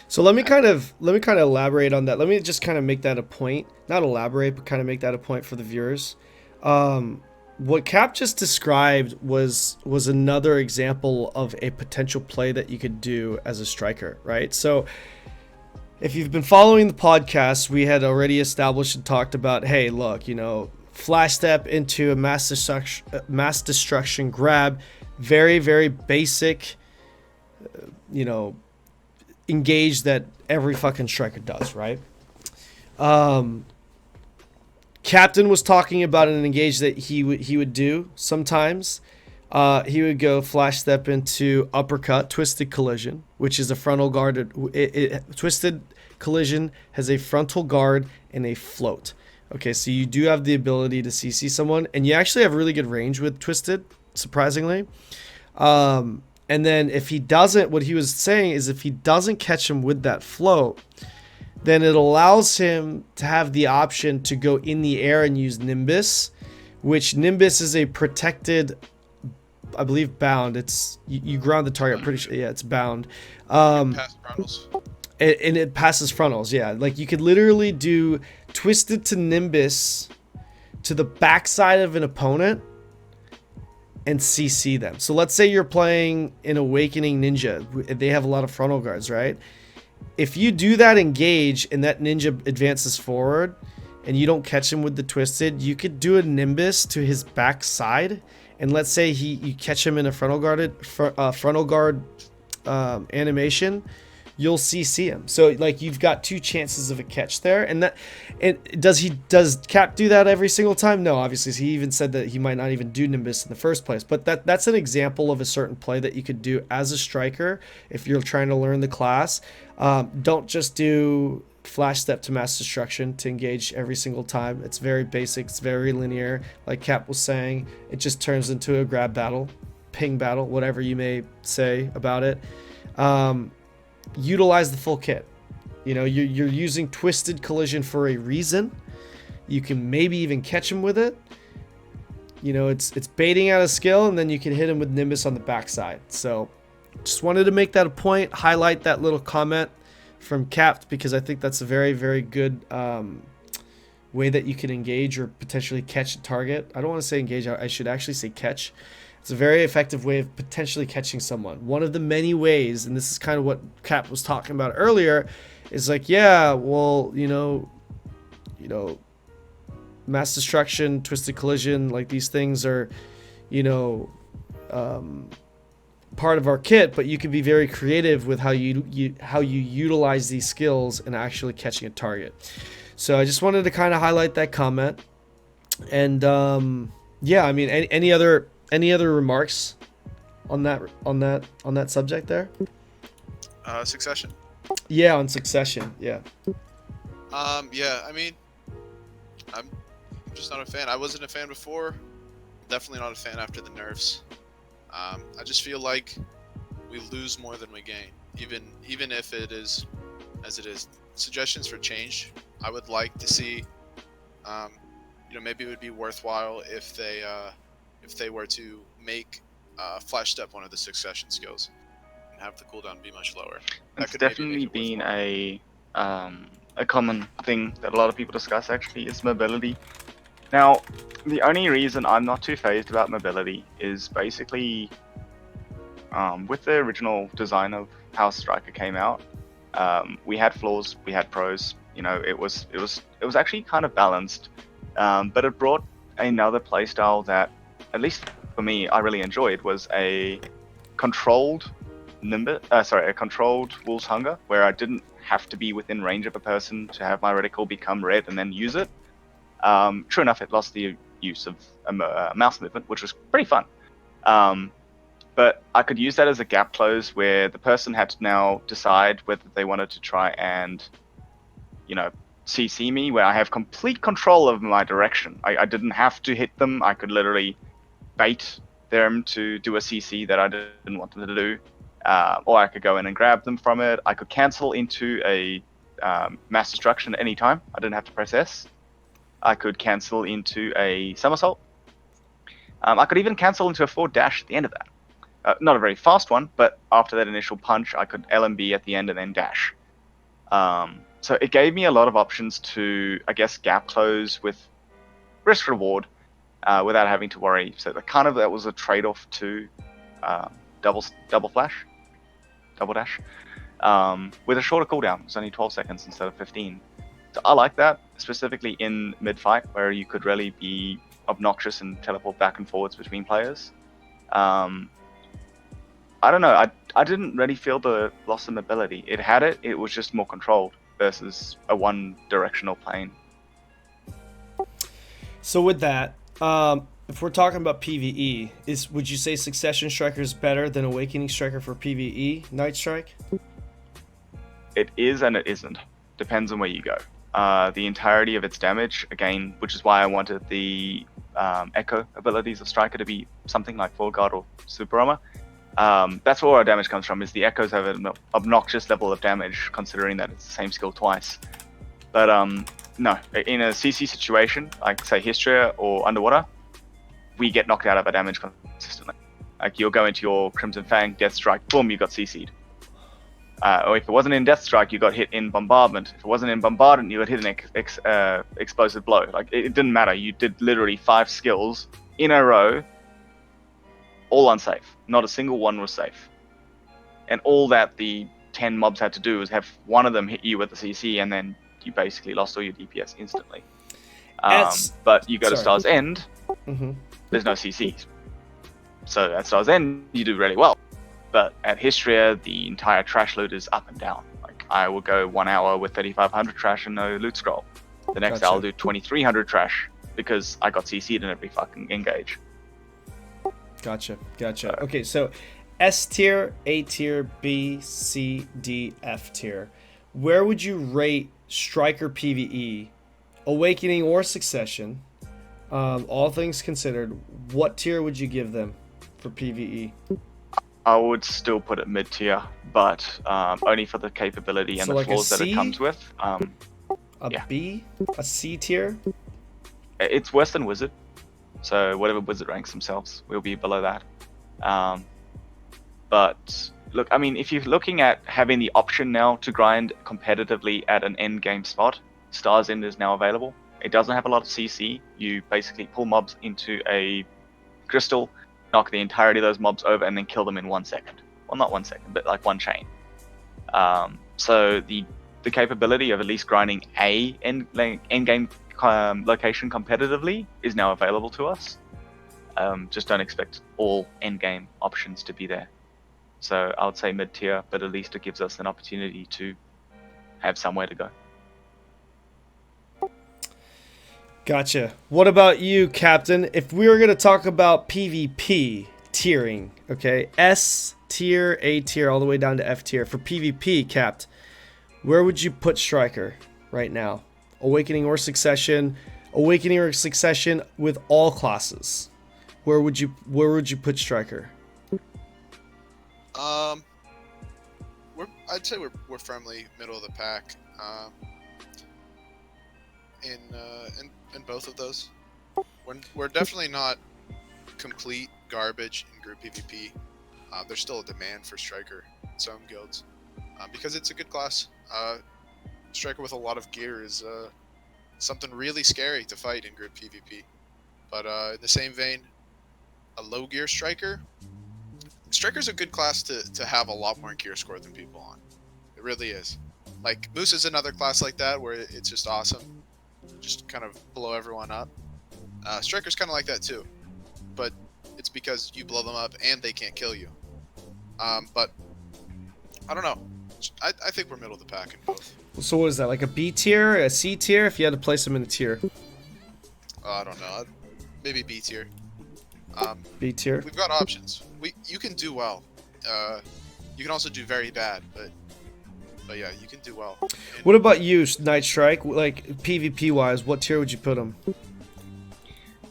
So let me kind of elaborate on that. Let me just kind of make that a point. Not elaborate, but kind of make that a point for the viewers. What Cap just described was another example of a potential play that you could do as a striker, right? So if you've been following the podcast, we had already established and talked about, hey, look, you know, flash step into a mass destruction grab, very, very basic, you know, engage that every fucking striker does, right? Captain was talking about an engage that he would do sometimes. He would go flash step into uppercut, twisted collision, which is a frontal guard. Twisted collision has a frontal guard and a float. Okay, so you do have the ability to CC someone, and you actually have really good range with twisted, surprisingly. And then if he doesn't, what he was saying is if he doesn't catch him with that float, then it allows him to have the option to go in the air and use Nimbus, which Nimbus is a protected, I believe, bound. It's you ground the target. I'm pretty sure, yeah, it's bound. Past frontals. And it passes frontals, yeah. Like you could literally do twisted to Nimbus to the backside of an opponent and CC them. So let's say you're playing an Awakening Ninja. They have a lot of frontal guards, right? If you do that engage and that ninja advances forward and you don't catch him with the twisted, you could do a Nimbus to his backside, and let's say you catch him in a frontal guard animation, you'll CC him. So like you've got two chances of a catch there. And does Cap do that every single time? No, obviously. He even said that he might not even do Nimbus in the first place. But that's an example of a certain play that you could do as a striker if you're trying to learn the class. Don't just do flash step to mass destruction to engage every single time. It's very basic. It's very linear. Like Cap was saying, it just turns into a grab battle, ping battle, whatever you may say about it. Utilize the full kit. You know, you're using twisted collision for a reason. You can maybe even catch him with it. You know, it's baiting out a skill, and then you can hit him with Nimbus on the backside. So just wanted to make that a point, highlight that little comment from Cap, because I think that's a very, very good way that you can engage or potentially catch a target. I don't want to say engage, I should actually say catch. It's a very effective way of potentially catching someone. One of the many ways, and this is kind of what Cap was talking about earlier, is like, yeah, well, you know, mass destruction, twisted collision, like these things are, you know, part of our kit, but you can be very creative with how you utilize these skills and actually catching a target. So I just wanted to kind of highlight that comment. And yeah, I mean, any other remarks on that subject there? Succession. Yeah, on Succession. Yeah. Yeah. I mean, I'm just not a fan. I wasn't a fan before. Definitely not a fan after the nerfs. I just feel like we lose more than we gain, even if it is as it is. Suggestions for change. I would like to see. You know, maybe it would be worthwhile if they were to make flash step one of the succession skills and have the cooldown be much lower. It's definitely been a common thing that a lot of people discuss, actually, is mobility. Now, the only reason I'm not too phased about mobility is basically with the original design of how Striker came out, we had flaws, we had pros. You know, it was actually kind of balanced, but it brought another playstyle that, at least for me, I really enjoyed was a controlled a controlled Wolf's Hunger, where I didn't have to be within range of a person to have my reticle become red and then use it. True enough, it lost the use of mouse movement, which was pretty fun. But I could use that as a gap close where the person had to now decide whether they wanted to try and, CC me, where I have complete control of my direction. I didn't have to hit them. I could literally bait them to do a CC that I didn't want them to do. Or I could go in and grab them from it. I could cancel into a mass destruction at any time. I didn't have to press S. I could cancel into a somersault. I could even cancel into a forward dash at the end of that. Not a very fast one, but after that initial punch, I could LMB at the end and then dash. So it gave me a lot of options to, I guess, gap close with risk reward without having to worry. So that was a trade-off to double dash, with a shorter cooldown. It's only 12 seconds instead of 15. So I like that, specifically in mid-fight, where you could really be obnoxious and teleport back and forwards between players. I don't know. I didn't really feel the loss of mobility. It had it. It was just more controlled versus a one-directional plane. So with that, if we're talking about PvE, would you say Succession Striker is better than Awakening Striker for PvE, Night Strike? It is and it isn't. Depends on where you go. The entirety of its damage, again, which is why I wanted the Echo abilities of Striker to be something like Full Guard or Super Armor. That's where our damage comes from, is the Echoes have an obnoxious level of damage, considering that it's the same skill twice. But no, in a CC situation, like say Histria or Underwater, we get knocked out of our damage consistently. Like you'll go into your Crimson Fang, Death Strike, boom, you got CC'd. Or if it wasn't in Death Strike, you got hit in Bombardment. If it wasn't in Bombardment, you got hit in Explosive Blow. Like it didn't matter. You did literally 5 skills in a row, all unsafe. Not a single one was safe. And all that the 10 mobs had to do was have one of them hit you with the CC, and then you basically lost all your DPS instantly. But you go to Star's End, there's no CCs. So at Star's End, you do really well. But at Histria, the entire trash loot is up and down. Like I will go 1 hour with 3,500 trash and no loot scroll. The next hour I'll do 2,300 trash because I got CC'd in every fucking engage. Gotcha. Okay, so S tier, A tier, B, C, D, F tier. Where would you rate Striker PvE, Awakening or Succession? All things considered, what tier would you give them for PvE? I would still put it mid-tier, but only for the capability and So the like flaws that it comes with. Yeah. B? A C tier? It's worse than Wizard, so whatever Wizard ranks themselves, we'll be below that. But look, I mean, if you're looking at having the option now to grind competitively at an end game spot, Star's End is now available. It doesn't have a lot of CC. You basically pull mobs into a crystal, knock the entirety of those mobs over, and then kill them in 1 second. Well, not 1 second, but like one chain. So the capability of at least grinding a end game location competitively is now available to us. Just don't expect all end game options to be there. So I would say mid tier, but at least it gives us an opportunity to have somewhere to go. Gotcha. What about you, Captain? If we were going to talk about PvP tiering, okay, S tier, A tier, all the way down to F tier. For PvP, Capt, where would you put Striker right now? Awakening or Succession? Awakening or Succession with all classes. Where would you put Striker? I'd say we're firmly middle of the pack. In both of those, we're definitely not complete garbage in group PvP. There's still a demand for Striker in some guilds because it's a good class. Striker with a lot of gear is something really scary to fight in group PvP. But in the same vein, a low gear Striker's a good class to have a lot more gear score than people on. It really is. Like Moose is another class like that where it's just awesome. Just kind of blow everyone up. Striker's kind of like that too, but it's because you blow them up and they can't kill you. But I don't know. I think we're middle of the pack in both. So what is that, like a B tier, a C tier, if you had to place them in a tier? I don't know. Maybe B tier. B tier? We've got options. You can do well. You can also do very bad, but yeah, you can do well. And What about you, Night Strike? Like PvP wise, what tier would you put them?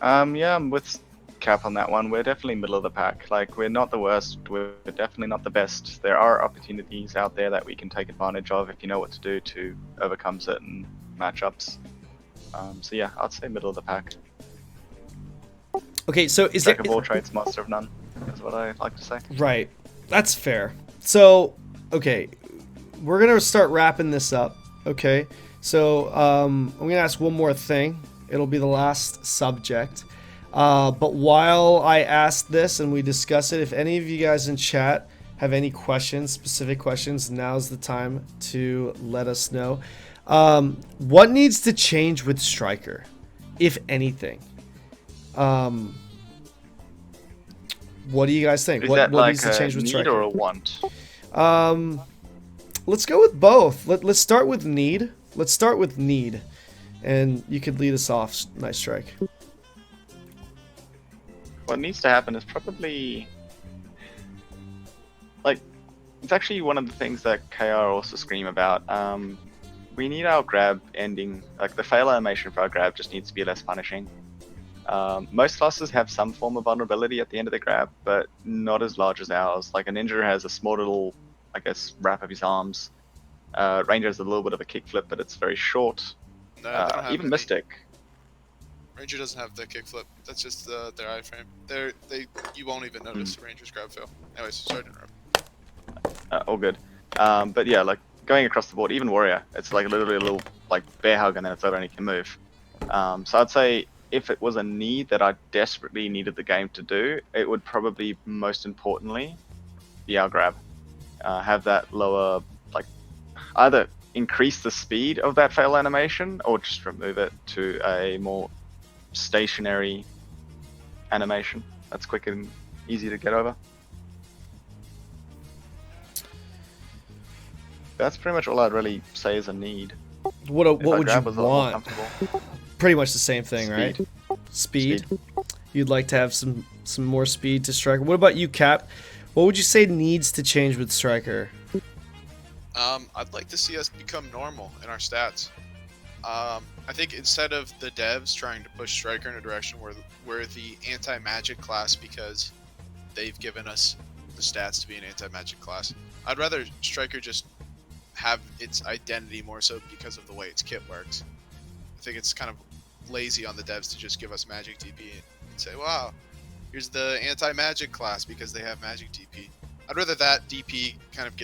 Yeah, I'm with Cap on that one. We're definitely middle of the pack. Like, we're not the worst. We're definitely not the best. There are opportunities out there that we can take advantage of if you know what to do to overcome certain matchups. So yeah, I'd say middle of the pack. Okay, so is there Jack of all trades, master of none, is what I like to say. right? That's fair. So okay, we're gonna start wrapping this up. Okay, so I'm gonna ask one more thing. It'll be the last subject. But while I ask this and we discuss it, if any of you guys in chat have any questions, specific questions, now's the time to let us know. What needs to change with Striker, if anything? What do you guys think? Is What that like needs to change a with need Striker? or a want? Let's go with both. Let's start with need. Let's start with need, and you could lead us off, Nice Strike. What needs to happen is probably, like, it's actually one of the things that KR also scream about. We need our grab ending, like the fail animation for our grab just needs to be less punishing. Most classes have some form of vulnerability at the end of the grab, but not as large as ours. Like a ninja has a small little, I guess, wrap of his arms. Ranger has a little bit of a kickflip, but it's very short. no, they don't have Even any. Mystic. Ranger doesn't have the kickflip. That's just their iframe. You won't even notice Ranger's grab fail. Anyways, sorry to interrupt. All good. But yeah, like going across the board, even Warrior, it's like literally a little like bear hug and then it's over and he can move. So I'd say if it was a need that I desperately needed the game to do, it would probably most importantly be our grab. Have that lower, like either increase the speed of that fail animation or just remove it to a more stationary animation that's quick and easy to get over. That's pretty much all I'd really say is a need. What If our would you grab was a lot more want? comfortable. Pretty much the same thing, Speed. right? Speed. You'd like to have some more speed to Striker. What about you, Cap? What would you say needs to change with Striker? I'd like to see us become normal in our stats. I think instead of the devs trying to push Striker in a direction where we're the anti-magic class because they've given us the stats to be an anti-magic class, I'd rather Striker just have its identity more so because of the way its kit works. I think it's kind of lazy on the devs to just give us magic DP and say, wow, here's the anti-magic class because they have magic DP. I'd rather that DP kind of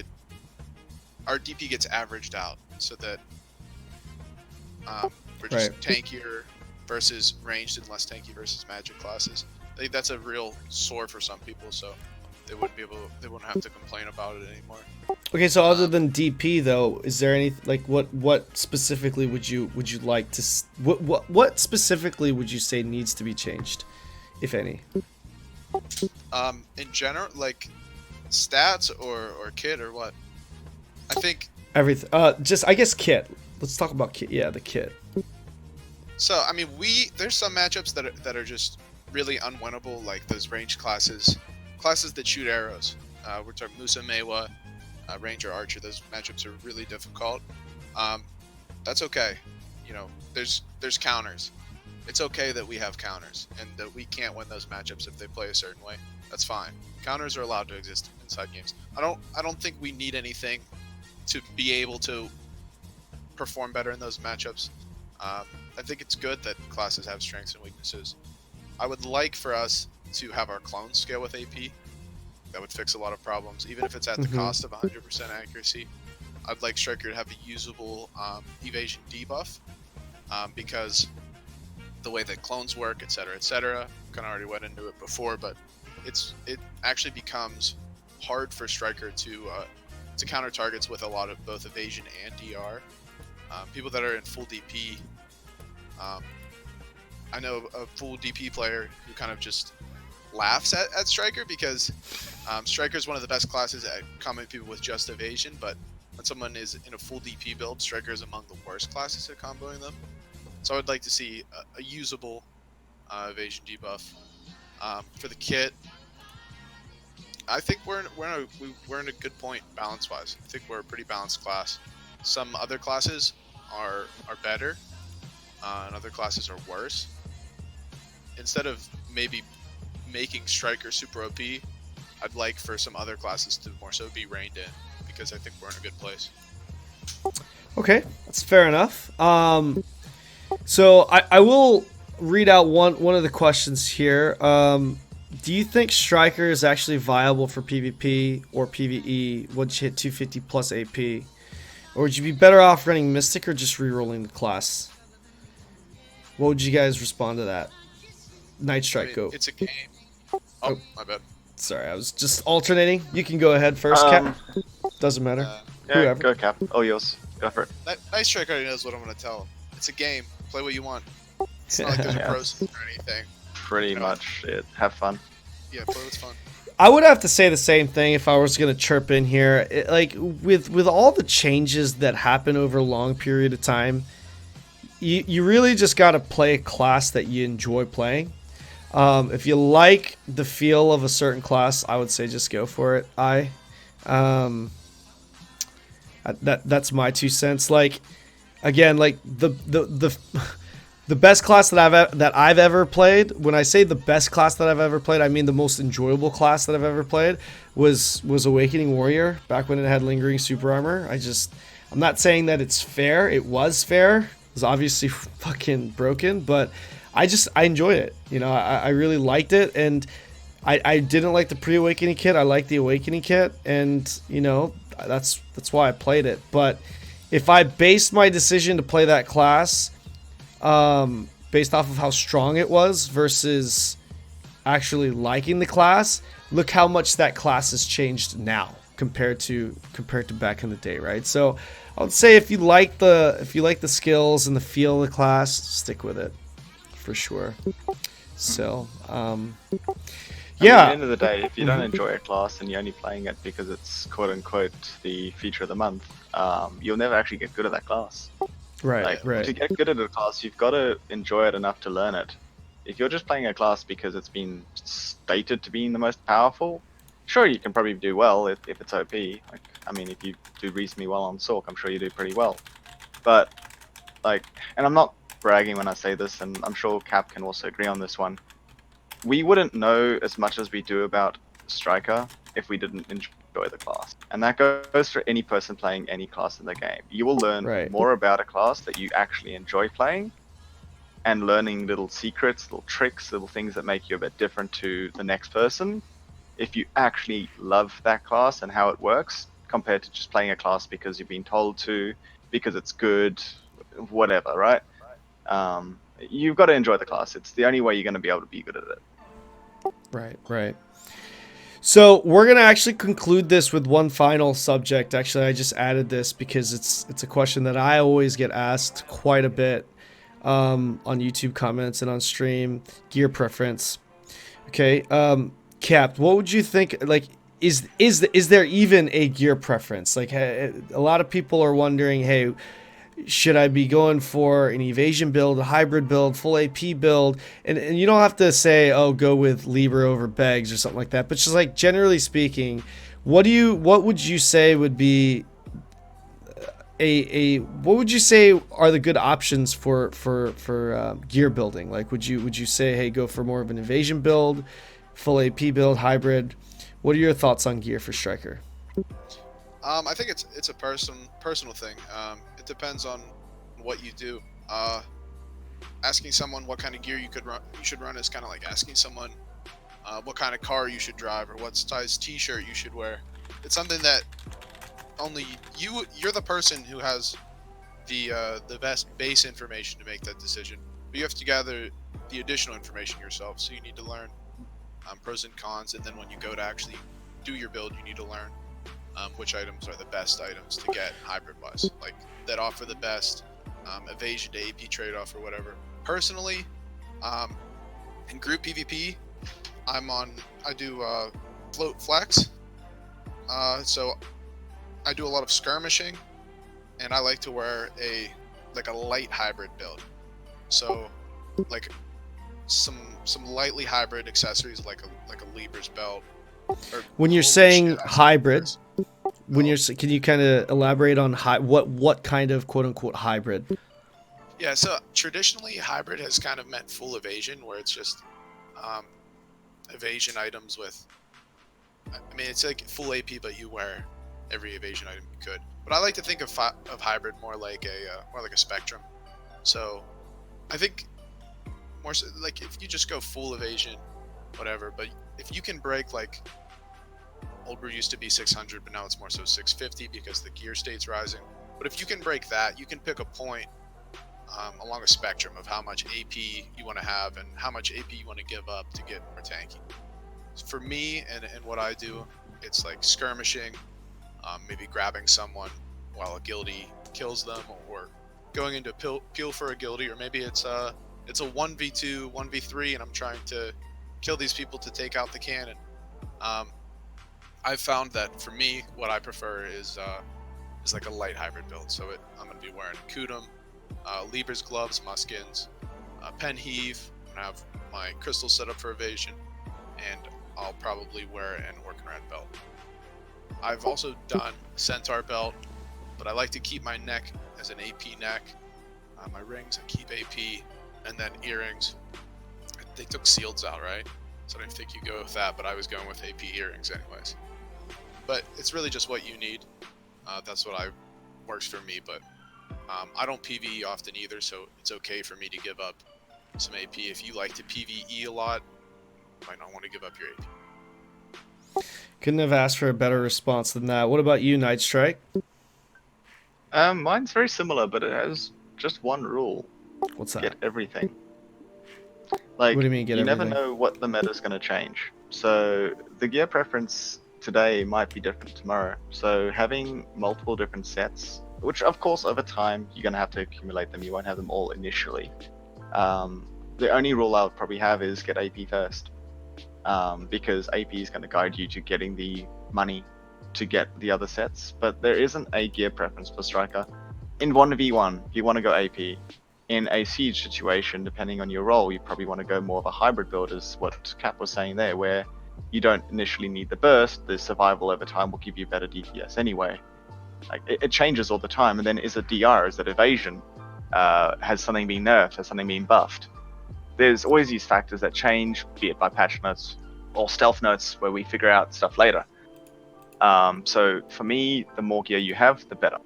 our DP gets averaged out so that we're just tankier versus ranged and less tanky versus magic classes. I think that's a real sore for some people, so they wouldn't have to complain about it anymore. Okay, so other than DP though, is there any like what specifically would you like to what specifically would you say needs to be changed, if any? In general, like stats or kit or what? I think Everything. Just I guess kit. Let's talk about kit. Yeah, the kit. so. I mean, there's some matchups that are just really unwinnable, like those range classes that shoot arrows. We're talking Musa, Mewa, Ranger, Archer. Those matchups are really difficult. That's okay. You know, there's counters. It's okay that we have counters and that we can't win those matchups if they play a certain way. That's fine. Counters are allowed to exist inside games. I don't think we need anything to be able to perform better in those matchups. I think it's good that classes have strengths and weaknesses. I would like for us to have our clones scale with AP. That would fix a lot of problems, even if it's at the cost of 100% accuracy. I'd like Striker to have a usable evasion debuff because the way that clones work, etc., etc. Kind of already went into it before, but it actually becomes hard for Striker to counter targets with a lot of both evasion and DR. People that are in full DP, I know a full DP player who kind of just laughs at Striker because Striker is one of the best classes at comboing people with just evasion, but when someone is in a full DP build, Striker is among the worst classes at comboing them. So I would like to see a usable evasion debuff. For the kit, I think we're in a good point balance-wise. I think we're a pretty balanced class. Some other classes are better, and other classes are worse. Instead of maybe making Striker super OP, I'd like for some other classes to more so be reined in, because I think we're in a good place. Okay, that's fair enough. So I will read out one of the questions here. Do you think Striker is actually viable for PvP or PvE once you hit 250 plus AP? Or would you be better off running Mystic or just rerolling the class? What would you guys respond to that? Night Strike, go. It's a game. Oh, my bad. Sorry, I was just alternating. You can go ahead first, Cap. Doesn't matter. Yeah, Whoever. go Cap. Oh, yours. Go for it. Night Strike already knows what I'm going to tell him. It's a game. Play what you want. It's not like there's a process or anything. Pretty much it. Have fun. Yeah, play what's fun. I would have to say the same thing if I was going to chirp in here. Like, with all the changes that happen over a long period of time, you really just got to play a class that you enjoy playing. If you like the feel of a certain class, I would say just go for it. That's my 2 cents. Like, again, like the best class that I've ever played. When I say the best class that I've ever played, I mean the most enjoyable class that I've ever played was Awakening Warrior back when it had lingering super armor. I'm not saying that it's fair. It was fair. It was obviously fucking broken, but I enjoyed it. You know, I really liked it, and I didn't like the pre-awakening kit. I liked the awakening kit, and you know, that's why I played it. But if I based my decision to play that class based off of how strong it was versus actually liking the class, look how much that class has changed now compared to back in the day, right? So I would say if you like the skills and the feel of the class, stick with it for sure. So yeah. At the end of the day, if you don't enjoy a class and you're only playing it because it's quote unquote the feature of the month, you'll never actually get good at that class. Right. To get good at a class, you've got to enjoy it enough to learn it. If you're just playing a class because it's been stated to be the most powerful, sure, you can probably do well if it's OP. Like, I mean, if you do reasonably well on Sork, I'm sure you do pretty well. But, like, and I'm not bragging when I say this, and I'm sure Cap can also agree on this one. We wouldn't know as much as we do about Striker if we didn't enjoy the class. And that goes for any person playing any class in the game. You will learn more about a class that you actually enjoy playing, and learning little secrets, little tricks, little things that make you a bit different to the next person if you actually love that class and how it works, compared to just playing a class because you've been told to, because it's good, whatever, right? You've got to enjoy the class. It's the only way you're going to be able to be good at it. Right. So we're going to actually conclude this with one final subject. Actually, I just added this because it's a question that I always get asked quite a bit on YouTube comments and on stream. Gear preference. Okay. Cap, what would you think? Like, is there even a gear preference? Like, a lot of people are wondering, hey, should I be going for an evasion build, a hybrid build, full AP build? And you don't have to say, oh, go with Libra over Begs or something like that. But just like generally speaking, what would you say would be what would you say are the good options for gear building? Like, would you say, hey, go for more of an evasion build, full AP build, hybrid? What are your thoughts on gear for Striker? I think it's a personal thing. It depends on what you do. Asking someone what kind of gear you should run is kind of like asking someone what kind of car you should drive or what size T-shirt you should wear. It's something that only you're the person who has the best base information to make that decision. But you have to gather the additional information yourself. So you need to learn pros and cons, and then when you go to actually do your build, you need to learn which items are the best items to get hybrid-wise, like that offer the best evasion to AP trade-off or whatever. Personally, in group PvP, I do float flex. So I do a lot of skirmishing, and I like to wear a light hybrid build. So like some lightly hybrid accessories like a Libra's belt. When you're Holy saying shit, I said hybrid, Libras. can you kind of elaborate on what kind of quote unquote hybrid? Yeah, so traditionally hybrid has kind of meant full evasion, where it's just um, evasion items with. I mean, it's like full AP, but you wear every evasion item you could. But I like to think of hybrid more like a spectrum. So I think more so, like if you just go full evasion, whatever. But if you can break like old brew used to be 600, but now it's more so 650 because the gear state's rising. But if you can break that, you can pick a point along a spectrum of how much AP you want to have and how much AP you want to give up to get more tanky. For me and what I do, it's like skirmishing, maybe grabbing someone while a guildie kills them, or going into peel for a guildie, or maybe it's a 1v2, 1v3, and I'm trying to kill these people to take out the cannon. I've found that for me, what I prefer is like a light hybrid build. So I'm going to be wearing Kudum, Libra's gloves, muskins, pen heave. I'm going to have my crystal set up for evasion, and I'll probably wear an Orcanrad belt. I've also done a Centaur belt, but I like to keep my neck as an AP neck. My rings, I keep AP, and then earrings. They took seals out, right? So I didn't think you go with that, but I was going with AP earrings anyways. But it's really just what you need. That's what works for me, but I don't PvE often either, so it's okay for me to give up some AP. If you like to PvE a lot, you might not want to give up your AP. Couldn't have asked for a better response than that. What about you, Night Strike? Mine's very similar, but it has just one rule. What's that? Get everything. Like, What do you mean, get you never everything? know what the meta's going to change. So the gear preference today might be different tomorrow. So having multiple different sets, which of course over time you're going to have to accumulate them. You won't have them all initially. The only rule I would probably have is get AP first, because AP is going to guide you to getting the money to get the other sets. But there isn't a gear preference for Striker. In 1v1, you want to go AP. In a siege situation, depending on your role, you probably want to go more of a hybrid build, is what Cap was saying there, where you don't initially need the burst. The survival over time will give you better DPS anyway. Like it changes all the time. And then is it DR? Is it evasion? Has something been nerfed? Has something been buffed? There's always these factors that change, be it by patch notes or stealth notes, where we figure out stuff later. So for me, the more gear you have, the better.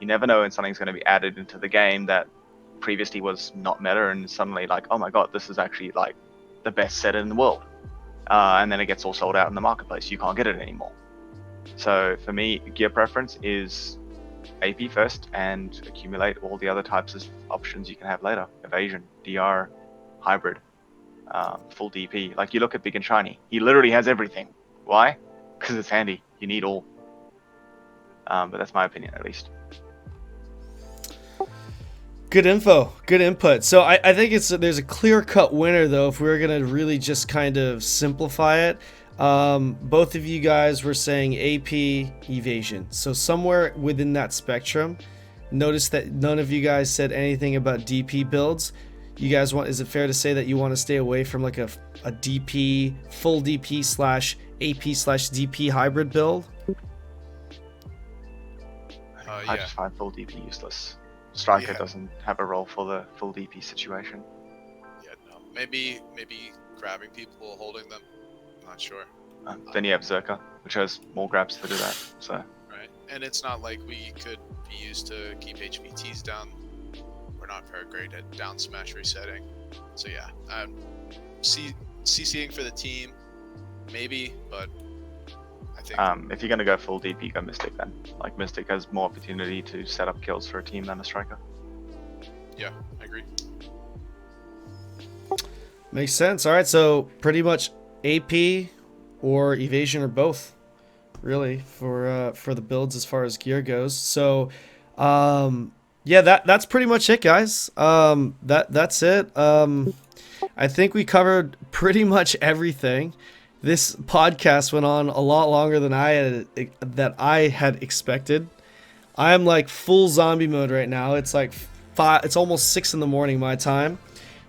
You never know when something's going to be added into the game that previously was not meta, and suddenly like, oh my god, this is actually like the best set in the world. And then it gets all sold out in the marketplace. You can't get it anymore. So for me, gear preference is AP first and accumulate all the other types of options you can have later. Evasion, DR, hybrid, full DP. Like you look at Big and Shiny, he literally has everything. Why? Because it's handy. You need all. But that's my opinion, at least. Good info, good input. So I think there's a clear-cut winner, though, if we were going to really just kind of simplify it. Both of you guys were saying AP evasion. So somewhere within that spectrum, notice that none of you guys said anything about DP builds. You guys is it fair to say that you want to stay away from like a DP, full DP slash AP slash DP hybrid build? Yeah. I just find full DP useless. Striker doesn't have a role for the full DP situation. Yeah, no. Maybe grabbing people, holding them. I'm not sure. Then you have Zerka, which has more grabs to do that. So. Right, and it's not like we could be used to keep HVTs down. We're not very great at down smash resetting. So yeah, CCing for the team, maybe, but I think if you're gonna go full DP, go Mystic then. Like Mystic has more opportunity to set up kills for a team than a Striker. Yeah, I agree. Makes sense. All right, so pretty much AP or evasion or both, really, for the builds as far as gear goes. So, yeah, that's pretty much it, guys. That's it. I think we covered pretty much everything. This podcast went on a lot longer than I had expected. I am like full zombie mode right now. It's like it's almost 6 in the morning my time,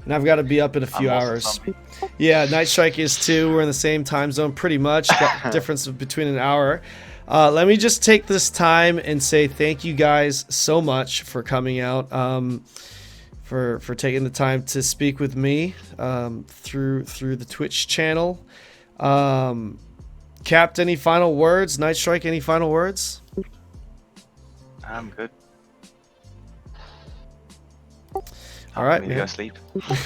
and I've got to be up in a few hours. Yeah, Night Strike is too. We're in the same time zone pretty much. Got difference between an hour. Let me just take this time and say thank you guys so much for coming out, for taking the time to speak with me through the Twitch channel. Capt, any final words? Night Strike, any final words? I'm good. All right, I'm gonna go sleep.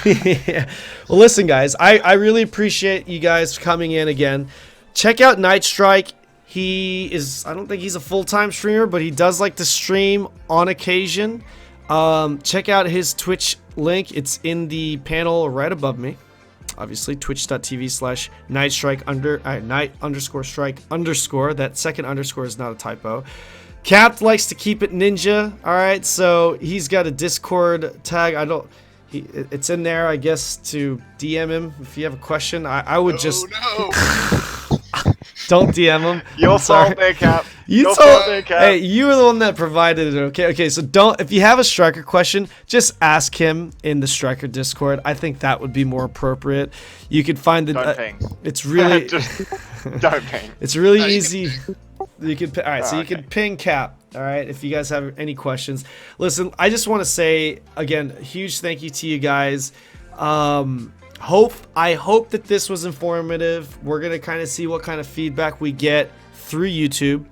Yeah. Well, listen, guys, I really appreciate you guys coming in again. Check out Night Strike. I don't think he's a full-time streamer, but he does like to stream on occasion. Check out his Twitch link. It's in the panel right above me. Obviously, twitch.tv/night_strike_. That second underscore is not a typo. Cap likes to keep it ninja. All right, so he's got a Discord tag. It's in there, I guess, to DM him if you have a question. I would just don't DM him. Your fault there, Cap. You told. Hey, you were the one that provided it. Okay. So don't. If you have a Striker question, just ask him in the Striker Discord. I think that would be more appropriate. You could find the. Don't ping. It's really. Don't ping. It's really easy. You can. All right. So you okay. can ping Cap. All right. If you guys have any questions, listen. I just want to say again, a huge thank you to you guys. I hope that this was informative. We're gonna kind of see what kind of feedback we get through YouTube.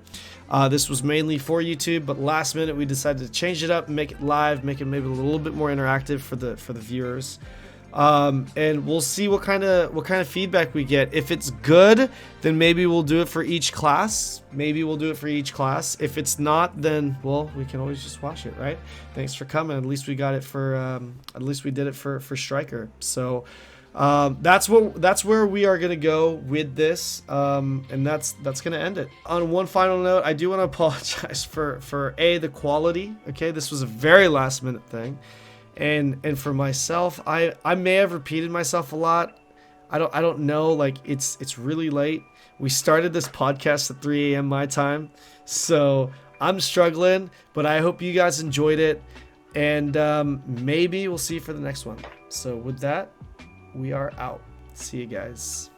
This was mainly for YouTube, but last minute we decided to change it up, make it live, make it maybe a little bit more interactive for the viewers. And we'll see what kind of feedback we get. If it's good, then maybe we'll do it for each class. If it's not, then well, we can always just watch it, right? Thanks for coming. At least we got it for at least we did it for Striker. So that's where we are gonna go with this, and that's gonna end it. On one final note, I do want to apologize for the quality. Okay, this was a very last minute thing, and for myself, I may have repeated myself a lot. I don't know. Like it's really late. We started this podcast at 3 a.m. my time, so I'm struggling. But I hope you guys enjoyed it, and maybe we'll see you for the next one. So with that, we are out. See you guys.